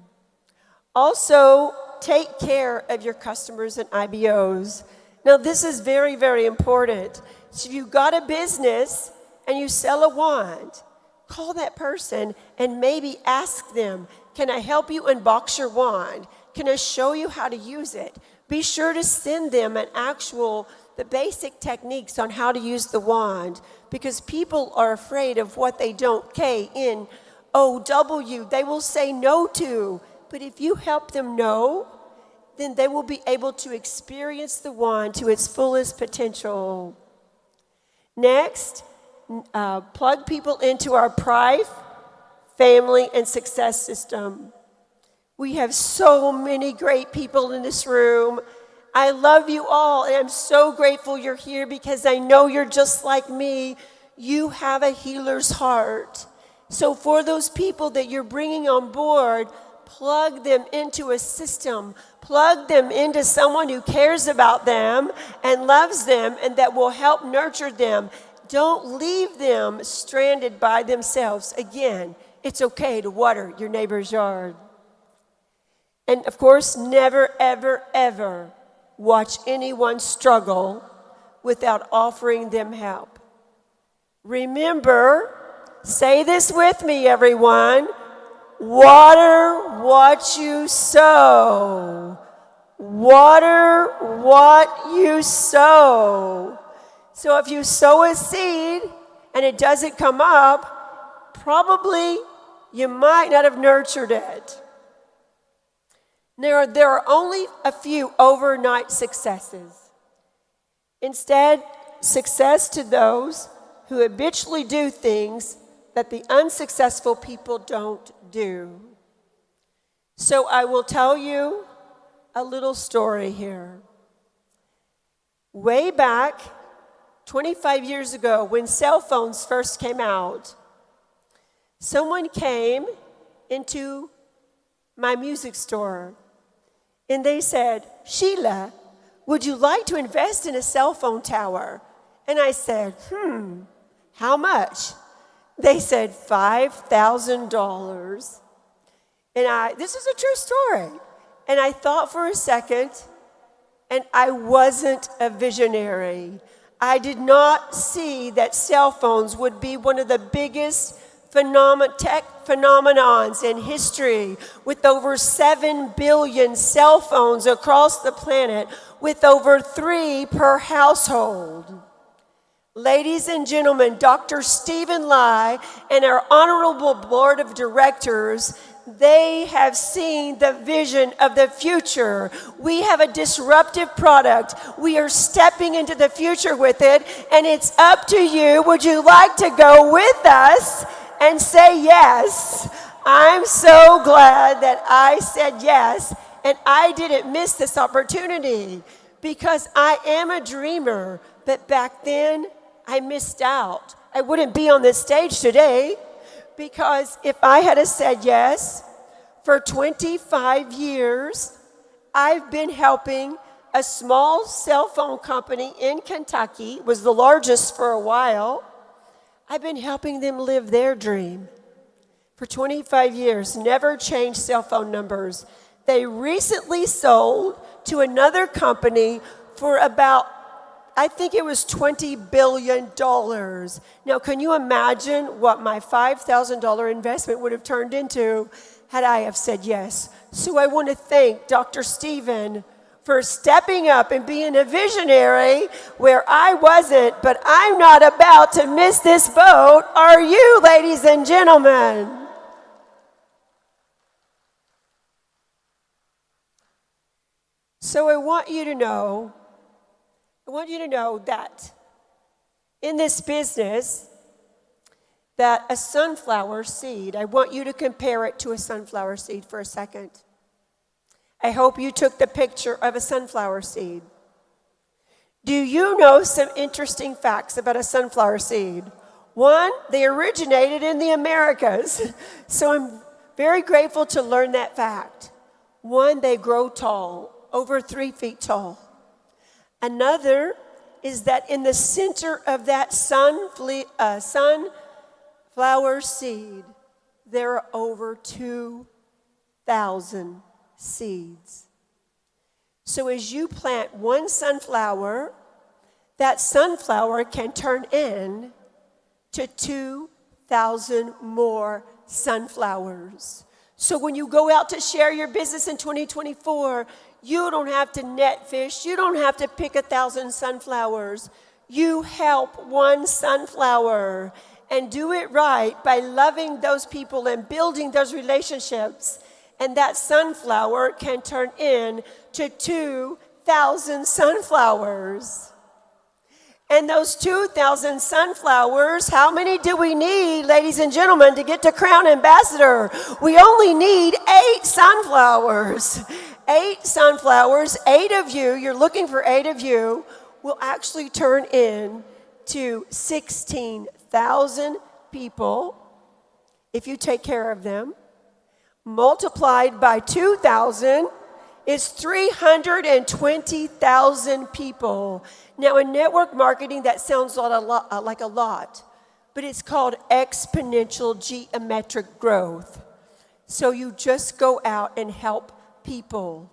Also, take care of your customers and IBOs. Now, this is very, very important. So if you've got a business and you sell a wand, call that person and maybe ask them, can I help you unbox your wand? Can I show you how to use it? Be sure to send them the basic techniques on how to use the wand, because people are afraid of what they don't K-N-O-W. They will say no to. But if you help them know, then they will be able to experience the wand to its fullest potential. Next, plug people into our Prife family and success system. We have so many great people in this room. I love you all, and I'm so grateful you're here because I know you're just like me. You have a healer's heart. So for those people that you're bringing on board, plug them into a system. Plug them into someone who cares about them and loves them and that will help nurture them. Don't leave them stranded by themselves. Again, it's okay to water your neighbor's yard. And of course, never, ever, ever watch anyone struggle without offering them help. Remember, say this with me, everyone. Water what you sow. Water what you sow. So if you sow a seed and it doesn't come up, probably you might not have nurtured it. There are only a few overnight successes. Instead, success to those who habitually do things that the unsuccessful people don't do. So I will tell you a little story here. Way back, 25 years ago, when cell phones first came out, someone came into my music store and they said, Sheila, would you like to invest in a cell phone tower? And I said, how much? They said $5,000. And this is a true story. And I thought for a second, and I wasn't a visionary. I did not see that cell phones would be one of the biggest tech phenomenons in history, with over 7 billion cell phones across the planet, with over 3 per household. Ladies and gentlemen, Dr. Stephen Lai and our honorable board of directors, they have seen the vision of the future. We have a disruptive product. We are stepping into the future with it, and it's up to you. Would you like to go with us and say yes? I'm so glad that I said yes, and I didn't miss this opportunity because I am a dreamer, but back then I missed out. I wouldn't be on this stage today because if I had said yes, for 25 years, I've been helping a small cell phone company in Kentucky, was the largest for a while. I've been helping them live their dream for 25 years, never changed cell phone numbers. They recently sold to another company for about, I think it was $20 billion. Now, can you imagine what my $5,000 investment would have turned into had I have said yes? So I want to thank Dr. Stephen for stepping up and being a visionary where I wasn't, but I'm not about to miss this boat. Are you, ladies and gentlemen? So I want you to know that in this business, that a sunflower seed, I want you to compare it to a sunflower seed for a second. I hope you took the picture of a sunflower seed. Do you know some interesting facts about a sunflower seed? One, they originated in the Americas. So I'm very grateful to learn that fact. One, they grow tall, over 3 feet tall. Another is that in the center of that sunflower seed, there are over 2,000 seeds. So as you plant one sunflower, that sunflower can turn in to 2,000 more sunflowers. So when you go out to share your business in 2024, you don't have to net fish. You don't have to pick 1,000 sunflowers. You help one sunflower and do it right by loving those people and building those relationships. And that sunflower can turn into 2,000 sunflowers. And those 2,000 sunflowers, how many do we need, ladies and gentlemen, to get to Crown Ambassador? We only need 8 sunflowers. 8 sunflowers, 8 of you, you're looking for 8 of you, will actually turn into 16,000 people if you take care of them. Multiplied by 2,000 is 320,000 people. Now, in network marketing, that sounds like a lot, but it's called exponential geometric growth. So you just go out and help people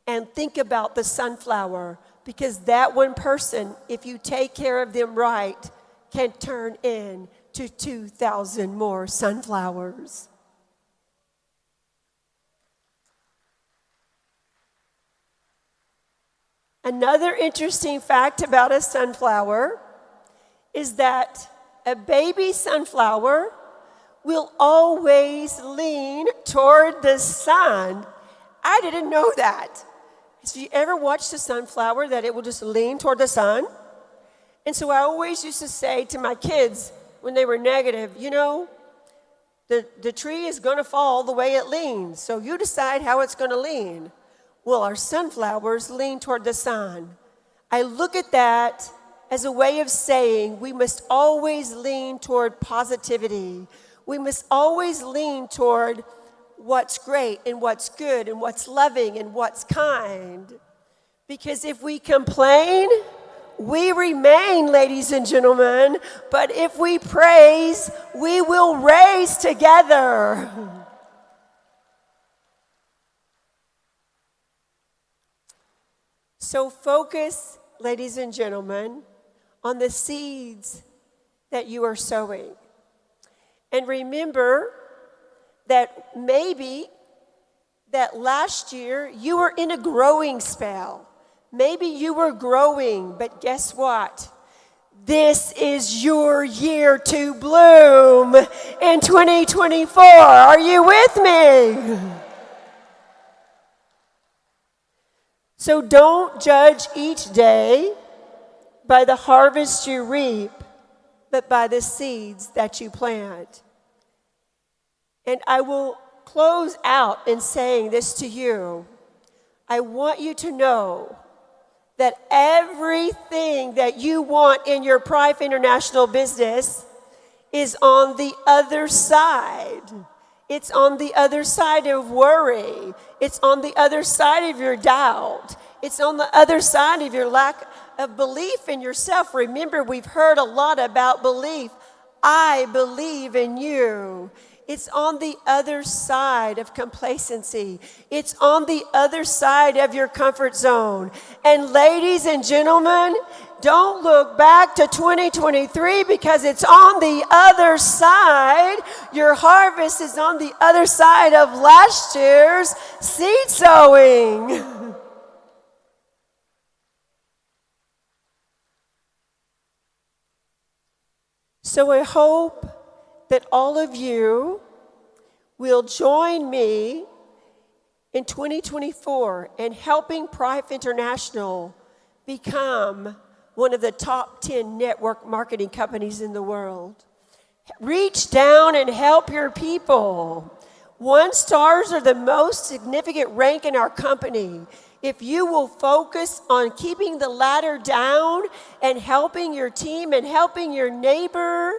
and think about the sunflower, because that one person, if you take care of them right, can turn into 2,000 more sunflowers. Another interesting fact about a sunflower is that a baby sunflower will always lean toward the sun. I didn't know that. Have you ever watched a sunflower that it will just lean toward the sun? And so I always used to say to my kids when they were negative, you know, the tree is going to fall the way it leans, so you decide how it's going to lean. Well, our sunflowers lean toward the sun. I look at that as a way of saying we must always lean toward positivity. We must always lean toward what's great and what's good and what's loving and what's kind. Because if we complain, we remain, ladies and gentlemen. But if we praise, we will raise together. So focus, ladies and gentlemen, on the seeds that you are sowing. And remember that maybe that last year you were in a growing spell. Maybe you were growing, but guess what? This is your year to bloom in 2024. Are you with me? So don't judge each day by the harvest you reap, but by the seeds that you plant. And I will close out in saying this to you. I want you to know that everything that you want in your Prife International business is on the other side. It's on the other side of worry. It's on the other side of your doubt. It's on the other side of your lack of belief in yourself. Remember, we've heard a lot about belief. I believe in you. It's on the other side of complacency. It's on the other side of your comfort zone. And ladies and gentlemen, don't look back to 2023 because it's on the other side. Your harvest is on the other side of last year's seed sowing. So I hope that all of you will join me in 2024 and helping Prife International become one of the top 10 network marketing companies in the world. Reach down and help your people. 1 stars are the most significant rank in our company. If you will focus on keeping the ladder down and helping your team and helping your neighbor,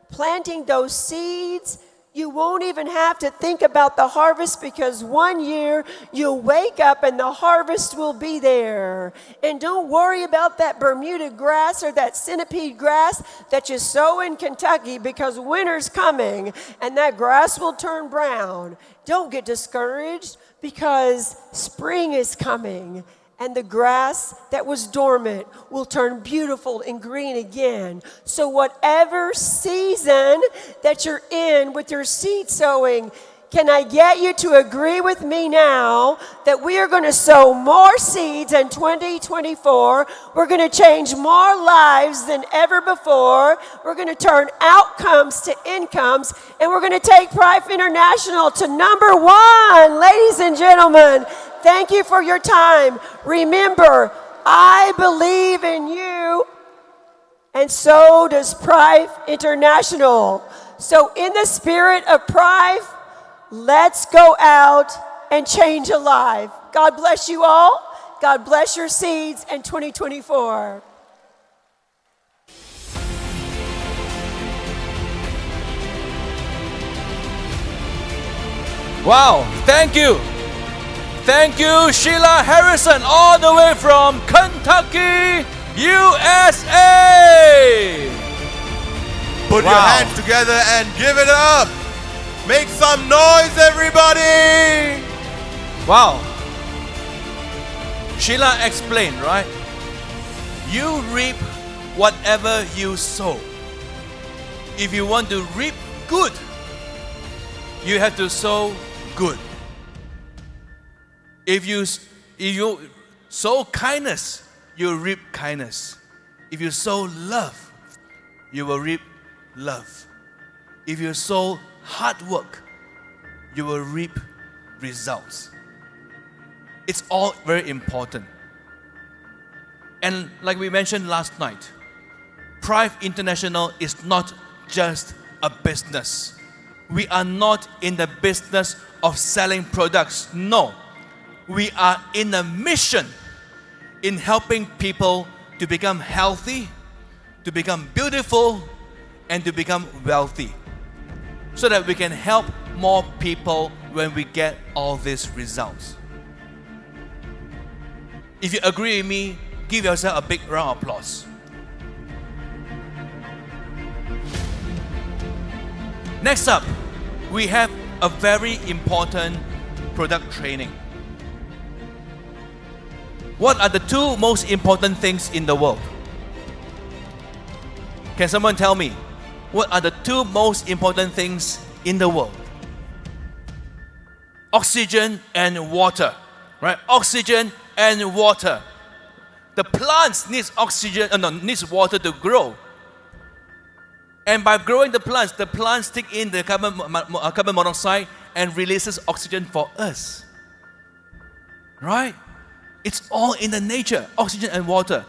planting those seeds, you won't even have to think about the harvest, because one year you'll wake up and the harvest will be there. And don't worry about that Bermuda grass or that centipede grass that you sow in Kentucky, because winter's coming and that grass will turn brown. Don't get discouraged, because spring is coming and the grass that was dormant will turn beautiful and green again. So whatever season that you're in with your seed sowing, can I get you to agree with me now that we are going to sow more seeds in 2024? We're going to change more lives than ever before. We're going to turn outcomes to incomes, and we're going to take Prife International to #1. Ladies and gentlemen, thank you for your time. Remember, I believe in you, and so does Prife International. So in the spirit of Prife, let's go out and change a life. God bless you all. God bless your seeds in 2024. Wow, thank you. Thank you, Sheila Harrison, all the way from Kentucky, USA. Put your hands together and give it up. Make some noise, everybody. Wow. Sheila explained, right? You reap whatever you sow. If you want to reap good, you have to sow good. If you sow kindness, you reap kindness. If you sow love, you will reap love. If you sow hard work, you will reap results. It's all very important. And like we mentioned last night, Prife International is not just a business. We are not in the business of selling products. No. We are in a mission in helping people to become healthy, to become beautiful, and to become wealthy, so that we can help more people when we get all these results. If you agree with me, give yourself a big round of applause. Next up, we have a very important product training. What are the 2 most important things in the world? Can someone tell me? What are the 2 most important things in the world? Oxygen and water, right? Oxygen and water. The plants need oxygen, needs water to grow. And by growing the plants take in the carbon monoxide and releases oxygen for us. Right? It's all in the nature, oxygen and water.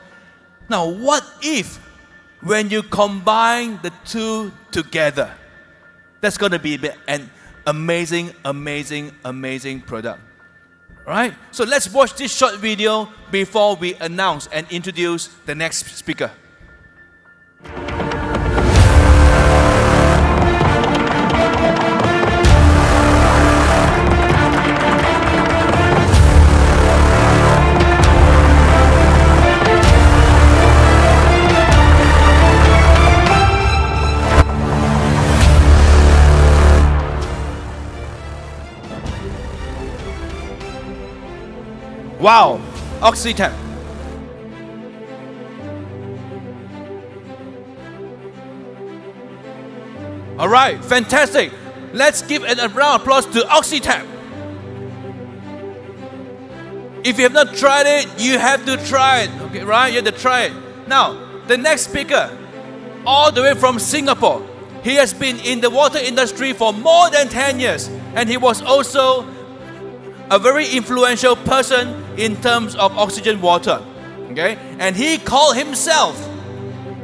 Now, what if when you combine the 2 together? That's going to be an amazing, amazing, amazing product. Right? So let's watch this short video before we announce and introduce the next speaker. Wow, Oxy Tap. All right, fantastic. Let's give a round of applause to Oxy Tap. If you have not tried it, you have to try it. Okay, right? You have to try it. Now, the next speaker, all the way from Singapore. He has been in the water industry for more than 10 years, and he was also a very influential person in terms of oxygen water. Okay? And he called himself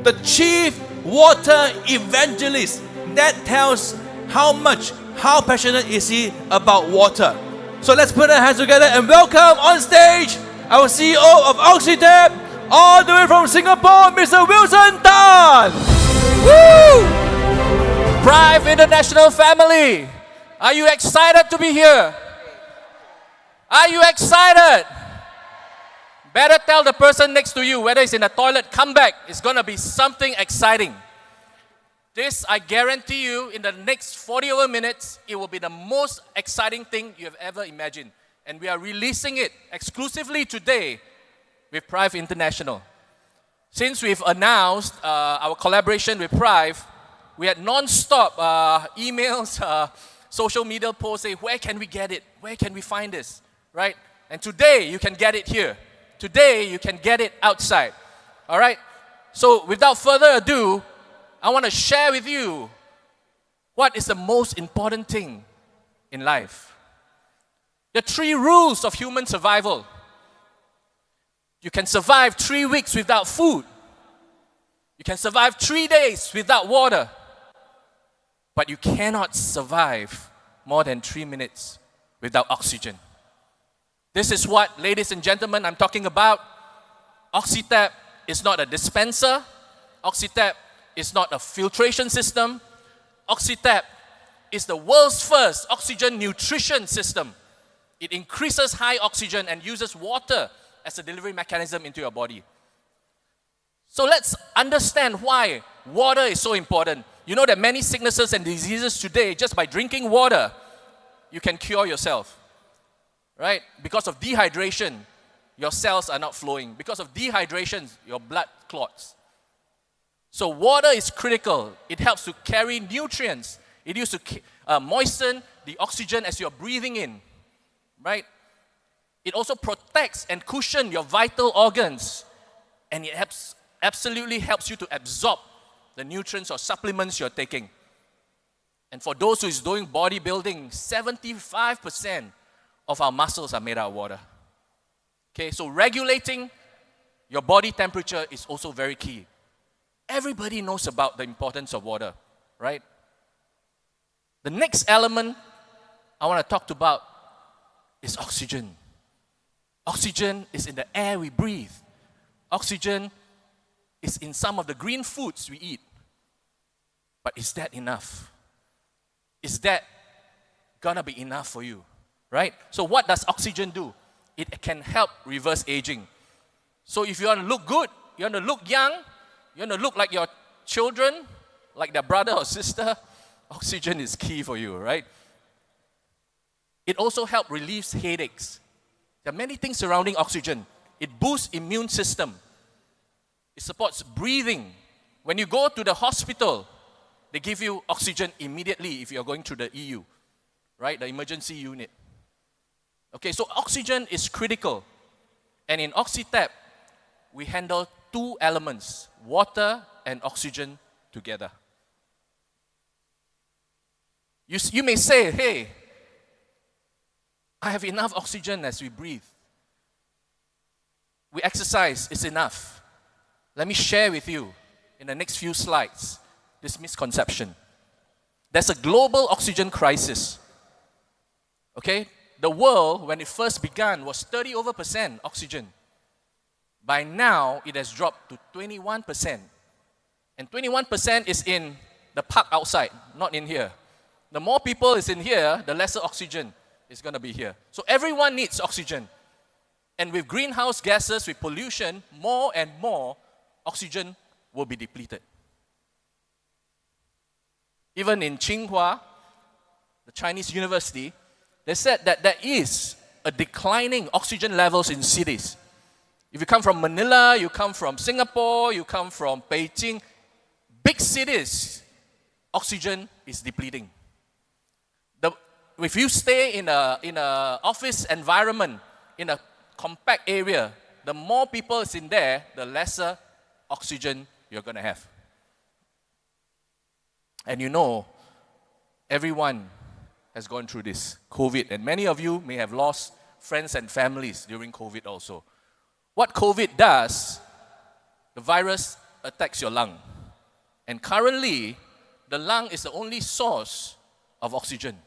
the chief water evangelist. That tells how passionate is he about water. So let's put our hands together and welcome on stage our CEO of Oxy Tap, all the way from Singapore, Mr. Wilson Tan. Woo! Prife International family, are you excited to be here? Are you excited? Better tell the person next to you, whether it's in the toilet, come back. It's going to be something exciting. This, I guarantee you, in the next 40 over minutes, it will be the most exciting thing you have ever imagined. And we are releasing it exclusively today with Prife International. Since we've announced our collaboration with Prife, we had non-stop emails, social media posts saying, where can we get it? Where can we find this? Right? And today, you can get it here. Today, you can get it outside. All right? So without further ado, I want to share with you what is the most important thing in life. The 3 rules of human survival. You can survive 3 weeks without food. You can survive 3 days without water. But you cannot survive more than 3 minutes without oxygen. This is what, ladies and gentlemen, I'm talking about. Oxy Tap is not a dispenser. Oxy Tap is not a filtration system. Oxy Tap is the world's first oxygen nutrition system. It increases high oxygen and uses water as a delivery mechanism into your body. So let's understand why water is so important. You know that many sicknesses and diseases today, just by drinking water, you can cure yourself. Right? Because of dehydration, your cells are not flowing. Because of dehydration, your blood clots. So water is critical. It helps to carry nutrients. It used to moisten the oxygen as you're breathing in. Right? It also protects and cushions your vital organs. And it absolutely helps you to absorb the nutrients or supplements you're taking. And for those who is doing bodybuilding, 75% of our muscles are made out of water. Okay, so regulating your body temperature is also very key. Everybody knows about the importance of water, right? The next element I want to talk about is oxygen. Oxygen is in the air we breathe. Oxygen is in some of the green foods we eat. But is that enough? Is that gonna be enough for you? Right? So what does oxygen do? It can help reverse aging. So if you want to look good, you want to look young, you want to look like your children, like their brother or sister, oxygen is key for you, right? It also helps relieve headaches. There are many things surrounding oxygen. It boosts immune system. It supports breathing. When you go to the hospital, they give you oxygen immediately if you're going through the EU, right? The emergency unit. Okay, so oxygen is critical. And in Oxy Tap, we handle 2 elements, water and oxygen together. You may say, hey, I have enough oxygen as we breathe. We exercise, it's enough. Let me share with you in the next few slides this misconception. There's a global oxygen crisis. Okay? The world, when it first began, was 30% oxygen. By now, it has dropped to 21%. And 21% is in the park outside, not in here. The more people is in here, the lesser oxygen is going to be here. So everyone needs oxygen. And with greenhouse gases, with pollution, more and more oxygen will be depleted. Even in Tsinghua, the Chinese university, they said that there is a declining oxygen levels in cities. If you come from Manila, you come from Singapore, you come from Beijing, big cities, oxygen is depleting. If you stay in a office environment, in a compact area, the more people is in there, the lesser oxygen you're going to have. And you know, everyone has gone through this, COVID. And many of you may have lost friends and families during COVID also. What COVID does, the virus attacks your lung. And currently, the lung is the only source of oxygen.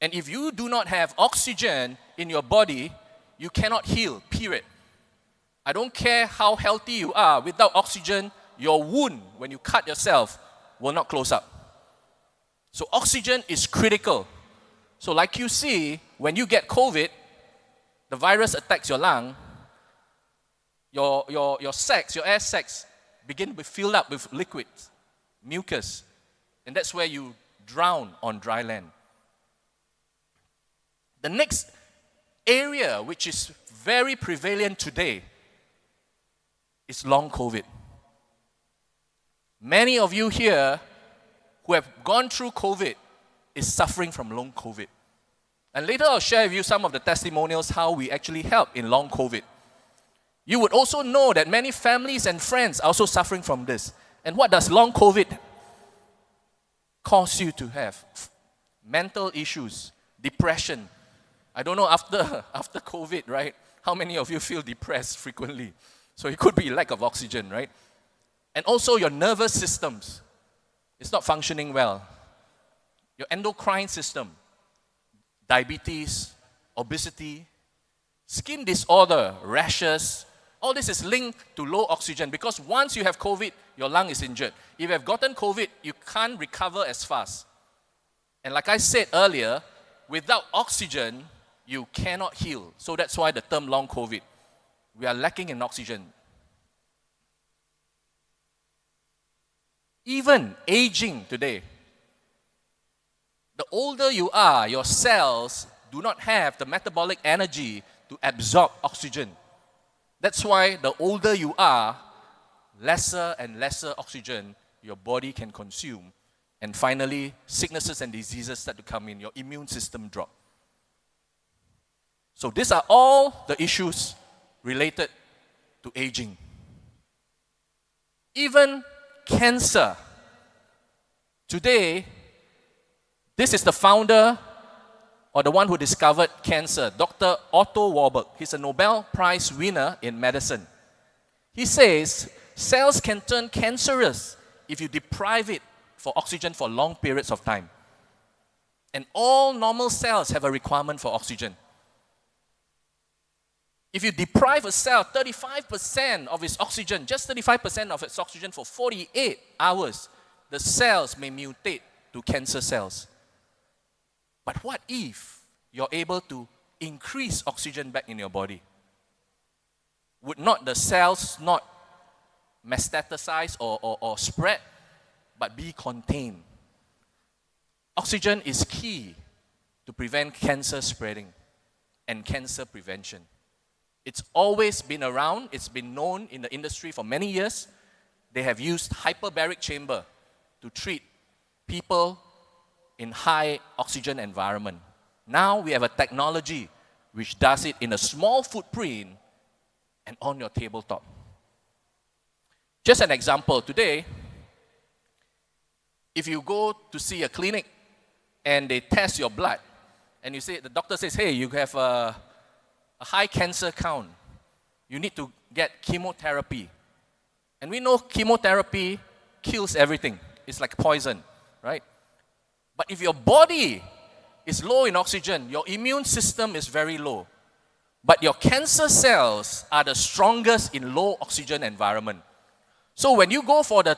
And if you do not have oxygen in your body, you cannot heal, period. I don't care how healthy you are, without oxygen, your wound, when you cut yourself, will not close up. So oxygen is critical. So like you see, when you get COVID, the virus attacks your lung, your air sacs begin to fill up with liquids, mucus, and that's where you drown on dry land. The next area which is very prevalent today is long COVID. Many of you here who have gone through COVID is suffering from long COVID. And later I'll share with you some of the testimonials how we actually help in long COVID. You would also know that many families and friends are also suffering from this. And what does long COVID cause you to have? Mental issues, depression. I don't know after COVID, right? How many of you feel depressed frequently? So it could be lack of oxygen, right? And also your nervous systems. It's not functioning well. Your endocrine system, diabetes, obesity, skin disorder, rashes, all this is linked to low oxygen because once you have COVID, your lung is injured. If you have gotten COVID, you can't recover as fast. And like I said earlier, without oxygen, you cannot heal. So that's why the term long COVID. We are lacking in oxygen. Even aging today, the older you are, your cells do not have the metabolic energy to absorb oxygen. That's why the older you are, lesser and lesser oxygen your body can consume. And finally, sicknesses and diseases start to come in. Your immune system drop. So these are all the issues related to aging. Even cancer. Today, this is the founder or the one who discovered cancer, Dr. Otto Warburg. He's a Nobel Prize winner in medicine. He says cells can turn cancerous if you deprive it for oxygen for long periods of time. And all normal cells have a requirement for oxygen. If you deprive a cell 35% of its oxygen, just 35% of its oxygen for 48 hours, the cells may mutate to cancer cells. But what if you're able to increase oxygen back in your body? Would not the cells not metastasize or spread, but be contained? Oxygen is key to prevent cancer spreading and cancer prevention. It's always been around. It's been known in the industry for many years. They have used hyperbaric chamber to treat people in high oxygen environment. Now we have a technology which does it in a small footprint and on your tabletop. Just an example, today, if you go to see a clinic and they test your blood, and you say, the doctor says, hey, you have a high cancer count, you need to get chemotherapy. And we know chemotherapy kills everything. It's like poison, right? But if your body is low in oxygen, your immune system is very low. But your cancer cells are the strongest in low oxygen environment. So when you go for the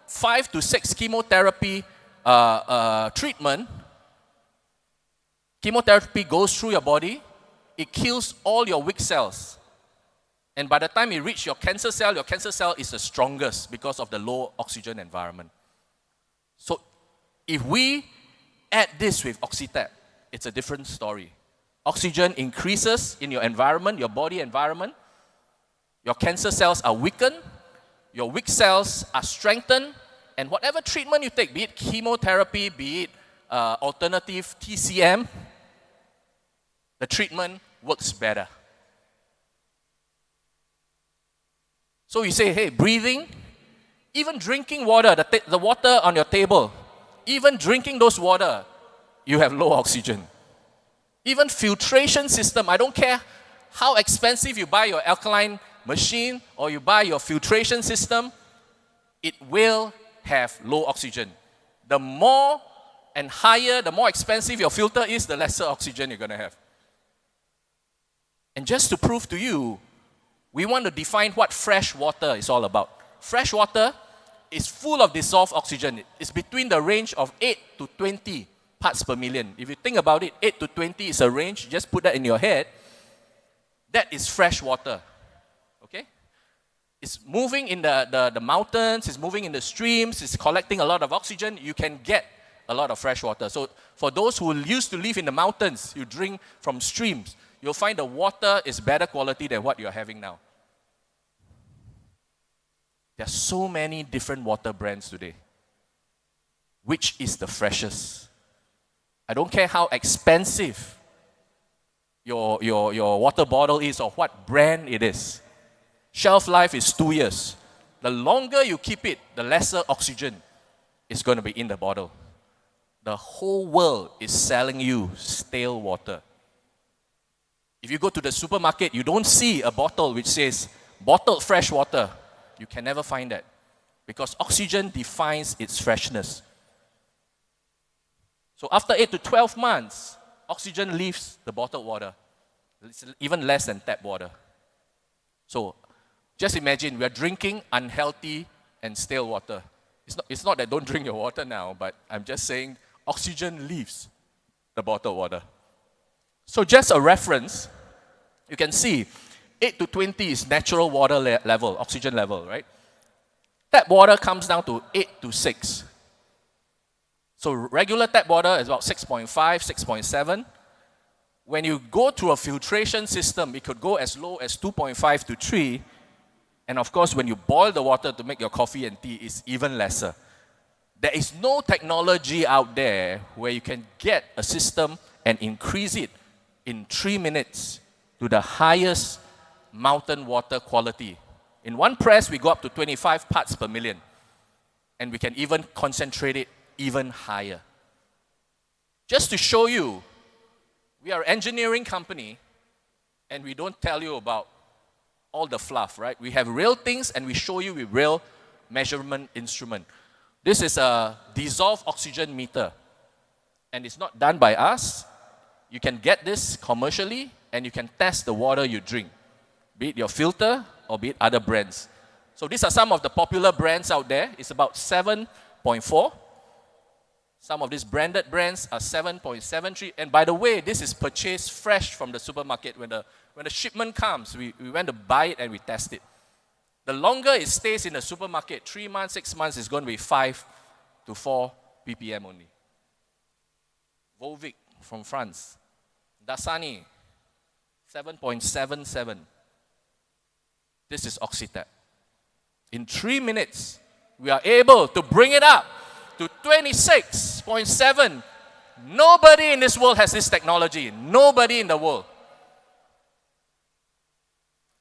5 to 6 chemotherapy treatment, chemotherapy goes through your body, it kills all your weak cells. And by the time it reaches your cancer cell is the strongest because of the low oxygen environment. So if we add this with Oxy Tap, it's a different story. Oxygen increases in your environment, your body environment. Your cancer cells are weakened. Your weak cells are strengthened. And whatever treatment you take, be it chemotherapy, be it alternative TCM, the treatment works better. So you say, hey, breathing, even drinking water, the water on your table, even drinking those water, you have low oxygen. Even filtration system, I don't care how expensive you buy your alkaline machine or you buy your filtration system, it will have low oxygen. The more and higher, the more expensive your filter is, the lesser oxygen you're going to have. And just to prove to you, we want to define what fresh water is all about. Fresh water is full of dissolved oxygen. It's between the range of 8 to 20 parts per million. If you think about it, 8 to 20 is a range. Just put that in your head. That is fresh water. Okay? It's moving in the mountains, it's moving in the streams, it's collecting a lot of oxygen. You can get a lot of fresh water. So for those who used to live in the mountains, you drink from streams, you'll find the water is better quality than what you're having now. There are so many different water brands today. Which is the freshest? I don't care how expensive your water bottle is or what brand it is. Shelf life is 2 years. The longer you keep it, the lesser oxygen is going to be in the bottle. The whole world is selling you stale water. If you go to the supermarket, you don't see a bottle which says bottled fresh water. You can never find that because oxygen defines its freshness. So after 8 to 12 months, oxygen leaves the bottled water. It's even less than tap water. So just imagine we are drinking unhealthy and stale water. It's not that don't drink your water now, but I'm just saying oxygen leaves the bottled water. So just a reference, you can see 8 to 20 is natural water level, oxygen level, right? Tap water comes down to 8 to 6. So regular tap water is about 6.5, 6.7. When you go through a filtration system, it could go as low as 2.5 to 3. And of course, when you boil the water to make your coffee and tea, it's even lesser. There is no technology out there where you can get a system and increase it in 3 minutes to the highest mountain water quality. In one press, we go up to 25 parts per million. And we can even concentrate it even higher. Just to show you, we are an engineering company and we don't tell you about all the fluff, right? We have real things and we show you with real measurement instrument. This is a dissolved oxygen meter and it's not done by us. You can get this commercially and you can test the water you drink, be it your filter or be it other brands. So these are some of the popular brands out there. It's about 7.4. Some of these branded brands are 7.73. And by the way, this is purchased fresh from the supermarket. When the shipment comes, we went to buy it and we test it. The longer it stays in the supermarket, 3 months, 6 months, it's going to be 5 to 4 ppm only. Volvic from France. Dasani, 7.77. This is Oxy Tap. In 3 minutes, we are able to bring it up to 26.7. Nobody in this world has this technology. Nobody in the world.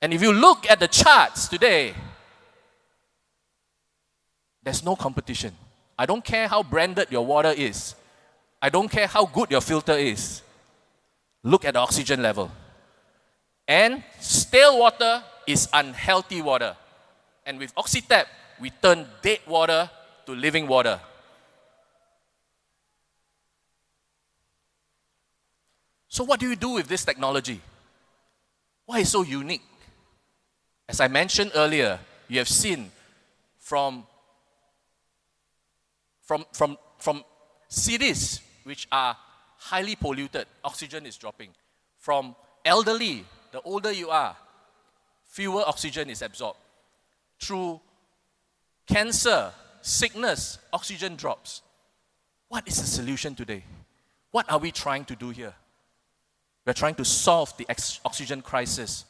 And if you look at the charts today, there's no competition. I don't care how branded your water is. I don't care how good your filter is. Look at the oxygen level. And stale water is unhealthy water. And with Oxy Tap, we turn dead water to living water. So what do you do with this technology? Why is it so unique? As I mentioned earlier, you have seen from cities which are highly polluted, oxygen is dropping. From elderly, the older you are, fewer oxygen is absorbed. Through cancer, sickness, oxygen drops. What is the solution today? What are we trying to do here? We're trying to solve the oxygen crisis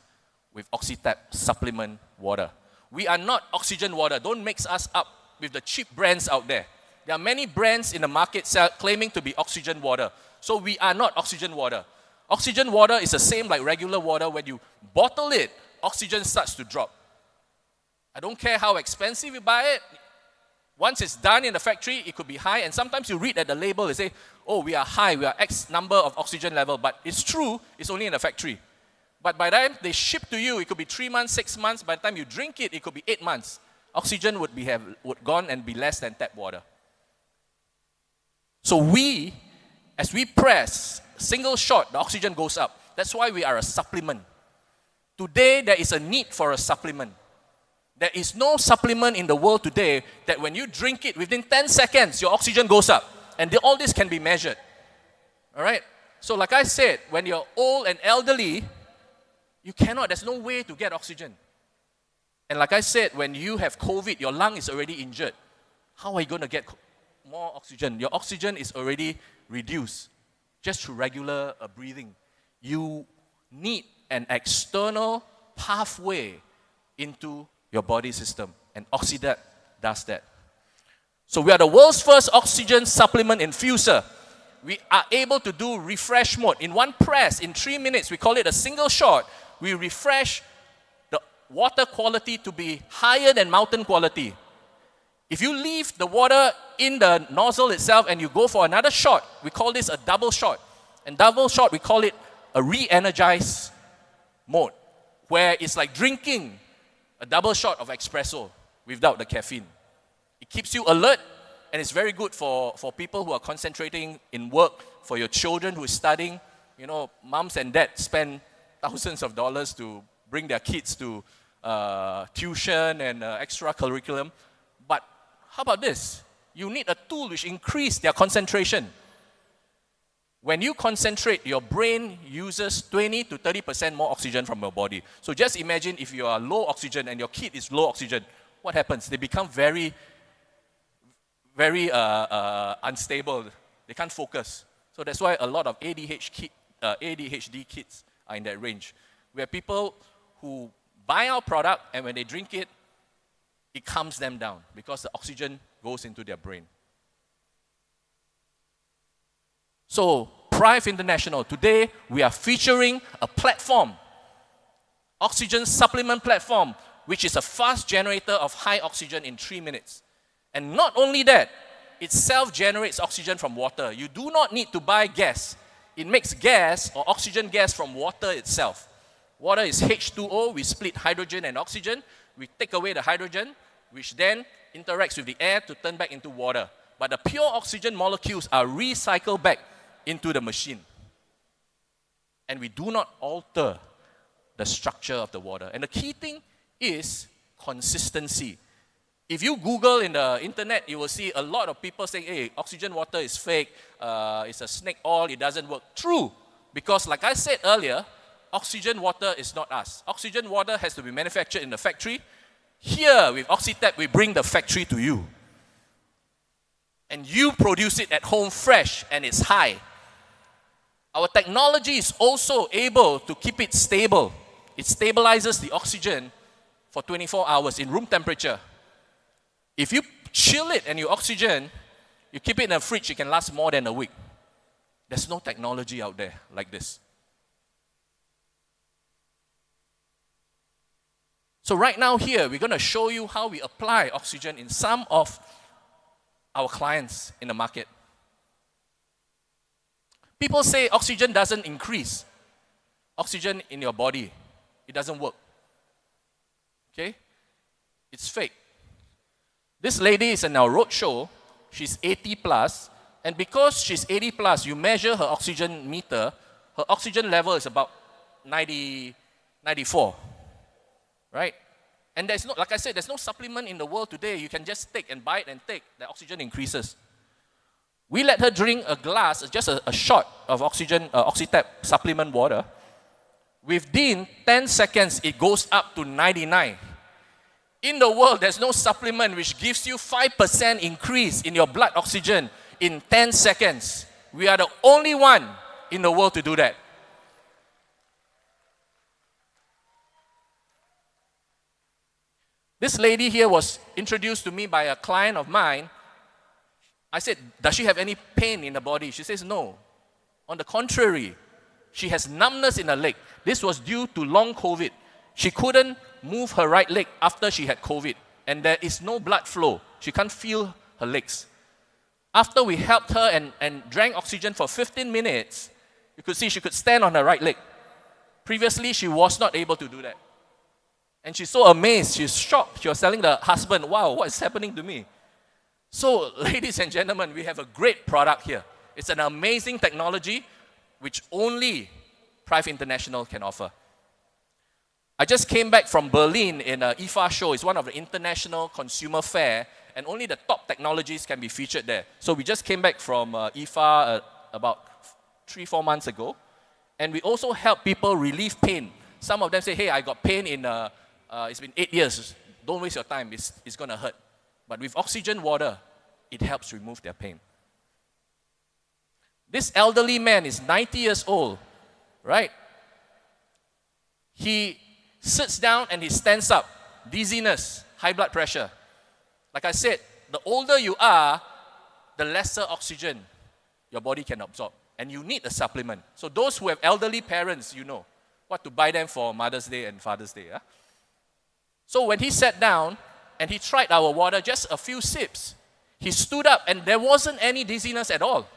with Oxy Tap supplement water. We are not oxygen water. Don't mix us up with the cheap brands out there. There are many brands in the market claiming to be oxygen water. So we are not oxygen water. Oxygen water is the same like regular water. When you bottle it, oxygen starts to drop. I don't care how expensive you buy it. Once it's done in the factory, it could be high. And sometimes you read at the label, they say, oh, we are high, we are X number of oxygen level, but it's true, it's only in the factory. But by the time they ship to you, it could be 3 months, 6 months. By the time you drink it, it could be 8 months. Oxygen would gone and be less than tap water. So as we press, single shot, the oxygen goes up. That's why we are a supplement. Today, there is a need for a supplement. There is no supplement in the world today that when you drink it, within 10 seconds, your oxygen goes up. And all this can be measured. All right? So like I said, when you're old and elderly, you cannot, there's no way to get oxygen. And like I said, when you have COVID, your lung is already injured. How are you going to get more oxygen? Your oxygen is already reduced just through regular breathing. You need an external pathway into your body system. And Oxy Tap does that. So we are the world's first oxygen supplement infuser. We are able to do refresh mode. In one press, in 3 minutes, we call it a single shot. We refresh the water quality to be higher than mountain quality. If you leave the water in the nozzle itself and you go for another shot, we call this a double shot. And double shot, we call it a re-energize mode, where it's like drinking a double shot of espresso without the caffeine. It keeps you alert, and it's very good for people who are concentrating in work, for your children who are studying. You know, moms and dads spend thousands of dollars to bring their kids to tuition and extra curriculum. But how about this? You need a tool which increases their concentration. When you concentrate, your brain uses 20 to 30% more oxygen from your body. So just imagine if you are low oxygen and your kid is low oxygen, what happens? They become very unstable. They can't focus. So that's why a lot of ADHD kids are in that range. We have people who buy our product, and when they drink it, it calms them down because the oxygen goes into their brain. So, Prife International, today we are featuring a platform, oxygen supplement platform, which is a fast generator of high oxygen in 3 minutes. And not only that, it self-generates oxygen from water. You do not need to buy gas. It makes gas or oxygen gas from water itself. Water is H2O. We split hydrogen and oxygen. We take away the hydrogen, which then interacts with the air to turn back into water. But the pure oxygen molecules are recycled back into the machine. And we do not alter the structure of the water. And the key thing is consistency. If you Google in the internet, you will see a lot of people saying, hey, oxygen water is fake, it's a snake oil, it doesn't work. True, because like I said earlier, oxygen water is not us. Oxygen water has to be manufactured in the factory. Here, with Oxy Tap, we bring the factory to you. And you produce it at home fresh, and it's high. Our technology is also able to keep it stable. It stabilizes the oxygen for 24 hours in room temperature. If you chill it and you oxygen, you keep it in a fridge, it can last more than a week. There's no technology out there like this. So right now here, we're going to show you how we apply oxygen in some of our clients in the market. People say oxygen doesn't increase oxygen in your body. It doesn't work. Okay? It's fake. This lady is in our roadshow. She's 80 plus. And because she's 80 plus, you measure her oxygen meter, her oxygen level is about 94. Right? And there's no, like I said, there's no supplement in the world today. You can just take and buy it and take. The oxygen increases. We let her drink a glass, just a shot of oxygen, Oxy Tap supplement water. Within 10 seconds, it goes up to 99. In the world, there's no supplement which gives you 5% increase in your blood oxygen in 10 seconds. We are the only one in the world to do that. This lady here was introduced to me by a client of mine. I said, does she have any pain in the body? She says, no. On the contrary, she has numbness in her leg. This was due to long COVID. She couldn't move her right leg after she had COVID. And there is no blood flow. She can't feel her legs. After we helped her and drank oxygen for 15 minutes, you could see she could stand on her right leg. Previously, she was not able to do that. And she's so amazed, she's shocked. She was telling the husband, wow, what is happening to me? So, ladies and gentlemen, we have a great product here. It's an amazing technology which only Prife International can offer. I just came back from Berlin in an IFA show. It's one of the international consumer fair, and only the top technologies can be featured there. So we just came back from IFA about 3-4 months ago, and we also help people relieve pain. Some of them say, hey, I got pain in, it's been 8 years. Don't waste your time, it's gonna hurt. But with oxygen water, it helps remove their pain. This elderly man is 90 years old, right? He sits down and he stands up. Dizziness, high blood pressure. Like I said, the older you are, the lesser oxygen your body can absorb. And you need a supplement. So those who have elderly parents, you know what to buy them for Mother's Day and Father's Day. Huh? So when he sat down and he tried our water, just a few sips, he stood up and there wasn't any dizziness at all.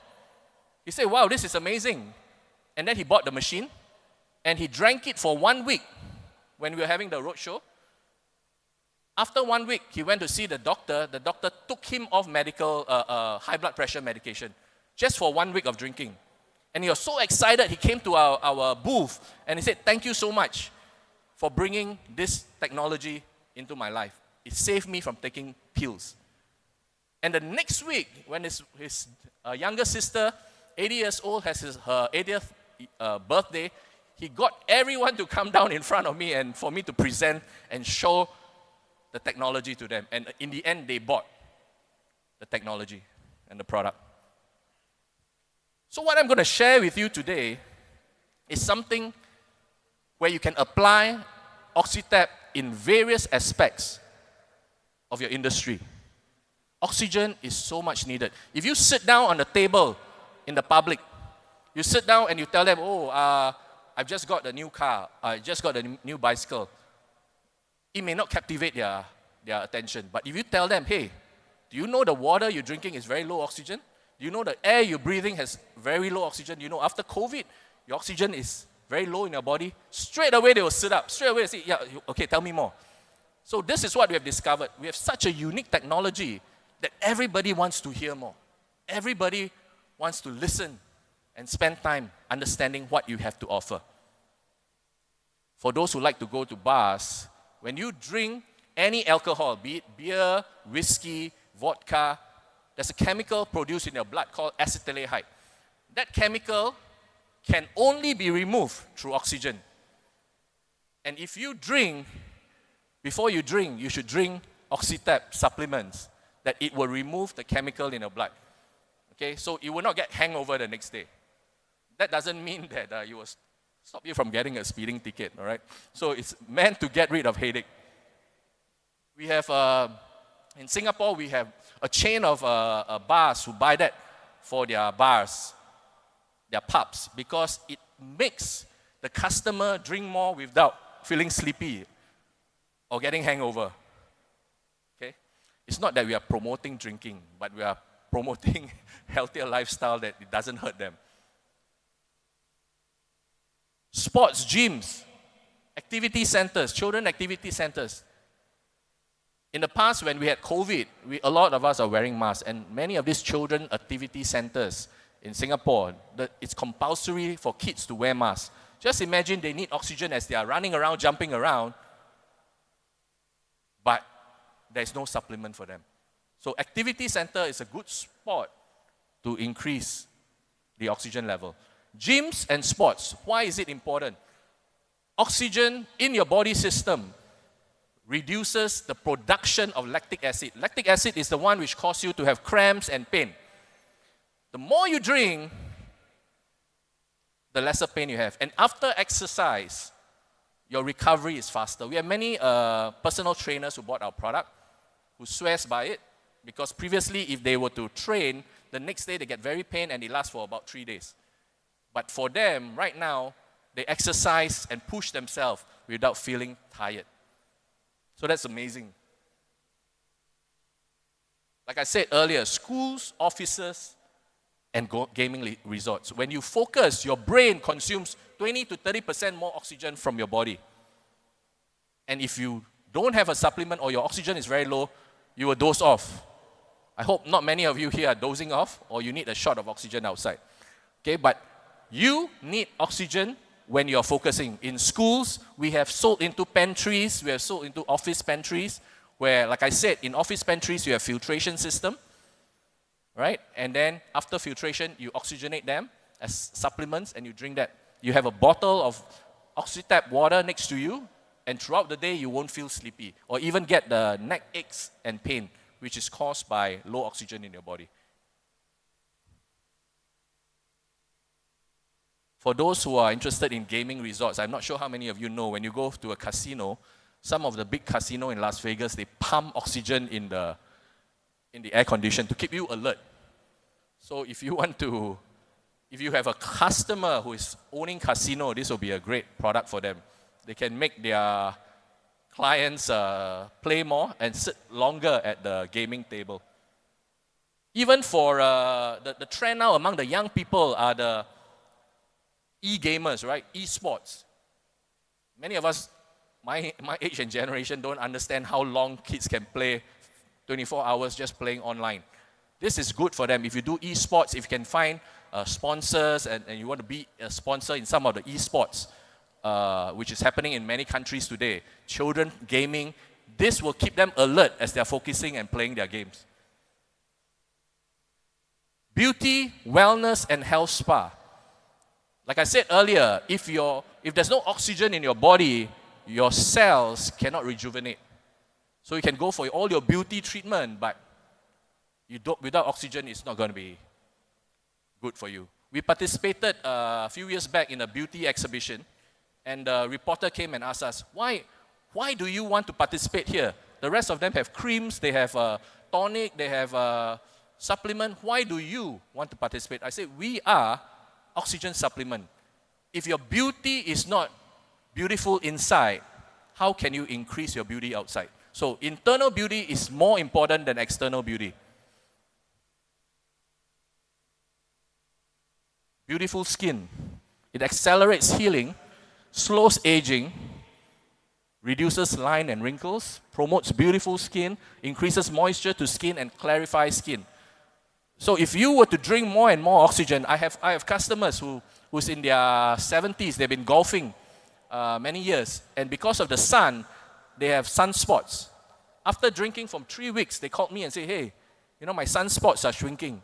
He said, wow, this is amazing. And then he bought the machine and he drank it for 1 week when we were having the roadshow. After 1 week, he went to see the doctor. The doctor took him off medical high blood pressure medication just for 1 week of drinking. And he was so excited, he came to our booth and he said, thank you so much for bringing this technology into my life. It saved me from taking pills. And the next week, when his younger sister, 80 years old, has her 80th birthday, he got everyone to come down in front of me and for me to present and show the technology to them. And in the end, they bought the technology and the product. So what I'm going to share with you today is something where you can apply Oxy Tap in various aspects of your industry. Oxygen is so much needed. If you sit down on the table in the public, you sit down and you tell them, oh, I've just got a new car, I just got a new bicycle. It may not captivate their attention. But if you tell them, hey, do you know the water you're drinking is very low oxygen? Do you know the air you're breathing has very low oxygen? You know, after COVID, your oxygen is very low in your body. Straight away, they will sit up. Straight away, they say, yeah, okay, tell me more. So this is what we have discovered. We have such a unique technology that everybody wants to hear more. Everybody wants to listen and spend time understanding what you have to offer. For those who like to go to bars, when you drink any alcohol, be it beer, whiskey, vodka, there's a chemical produced in your blood called acetaldehyde. That chemical can only be removed through oxygen. And if you drink, before you drink, you should drink Oxy Tap supplements that it will remove the chemical in your blood. Okay, so you will not get hangover the next day. That doesn't mean that it will stop you from getting a speeding ticket, all right? So it's meant to get rid of headache. We have, in Singapore, we have a chain of bars who buy that for their bars, their pubs, because it makes the customer drink more without feeling sleepy or getting hangover. Okay? It's not that we are promoting drinking, but we are promoting healthier lifestyle that it doesn't hurt them. Sports, gyms, activity centers, children activity centers. In the past, when we had COVID, a lot of us are wearing masks, and many of these children activity centers in Singapore, it's compulsory for kids to wear masks. Just imagine they need oxygen as they are running around, jumping around, but there's no supplement for them. So activity center is a good spot to increase the oxygen level. Gyms and sports, why is it important? Oxygen in your body system reduces the production of lactic acid. Lactic acid is the one which causes you to have cramps and pain. The more you drink, the lesser pain you have. And after exercise, your recovery is faster. We have many personal trainers who bought our product, who swears by it, because previously if they were to train, the next day they get very pain and it lasts for about 3 days. But for them, right now, they exercise and push themselves without feeling tired. So that's amazing. Like I said earlier, schools, offices, and gaming resorts. When you focus, your brain consumes 20 to 30% more oxygen from your body. And if you don't have a supplement or your oxygen is very low, you will doze off. I hope not many of you here are dozing off or you need a shot of oxygen outside. Okay, but you need oxygen when you're focusing. In schools, we have sold into pantries, we have sold into office pantries, where, like I said, in office pantries, you have filtration system, right? And then after filtration, you oxygenate them as supplements and you drink that. You have a bottle of Oxy Tap water next to you, and throughout the day, you won't feel sleepy or even get the neck aches and pain, which is caused by low oxygen in your body. For those who are interested in gaming resorts, I'm not sure how many of you know, when you go to a casino, some of the big casinos in Las Vegas, they pump oxygen in the air condition to keep you alert. So if you have a customer who is owning casino, this will be a great product for them. They can make their clients play more and sit longer at the gaming table. Even for the trend now among the young people are the e-gamers, right? E-sports. Many of us, my age and generation, don't understand how long kids can play 24 hours just playing online. This is good for them. If you do e-sports, if you can find sponsors and you want to be a sponsor in some of the e-sports, which is happening in many countries today, children gaming, this will keep them alert as they're focusing and playing their games. Beauty, wellness, and health spa. Like I said earlier, if there's no oxygen in your body, your cells cannot rejuvenate. So you can go for all your beauty treatment, but without oxygen, it's not going to be good for you. We participated a few years back in a beauty exhibition, and the reporter came and asked us, why do you want to participate here? The rest of them have creams, they have a tonic, they have a supplement. Why do you want to participate? I said, we are oxygen supplement. If your beauty is not beautiful inside, how can you increase your beauty outside? So internal beauty is more important than external beauty. Beautiful skin. It accelerates healing, slows aging, reduces line and wrinkles, promotes beautiful skin, increases moisture to skin, and clarifies skin. So if you were to drink more and more oxygen, I have customers who's in their 70s, they've been golfing many years, and because of the sun, they have sunspots. After drinking for 3 weeks, they called me and said, hey, my sunspots are shrinking.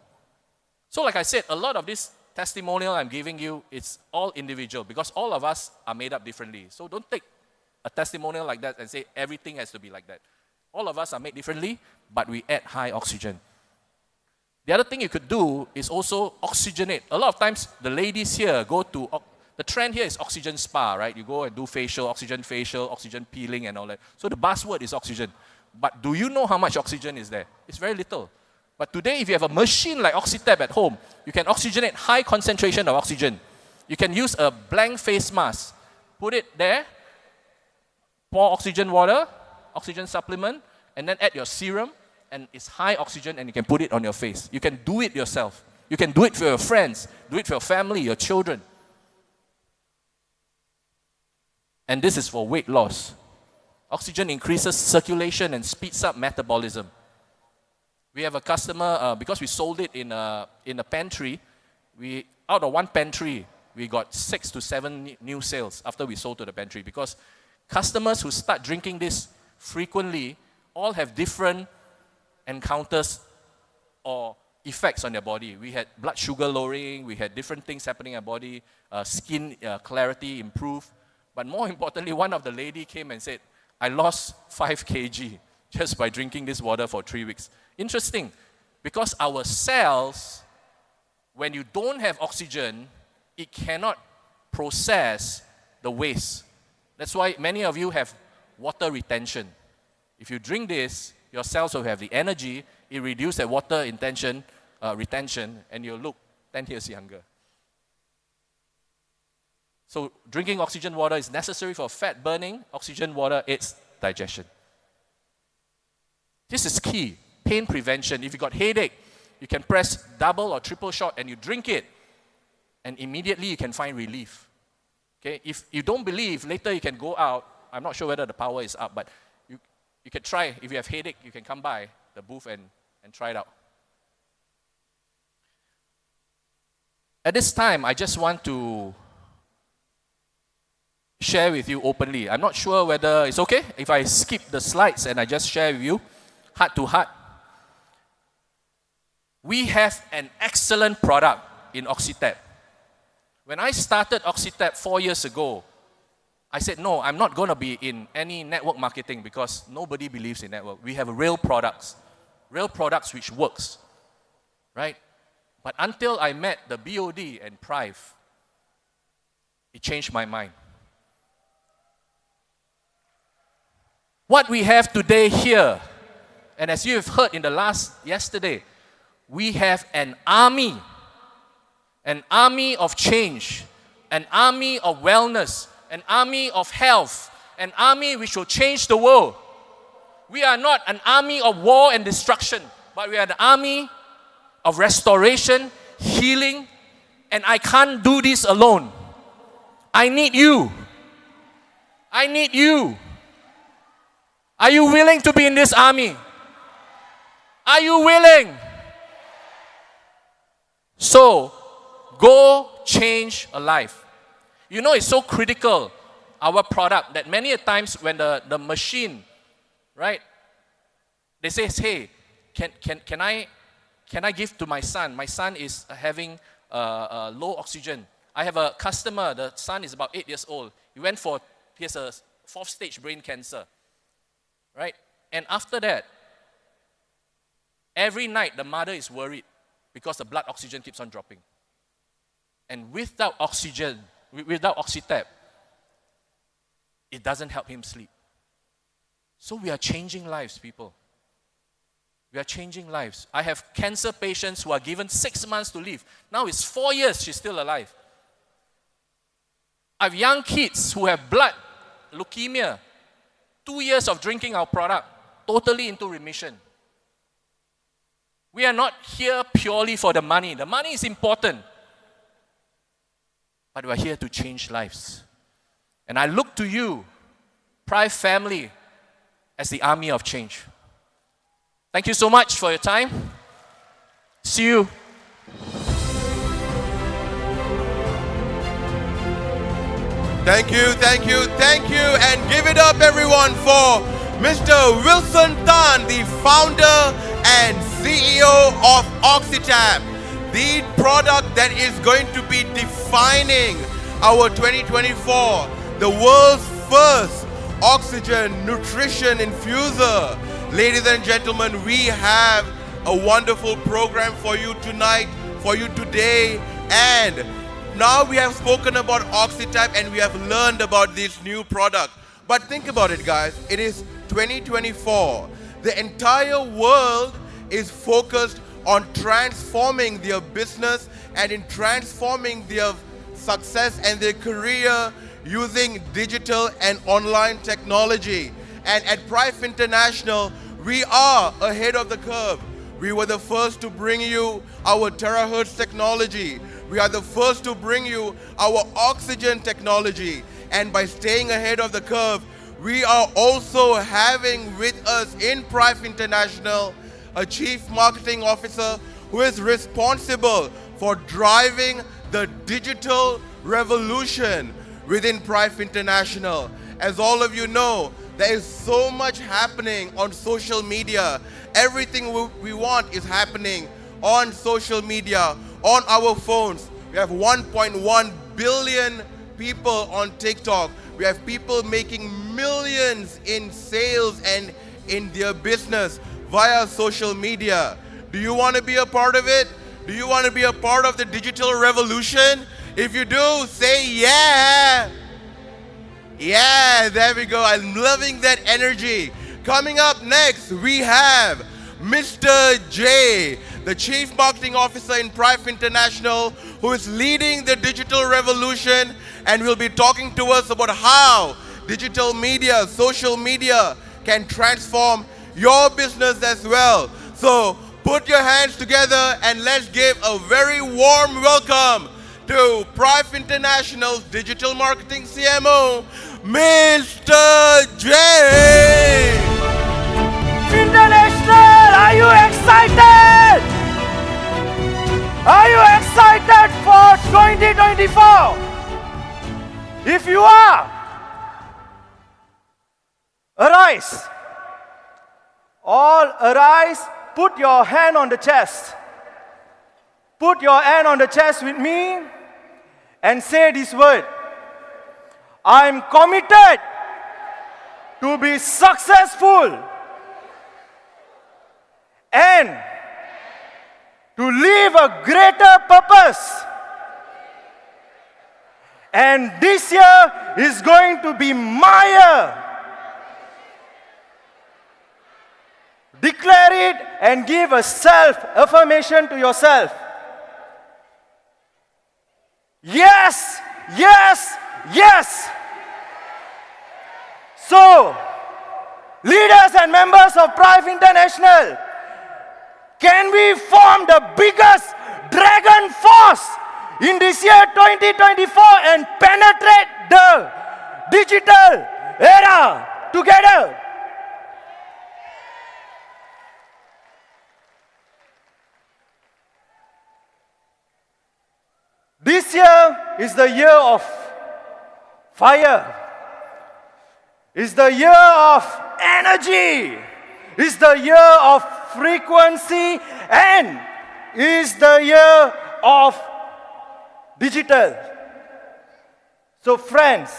So like I said, a lot of this testimonial I'm giving you, it's all individual because all of us are made up differently. So don't take a testimonial like that and say everything has to be like that. All of us are made differently, but we add high oxygen. The other thing you could do is also oxygenate. A lot of times, the ladies here go to, the trend here is oxygen spa, right? You go and do facial, oxygen peeling and all that. So the buzzword is oxygen. But do you know how much oxygen is there? It's very little. But today, if you have a machine like Oxy Tap at home, you can oxygenate high concentration of oxygen. You can use a blank face mask, put it there, pour oxygen water, oxygen supplement, and then add your serum, and it's high oxygen, and you can put it on your face. You can do it yourself. You can do it for your friends, do it for your family, your children. And this is for weight loss. Oxygen increases circulation and speeds up metabolism. We have a customer, because we sold it in a pantry, out of one pantry, we got 6 to 7 new sales after we sold to the pantry, because customers who start drinking this frequently all have different encounters or effects on their body. We had blood sugar lowering, we had different things happening in our body, skin clarity improved. But more importantly, one of the lady came and said, I lost 5 kg just by drinking this water for 3 weeks. Interesting, because our cells, when you don't have oxygen, it cannot process the waste. That's why many of you have water retention. If you drink this, your cells will have the energy, it reduces the water retention, and you'll look 10 years younger. So drinking oxygen water is necessary for fat burning. Oxygen water aids digestion. This is key. pain prevention. If you got headache, you can press double or triple shot and you drink it, and immediately you can find relief. Okay? If you don't believe, later you can go out. I'm not sure whether the power is up, but you can try. If you have headache, you can come by the booth and try it out. At this time, I just want to share with you openly. I'm not sure whether it's okay if I skip the slides and I just share with you, heart to heart. We have an excellent product in Oxy Tap. When I started Oxy Tap 4 years ago, I said, no, I'm not going to be in any network marketing because nobody believes in network. We have real products which works, right? But until I met the BOD and Prife, it changed my mind. What we have today here, and as you have heard in the yesterday, we have an army of change, an army of wellness, an army of health, an army which will change the world. We are not an army of war and destruction, but we are an army of restoration, healing, and I can't do this alone. I need you. I need you. Are you willing to be in this army? Are you willing? So, go change a life. You know, it's so critical, our product, that many a times when the machine, right, they say, hey, can I give to my son? My son is having low oxygen. I have a customer, the son is about 8 years old. He has a 4th stage brain cancer, right? And after that, every night the mother is worried because the blood oxygen keeps on dropping. And without oxygen, without Oxy Tap, it doesn't help him sleep. So we are changing lives, people. We are changing lives. I have cancer patients who are given 6 months to live. Now it's 4 years, she's still alive. I have young kids who have blood leukemia. 2 years of drinking our product, totally into remission. We are not here purely for the money. The money is important. But we are here to change lives. And I look to you, Prife family, as the army of change. Thank you so much for your time. See you. Thank you, thank you, thank you. And give it up, everyone, for Mr. Wilson Tan, the founder and CEO of Oxy Tap, the product that is going to be defining our 2024, the world's first oxygen nutrition infuser. Ladies and gentlemen, we have a wonderful program for you tonight, for you today, and now we have spoken about Oxy Tap and we have learned about this new product. But think about it, guys. It is 2024. The entire world is focused on transforming their business and in transforming their success and their career using digital and online technology. And at Prife International, we are ahead of the curve. We were the first to bring you our terahertz technology. We are the first to bring you our oxygen technology. And by staying ahead of the curve, we are also having with us in Prife International a chief marketing officer who is responsible for driving the digital revolution within Prife International. As all of you know, there is so much happening on social media. Everything we want is happening on social media, on our phones. We have 1.1 billion people on TikTok. We have people making millions in sales and in their business via social media. Do you want to be a part of it? Do you want to be a part of the digital revolution? If you do, say yeah. Yeah, there we go. I'm loving that energy. Coming up next, we have Mr. J, the Chief Marketing Officer in Prife International, who is leading the digital revolution and will be talking to us about how digital media, social media can transform your business as well. So So put your hands together and let's give a very warm welcome to Prife International's Digital Marketing CMO, Mr. J. International, are you excited? Are you excited for 2024? If you are, arise. All arise, put your hand on the chest. Put your hand on the chest with me and say this word. I'm committed to be successful and to live a greater purpose. And this year is going to be my year. Declare it and give a self-affirmation to yourself. Yes, yes, yes. So, leaders and members of Prife International, can we form the biggest dragon force in this year 2024 and penetrate the digital era together? This year is the year of fire. Is the year of energy. Is the year of frequency and is the year of digital. So friends,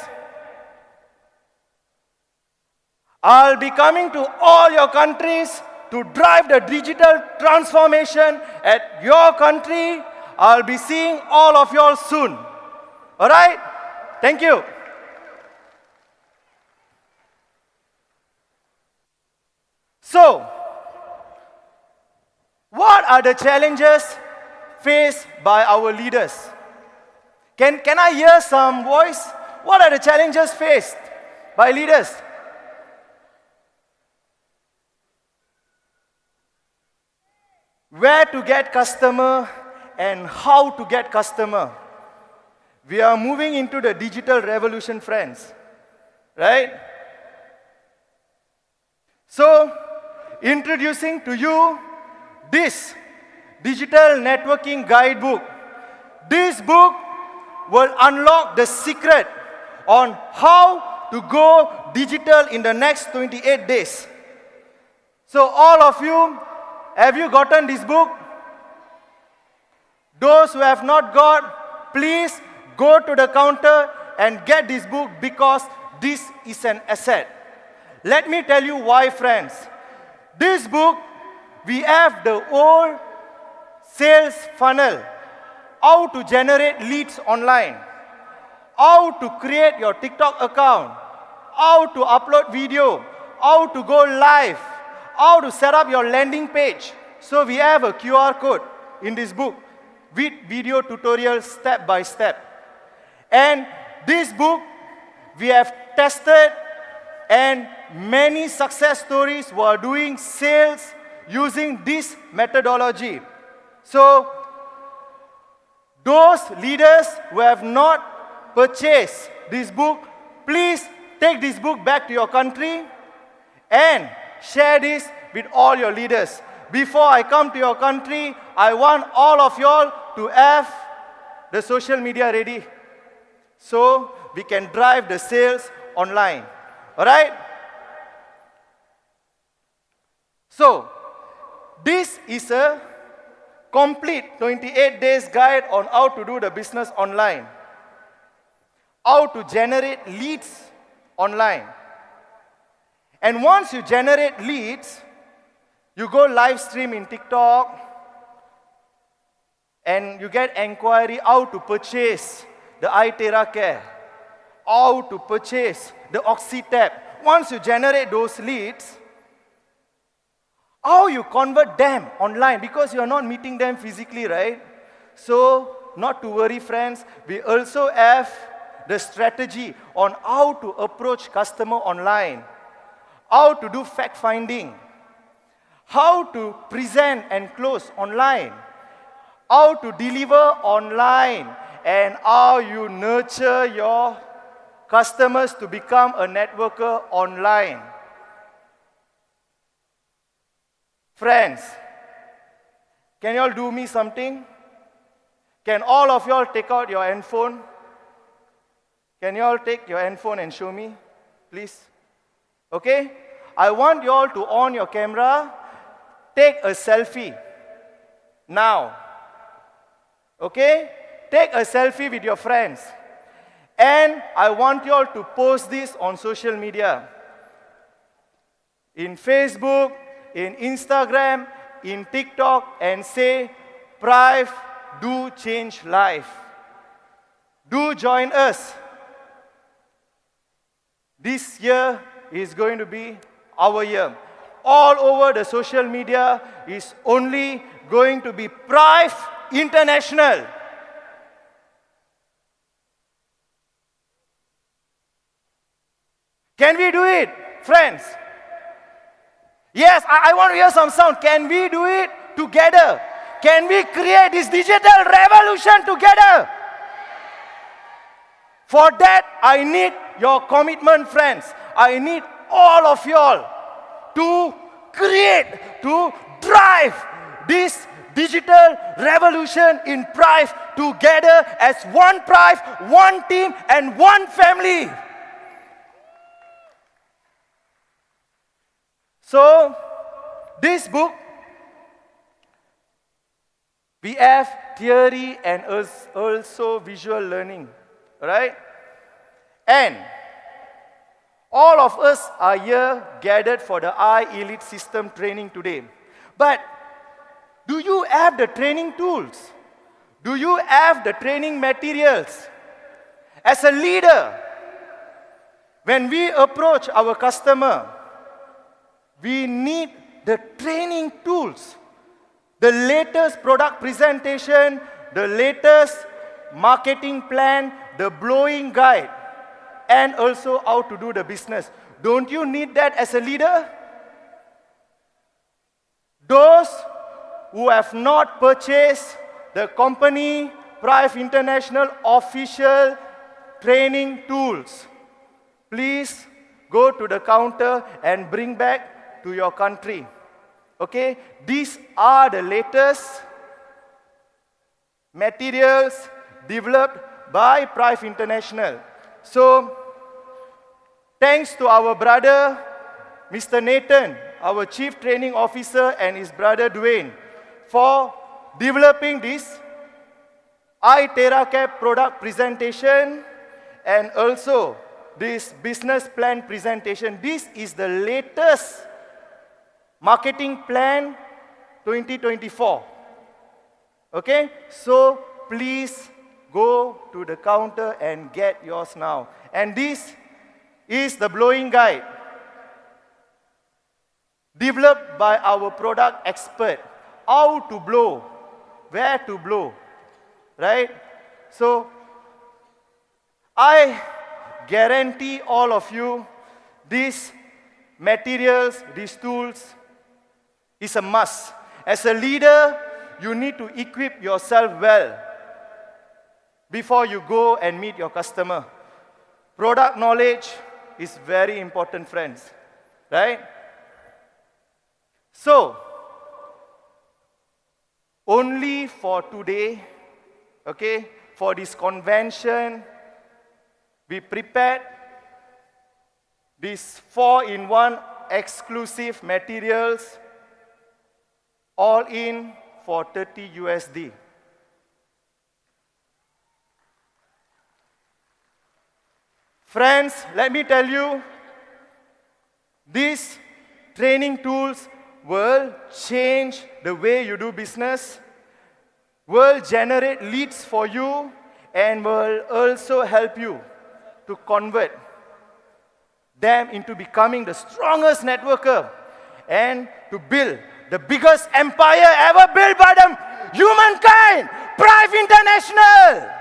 I'll be coming to all your countries to drive the digital transformation at your country. I'll be seeing all of you all soon. All right? Thank you. So, what are the challenges faced by our leaders? Can I hear some voice? What are the challenges faced by leaders? Where to get customer and how to get customer. We are moving into the digital revolution, friends. Right? So, introducing to you this digital networking guidebook. This book will unlock the secret on how to go digital in the next 28 days. So all of you, have you gotten this book? Those who have not got, please go to the counter and get this book because this is an asset. Let me tell you why, friends. This book, we have the whole sales funnel, how to generate leads online, how to create your TikTok account, how to upload video, how to go live, how to set up your landing page. So we have a QR code in this book with video tutorials step by step. And this book, we have tested and many success stories who are doing sales using this methodology. So, those leaders who have not purchased this book, please take this book back to your country and share this with all your leaders. Before I come to your country, I want all of y'all to have the social media ready so we can drive the sales online. All right? So, this is a complete 28 days guide on how to do the business online. How to generate leads online. And once you generate leads, you go live stream in TikTok and you get inquiry how to purchase the iTerra Care, how to purchase the Oxy Tap. Once you generate those leads, how you convert them online because you are not meeting them physically, right? So, not to worry, friends. We also have the strategy on how to approach customer online, how to do fact finding, how to present and close online, how to deliver online, and how you nurture your customers to become a networker online. Friends, can you all do me something? Can all of you all take out your handphone? Can you all take your handphone and show me, please? Okay? I want you all to on your camera, take a selfie. Now. Okay? Take a selfie with your friends. And I want you all to post this on social media. In Facebook, in Instagram, in TikTok, and say, Prife, do change life. Do join us. This year is going to be our year. All over the social media is only going to be Prife International. Can we do it, friends? Yes, I want to hear some sound. Can we do it together? Can we create this digital revolution together? For that, I need your commitment, friends. I need all of y'all to create, to drive this digital revolution in Prife together as one Prife, one team, and one family. So, this book, we have theory and also visual learning, right? And all of us are here gathered for the iElite system training today. But do you have the training tools? Do you have the training materials? As a leader, when we approach our customer, we need the training tools, the latest product presentation, the latest marketing plan, the blowing guide, and also how to do the business. Don't you need that as a leader? Those who have not purchased the company Prife International official training tools, please go to the counter and bring back to your country. Okay? These are the latest materials developed by Prife International. So, thanks to our brother, Mr. Nathan, our Chief Training Officer, and his brother Dwayne, for developing this iTerracap product presentation and also this business plan presentation. This is the latest marketing plan 2024. Okay? So, please go to the counter and get yours now. And this is the blowing guide developed by our product expert. How to blow, where to blow, right? So, I guarantee all of you these materials, these tools is a must. As a leader, you need to equip yourself well before you go and meet your customer. Product knowledge is very important, friends, right? So, only for today, okay, for this convention, we prepared these 4-in-1 exclusive materials, all in for $30 USD. Friends, let me tell you, these training tools will change the way you do business, will generate leads for you, and will also help you to convert them into becoming the strongest networker and to build the biggest empire ever built by the humankind, Prife International.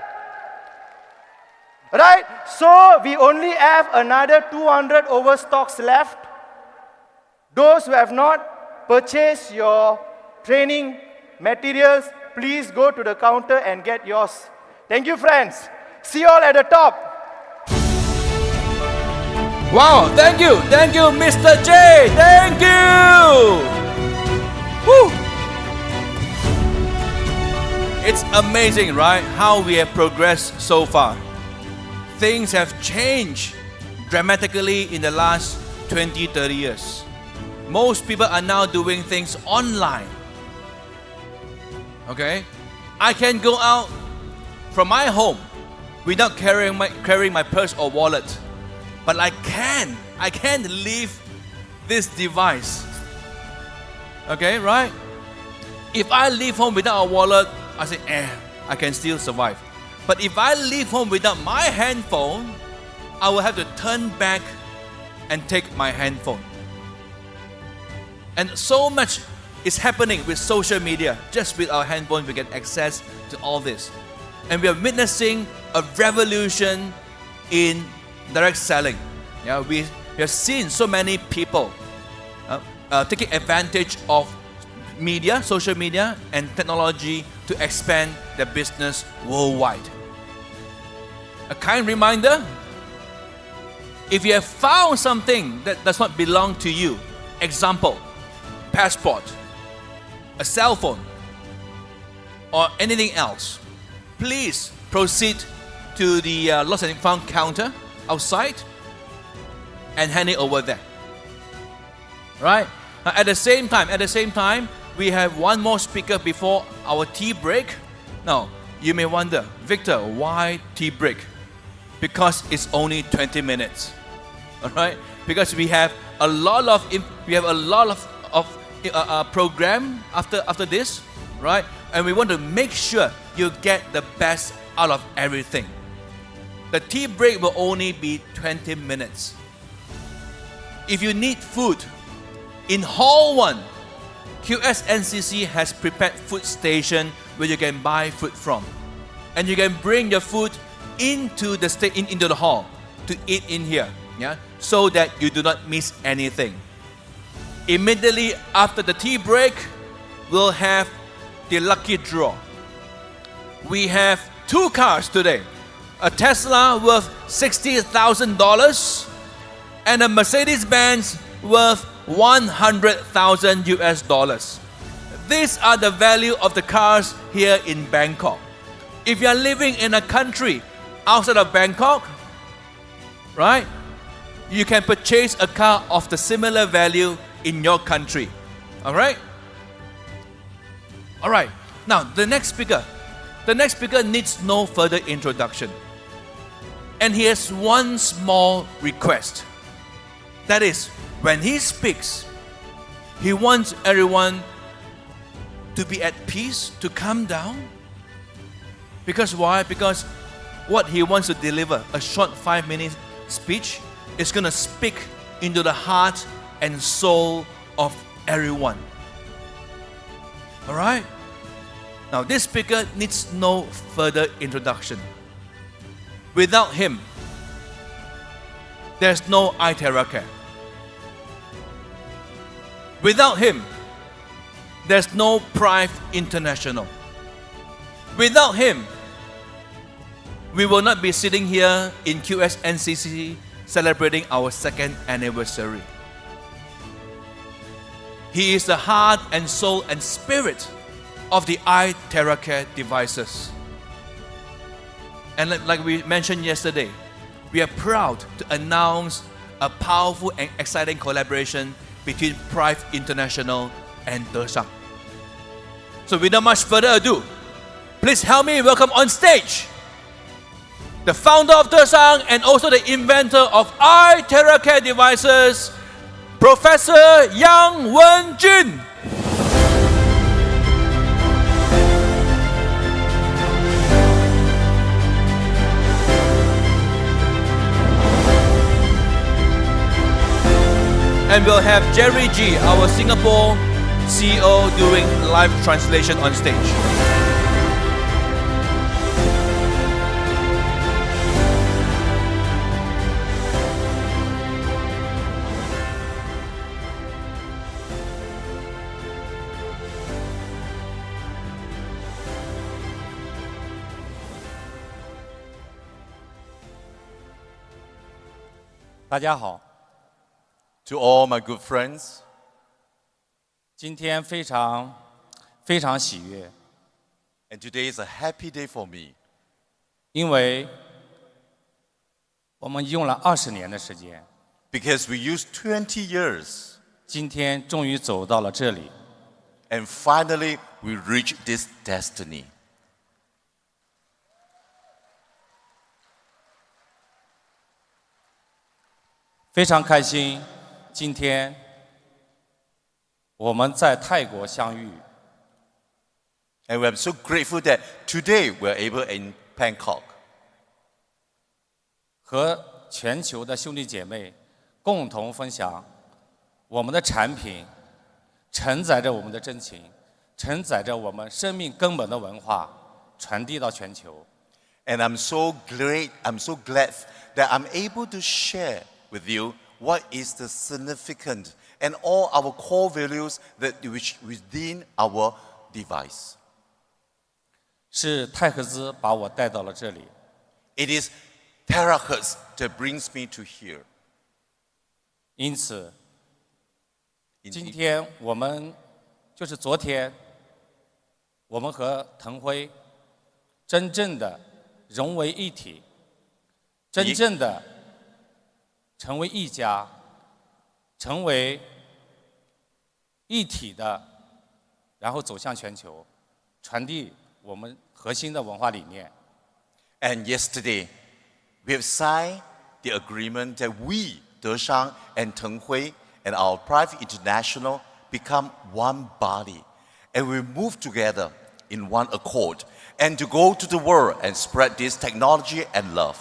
Right? So we only have another 200 overstocks left. Those who have not purchase your training materials, please go to the counter and get yours. Thank you, friends. See you all at the top. Wow, thank you, Mr. J. Thank you. Woo. It's amazing, right? How we have progressed so far. Things have changed dramatically in the last 20, 30 years. Most people are now doing things online. Okay? I can go out from my home without carrying my purse or wallet. But I can't leave this device. Okay, right? If I leave home without a wallet, I say, I can still survive. But if I leave home without my handphone, I will have to turn back and take my handphone. And so much is happening with social media. Just with our handphone, we get access to all this. And we are witnessing a revolution in direct selling. Yeah, we have seen so many people taking advantage of media, social media, and technology to expand their business worldwide. A kind reminder, if you have found something that does not belong to you, example, passport, a cell phone, or anything else, please proceed to the lost and found counter outside and hand it over there. Right? Now, at the same time, we have one more speaker before our tea break. Now, you may wonder, Victor, why tea break? Because it's only 20 minutes. All right? Because we have a lot of program after this, right? And we want to make sure you get the best out of everything. The tea break will only be 20 minutes. If you need food, in Hall 1, QSNCC has prepared food station where you can buy food from. And you can bring your food into the hall to eat in here, yeah, so that you do not miss anything. Immediately after the tea break, we'll have the lucky draw. We have 2 cars today. A Tesla worth $60,000 and a Mercedes-Benz worth 100,000 US dollars. These are the value of the cars here in Bangkok. If you are living in a country outside of Bangkok, right, you can purchase a car of the similar value in your country. All right? All right. Now, the next speaker needs no further introduction. And he has one small request. That is, when he speaks, he wants everyone to be at peace, to calm down. Because why? Because what he wants to deliver, a short 5-minute speech, is going to speak into the heart and soul of everyone. All right? Now, this speaker needs no further introduction. Without him, there's no iTerra. Without him, there's no Prife International. Without him, we will not be sitting here in QSNCC celebrating our 2nd anniversary. He is the heart and soul and spirit of the iTerra devices. And like we mentioned yesterday, we are proud to announce a powerful and exciting collaboration between Prife International and Tersang. So without much further ado, please help me welcome on stage the founder of Tersang and also the inventor of iTerra devices, Professor Yang Wen-jun. And we'll have Jerry G, our Singapore CEO, doing live translation on stage. 大家好， To all my good friends, 今天非常喜悦， and today is a happy day for me 因为我们用了20年的时间， because we used 20 years 今天终于走到了这里。 and finally we reached this destiny. 非常开心，今天我们在泰国相遇， And we are so grateful that today we are able in Bangkok 和全球的兄弟姐妹共同分享我们的产品，承载着我们的真情，承载着我们生命根本的文化，传递到全球。 And I'm so glad that I'm able to share with you what is the significant and all our core values that which within our device. 是泰克兹把我带到了这里， It is terahertz that brings me to here. 因此，今天我们就是昨天，我们和腾辉真正的融为一体，真正的成为一家，成为一体的，然后走向全球，传递我们核心的文化理念。 And yesterday, we have signed the agreement that we, Deshang and Teng Hui, and our Prife International become one body. And we move together in one accord and to go to the world and spread this technology and love.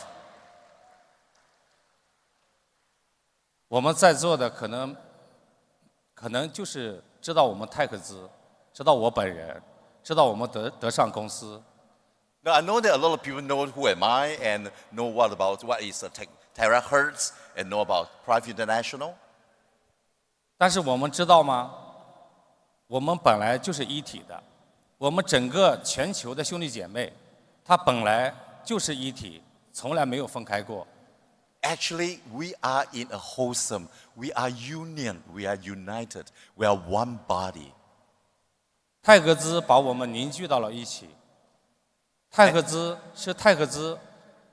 我们在座的可能就是知道我们泰克兹，知道我本人，知道我们德尚公司。 Now, I know that a lot of people know who am I and know what is a terahertz and know about Prife International. 但是我们知道吗？我们本来就是一体的，我们整个全球的兄弟姐妹，它本来就是一体，从来没有分开过。 Actually, we are in a wholesome, we are union, we are united, we are one body. 泰格兹把我们凝聚到了一起。泰格兹是泰格兹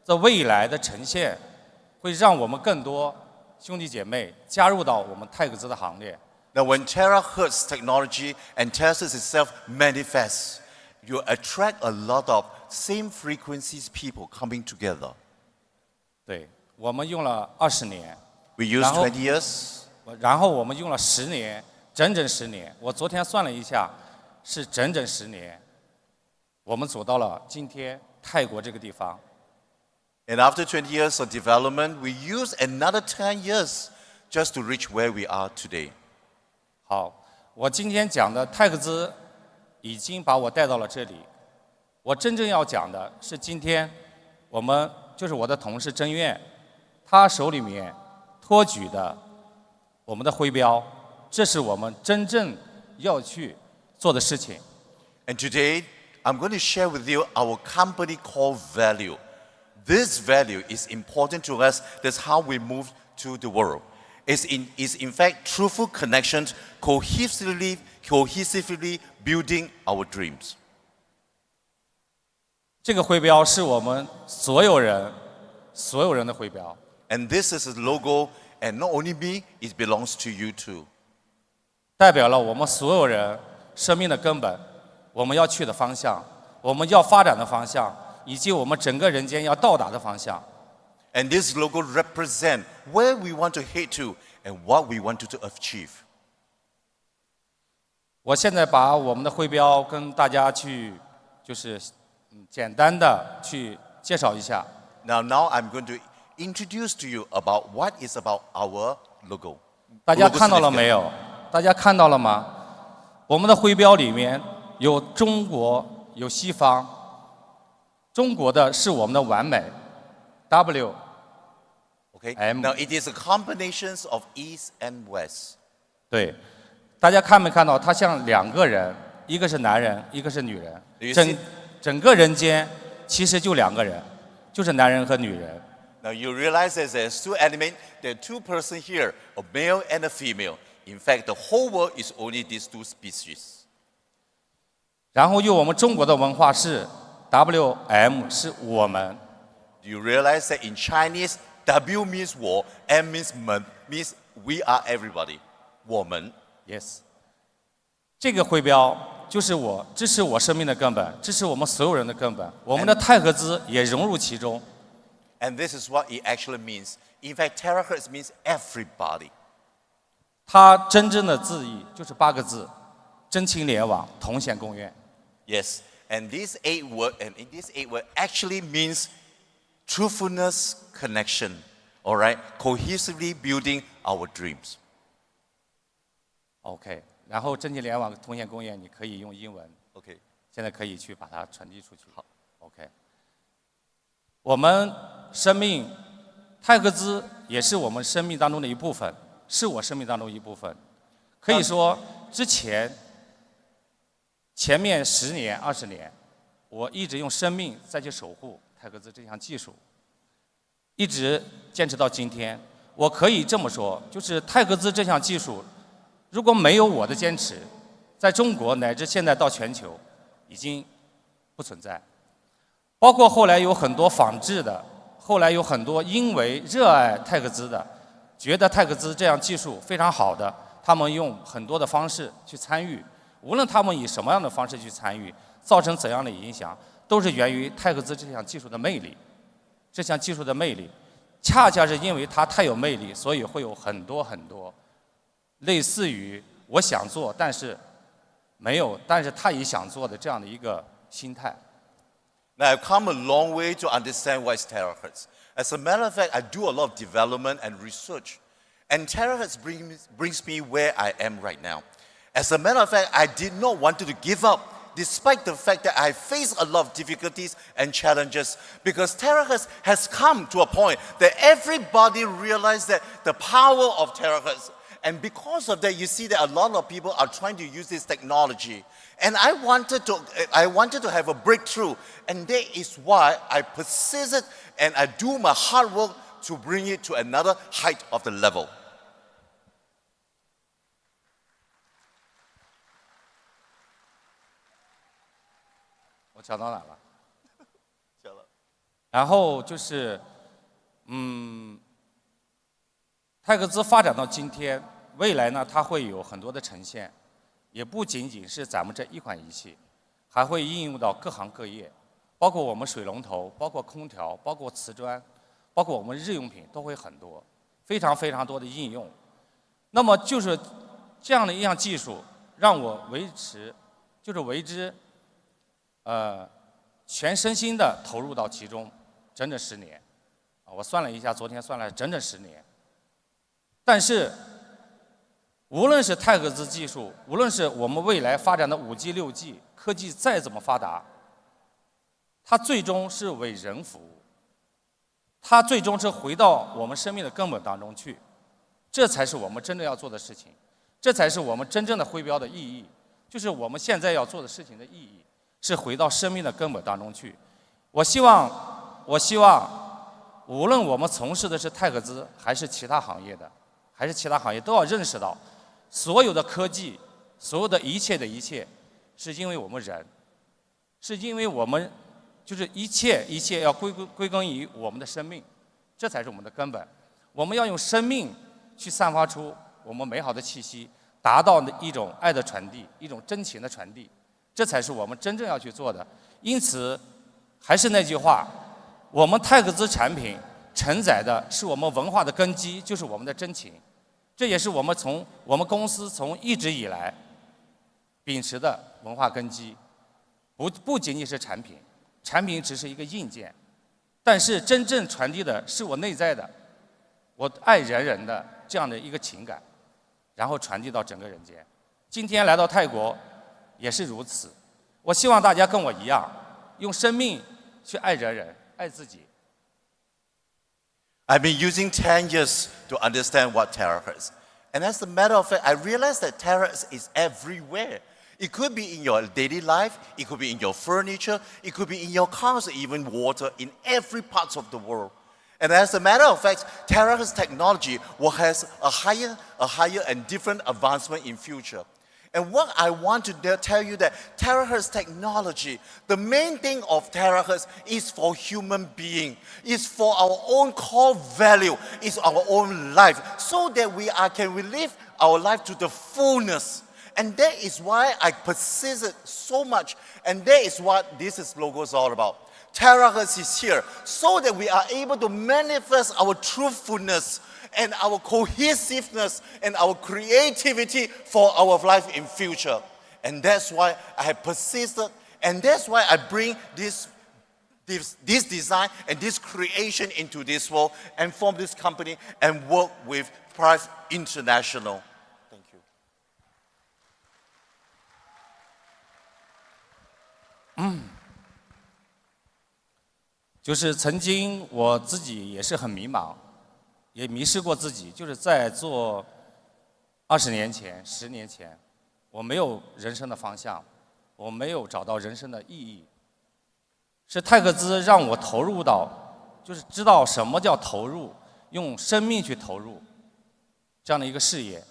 在未来的呈现，会让我们更多兄弟姐妹加入到我们泰格兹的行列。 Now, when terahertz technology and terahertz itself manifests, you attract a lot of same frequencies people coming together. 对，我们用了20年。 We used 20 years. 然后我们用了10年，整整10年。我昨天算了一下，是整整10年。我们走到了今天泰国这个地方。 And after 20 years of development, we used another 10 years just to reach where we are today. 好，我今天讲的泰克兹已经把我带到了这里。我真正要讲的是今天我们就是我的同事甄苑，他手里面托举的我们的徽标，这是我们真正要去做的事情。 And today, I'm going to share with you our company core value. This value is important to us. That's how we move to the world. It's in fact truthful connections, cohesively building our dreams. 这个徽标是我们所有人的徽标。 And this is a logo, and not only me, it belongs to you too. 代表了我们所有人生命的根本，我们要去的方向，我们要发展的方向，以及我们整个人间要到达的方向。 And this logo represents where we want to head to and what we want to achieve. 我现在把我们的徽标跟大家去，就是简单的去介绍一下。 Now I'm going to introduce to you about what is about our logo. 大家看到了没有？大家看到了吗？我们的徽标里面有中国，有西方。中国的是我们的完美 ，W。 Okay. Now it is a combination of East and West. 对，大家看没看到？它像2个人，一个是男人，一个是女人。整个人间其实就2个人，就是男人和女人。Now you realize that there's two elements, there are two persons here, a male and a female. In fact, the whole world is only these two species. 然后用我们中国的文化是 WM 是我们。Do you realize that in Chinese, W means 我 M means 们 means we are everybody. 我们 Yes. 这个徽标就是我，这是我生命的根本，这是我们所有人的根本。我们的泰格兹也融入其中。And this is what it actually means. In fact, terahertz means everybody. 它真正的字义就是8个字：真情联网，同显共愿。Yes, and these 8 words, actually means truthfulness, connection. All right, cohesively building our dreams. OK， 然后真情联网，同显共愿，你可以用英文。OK， 现在可以去把它传递出去。好 ，OK。我们生命，泰格兹也是我们生命当中的一部分，是我生命当中一部分。可以说，前面10年、20年，我一直用生命再去守护泰格兹这项技术，一直坚持到今天。我可以这么说，就是泰格兹这项技术，如果没有我的坚持，在中国乃至现在到全球，已经不存在。包括后来有很多仿制的，后来有很多因为热爱泰格兹的，觉得泰格兹这样技术非常好的，他们用很多的方式去参与，无论他们以什么样的方式去参与，造成怎样的影响，都是源于泰格兹这项技术的魅力。这项技术的魅力，恰恰是因为它太有魅力，所以会有很多类似于我想做但是没有，但是他也想做的这样的一个心态。Now, I've come a long way to understand what is terahertz. As a matter of fact, I do a lot of development and research. And terahertz brings me where I am right now. As a matter of fact, I did not want to give up, despite the fact that I face a lot of difficulties and challenges, because terahertz has come to a point that everybody realized that the power of terahertz. And because of that, you see that a lot of people are trying to use this technology. And I wanted to have a breakthrough. And that is why I persisted and I do my hard work to bring it to another height of the level. 我讲到哪了？讲了。然后就是，泰格兹发展到今天，未来呢，它会有很多的呈现，也不仅仅是咱们这一款仪器，还会应用到各行各业，包括我们水龙头，包括空调，包括瓷砖，包括我们日用品都会很多，非常多的应用。那么就是这样的一项技术，让我为之，全身心的投入到其中，整整10年。我算了一下，昨天算了整整10年。但是，无论是泰格兹技术，无论是我们未来发展的5G、6G， 科技再怎么发达，它最终是为人服务，它最终是回到我们生命的根本当中去，这才是我们真正要做的事情，这才是我们真正的徽标的意义，就是我们现在要做的事情的意义，是回到生命的根本当中去。我希望，无论我们从事的是泰格兹还是其他行业的。都要认识到，所有的科技，所有的一切，是因为我们人，是因为我们，就是一切要归根于我们的生命，这才是我们的根本。我们要用生命去散发出我们美好的气息，达到一种爱的传递，一种真情的传递，这才是我们真正要去做的。因此，还是那句话，我们泰格兹产品承载的是我们文化的根基，就是我们的真情。这也是我们公司从一直以来秉持的文化根基，不仅仅是产品只是一个硬件，但是真正传递的是我内在的，我爱人的这样的一个情感，然后传递到整个人间。今天来到泰国也是如此，我希望大家跟我一样，用生命去爱人，爱自己。I've been using 10 years to understand what terahertz. And as a matter of fact, I realized that terahertz is everywhere. It could be in your daily life, it could be in your furniture, it could be in your cars, even water, in every part of the world. And as a matter of fact, terahertz technology will have a higher and different advancement in future. And what I want to tell you that terahertz technology, the main thing of terahertz is for human being, is for our own core value, is our own life, so that we can live our life to the fullness. And that is why I persisted so much, and that is what this logo is all about. Terahertz is here so that we are able to manifest our truthfulness and our cohesiveness and our creativity for our life in future. And that's why I have persisted, and that's why I bring this design and this creation into this world and form this company and work with Prife International. Thank you. 就是曾经我自己也是很迷茫，也迷失过自己。就是在做20年前、10年前，我没有人生的方向，我没有找到人生的意义。是泰克兹让我投入到，就是知道什么叫投入，用生命去投入这样的一个事业。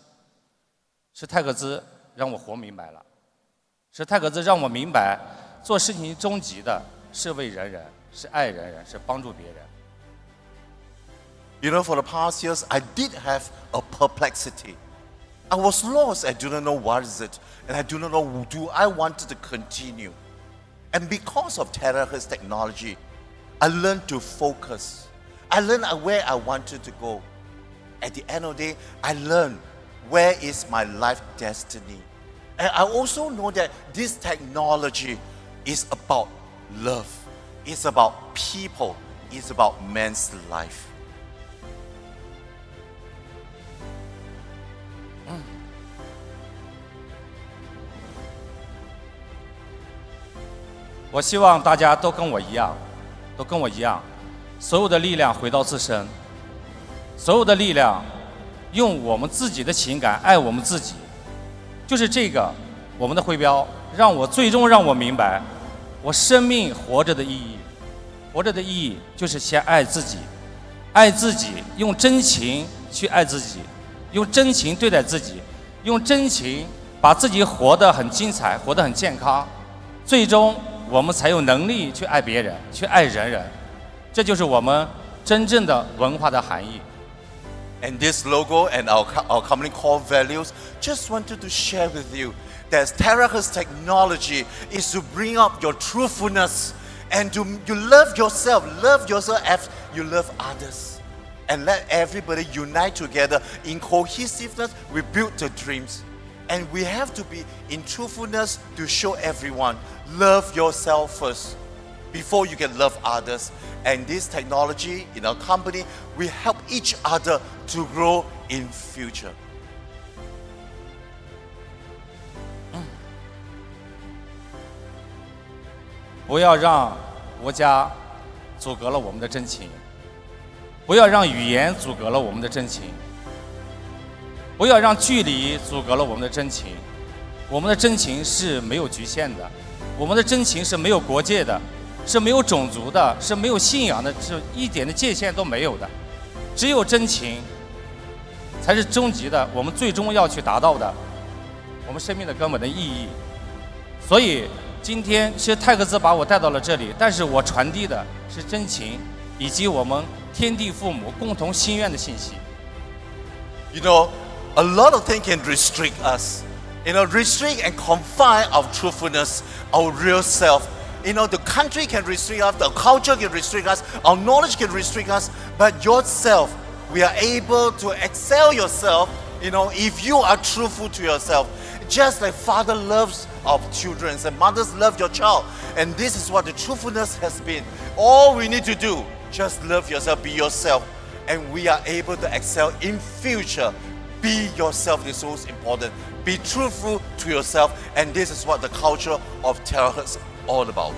是泰克兹让我活明白了，是泰克兹让我明白，做事情终极的是为人人。 是爱人人，是帮助别人。You know, for the past years, I did have a perplexity. I was lost. I do not know what is it, and I do not know do I want to continue. And because of terahertz technology, I learned to focus. I learned where I wanted to go. At the end of the day, I learned where is my life destiny. And I also know that this technology is about love. It's about people. It's about man's life. 我希望大家都跟我一样，所有的力量回到自身，所有的力量用我们自己的情感爱我们自己，就是这个我们的徽标，最终让我明白。 我生命活着的意义，活着的意义就是先爱自己，爱自己，用真情去爱自己，用真情对待自己，用真情把自己活得很精彩，活得很健康，最终我们才有能力去爱别人，去爱人人，这就是我们真正的文化的含义。 And this logo and our company core values, just wanted to share with you. That terahertz technology is to bring up your truthfulness and you love yourself as you love others. And let everybody unite together in cohesiveness. We build the dreams. And we have to be in truthfulness to show everyone, love yourself first before you can love others. And this technology in our company, we help each other to grow in future. 不要让国家阻隔了我们的真情，不要让语言阻隔了我们的真情，不要让距离阻隔了我们的真情。我们的真情是没有局限的，我们的真情是没有国界的，是没有种族的，是没有信仰的，是一点的界限都没有的。只有真情才是终极的，我们最终要去达到的，我们生命的根本的意义。所以。 今天其实泰克兹把我带到了这里，但是我传递的是真情，以及我们天地父母共同心愿的信息。You know, a lot of things can restrict us. You know, restrict and confine our truthfulness, our real self. You know, the country can restrict us, the culture can restrict us, our knowledge can restrict us, but yourself, we are able to excel yourself. You know, if you are truthful to yourself, just like father loves of children and mothers love your child, and this is what the truthfulness has been. All we need to do, just love yourself, be yourself, and we are able to excel in future. Be yourself is most important. Be truthful to yourself, and this is what the culture of terahertz is all about.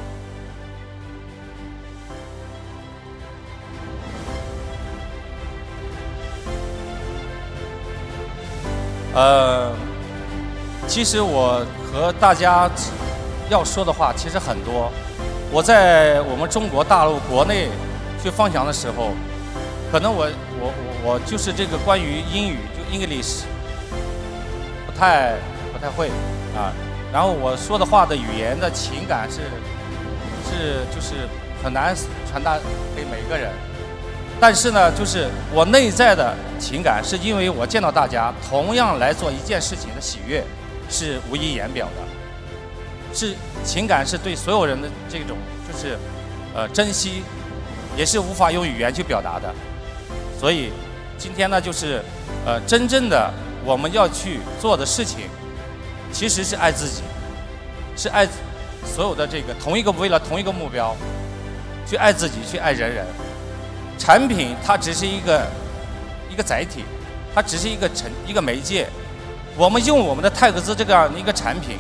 其实我和大家要说的话其实很多。我在我们中国大陆国内去放翔的时候，可能我就是这个关于英语就 English 不太会啊，然后我说的话的语言的情感是就是很难传达给每个人，但是呢，就是我内在的情感，是因为我见到大家同样来做一件事情的喜悦，是无以言表的，是情感是对所有人的这种就是珍惜，也是无法用语言去表达的。所以今天呢，就是真正的我们要去做的事情，其实是爱自己，是爱所有的这个为了同一个目标，去爱自己，去爱人人。产品它只是一个载体，它只是一个媒介。我们用我们的泰格兹这样一个产品，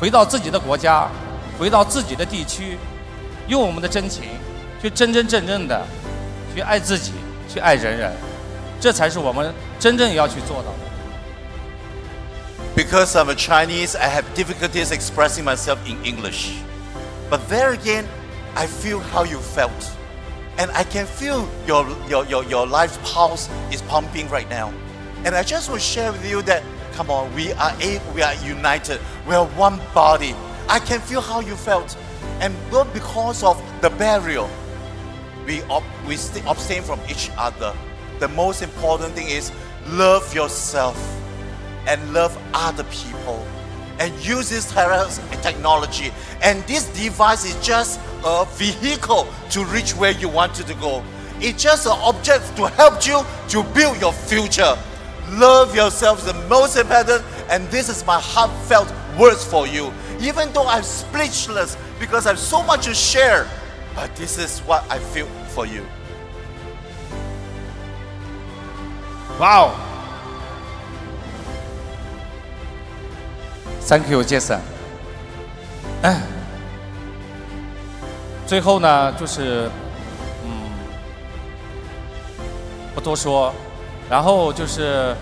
回到自己的国家，回到自己的地区，用我们的真情，去真正的去爱自己，去爱人人，这才是我们真正要去做到的。Because I'm a Chinese, I have difficulties expressing myself in English. But there again, I feel how you felt. And I can feel your life's pulse is pumping right now. And I just want to share with you that, come on, we are united. We are one body. I can feel how you felt. And not because of the barrier, we abstain from each other. The most important thing is love yourself and love other people, and use this technology. And this device is just a vehicle to reach where you wanted to go. It's just an object to help you to build your future. Love yourself is the most important, and this is my heartfelt words for you. Even though I'm speechless because I have so much to share, but this is what I feel for you. Wow! Thank you, Jason. 最后呢，就是不多说，然后就是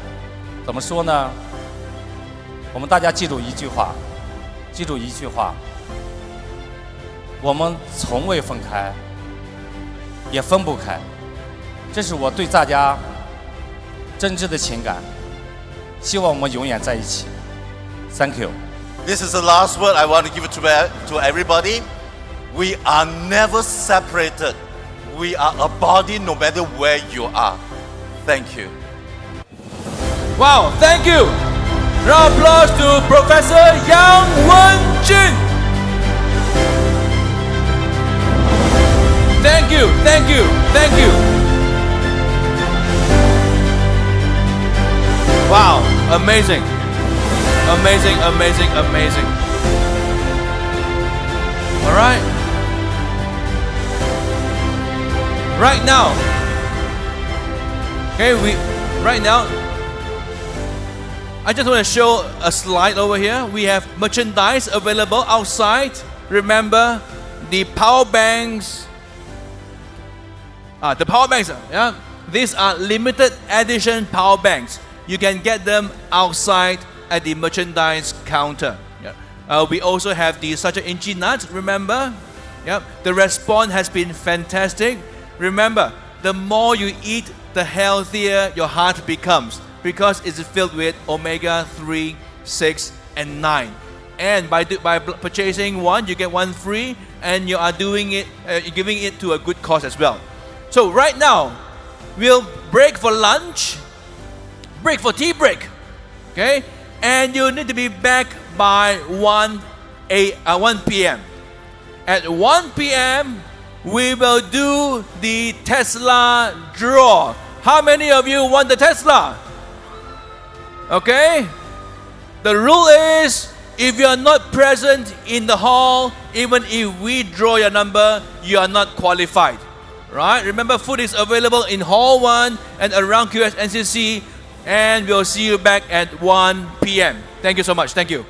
怎么说呢？我们大家记住一句话，我们从未分开，也分不开，这是我对大家真挚的情感，希望我们永远在一起。Thank you. This is the last word I want to give it to everybody. We are never separated. We are a body no matter where you are. Thank you. Wow, thank you. Round of applause to Professor Yang Wen-jin. Thank you, thank you, thank you. Wow, amazing. Amazing, amazing, amazing. All right. Right now. Okay, right now, I just want to show a slide over here. We have merchandise available outside. Remember the power banks. The power banks, yeah. These are limited edition power banks. You can get them outside at the merchandise counter. Yeah. We also have the such inchi nuts, remember? Yeah. The response has been fantastic. Remember, the more you eat, the healthier your heart becomes, because it's filled with omega-3, 6, and 9. And by purchasing one, you get one free, and you are doing it, giving it to a good cause as well. So right now, we'll break for lunch, break for tea break, okay? And you need to be back by 1 p.m. At 1 p.m., we will do the Tesla draw. How many of you want the Tesla? Okay? The rule is, if you are not present in the hall, even if we draw your number, you are not qualified. Right? Remember, food is available in Hall 1 and around QSNCC, and we'll see you back at 1 p.m. Thank you so much. Thank you.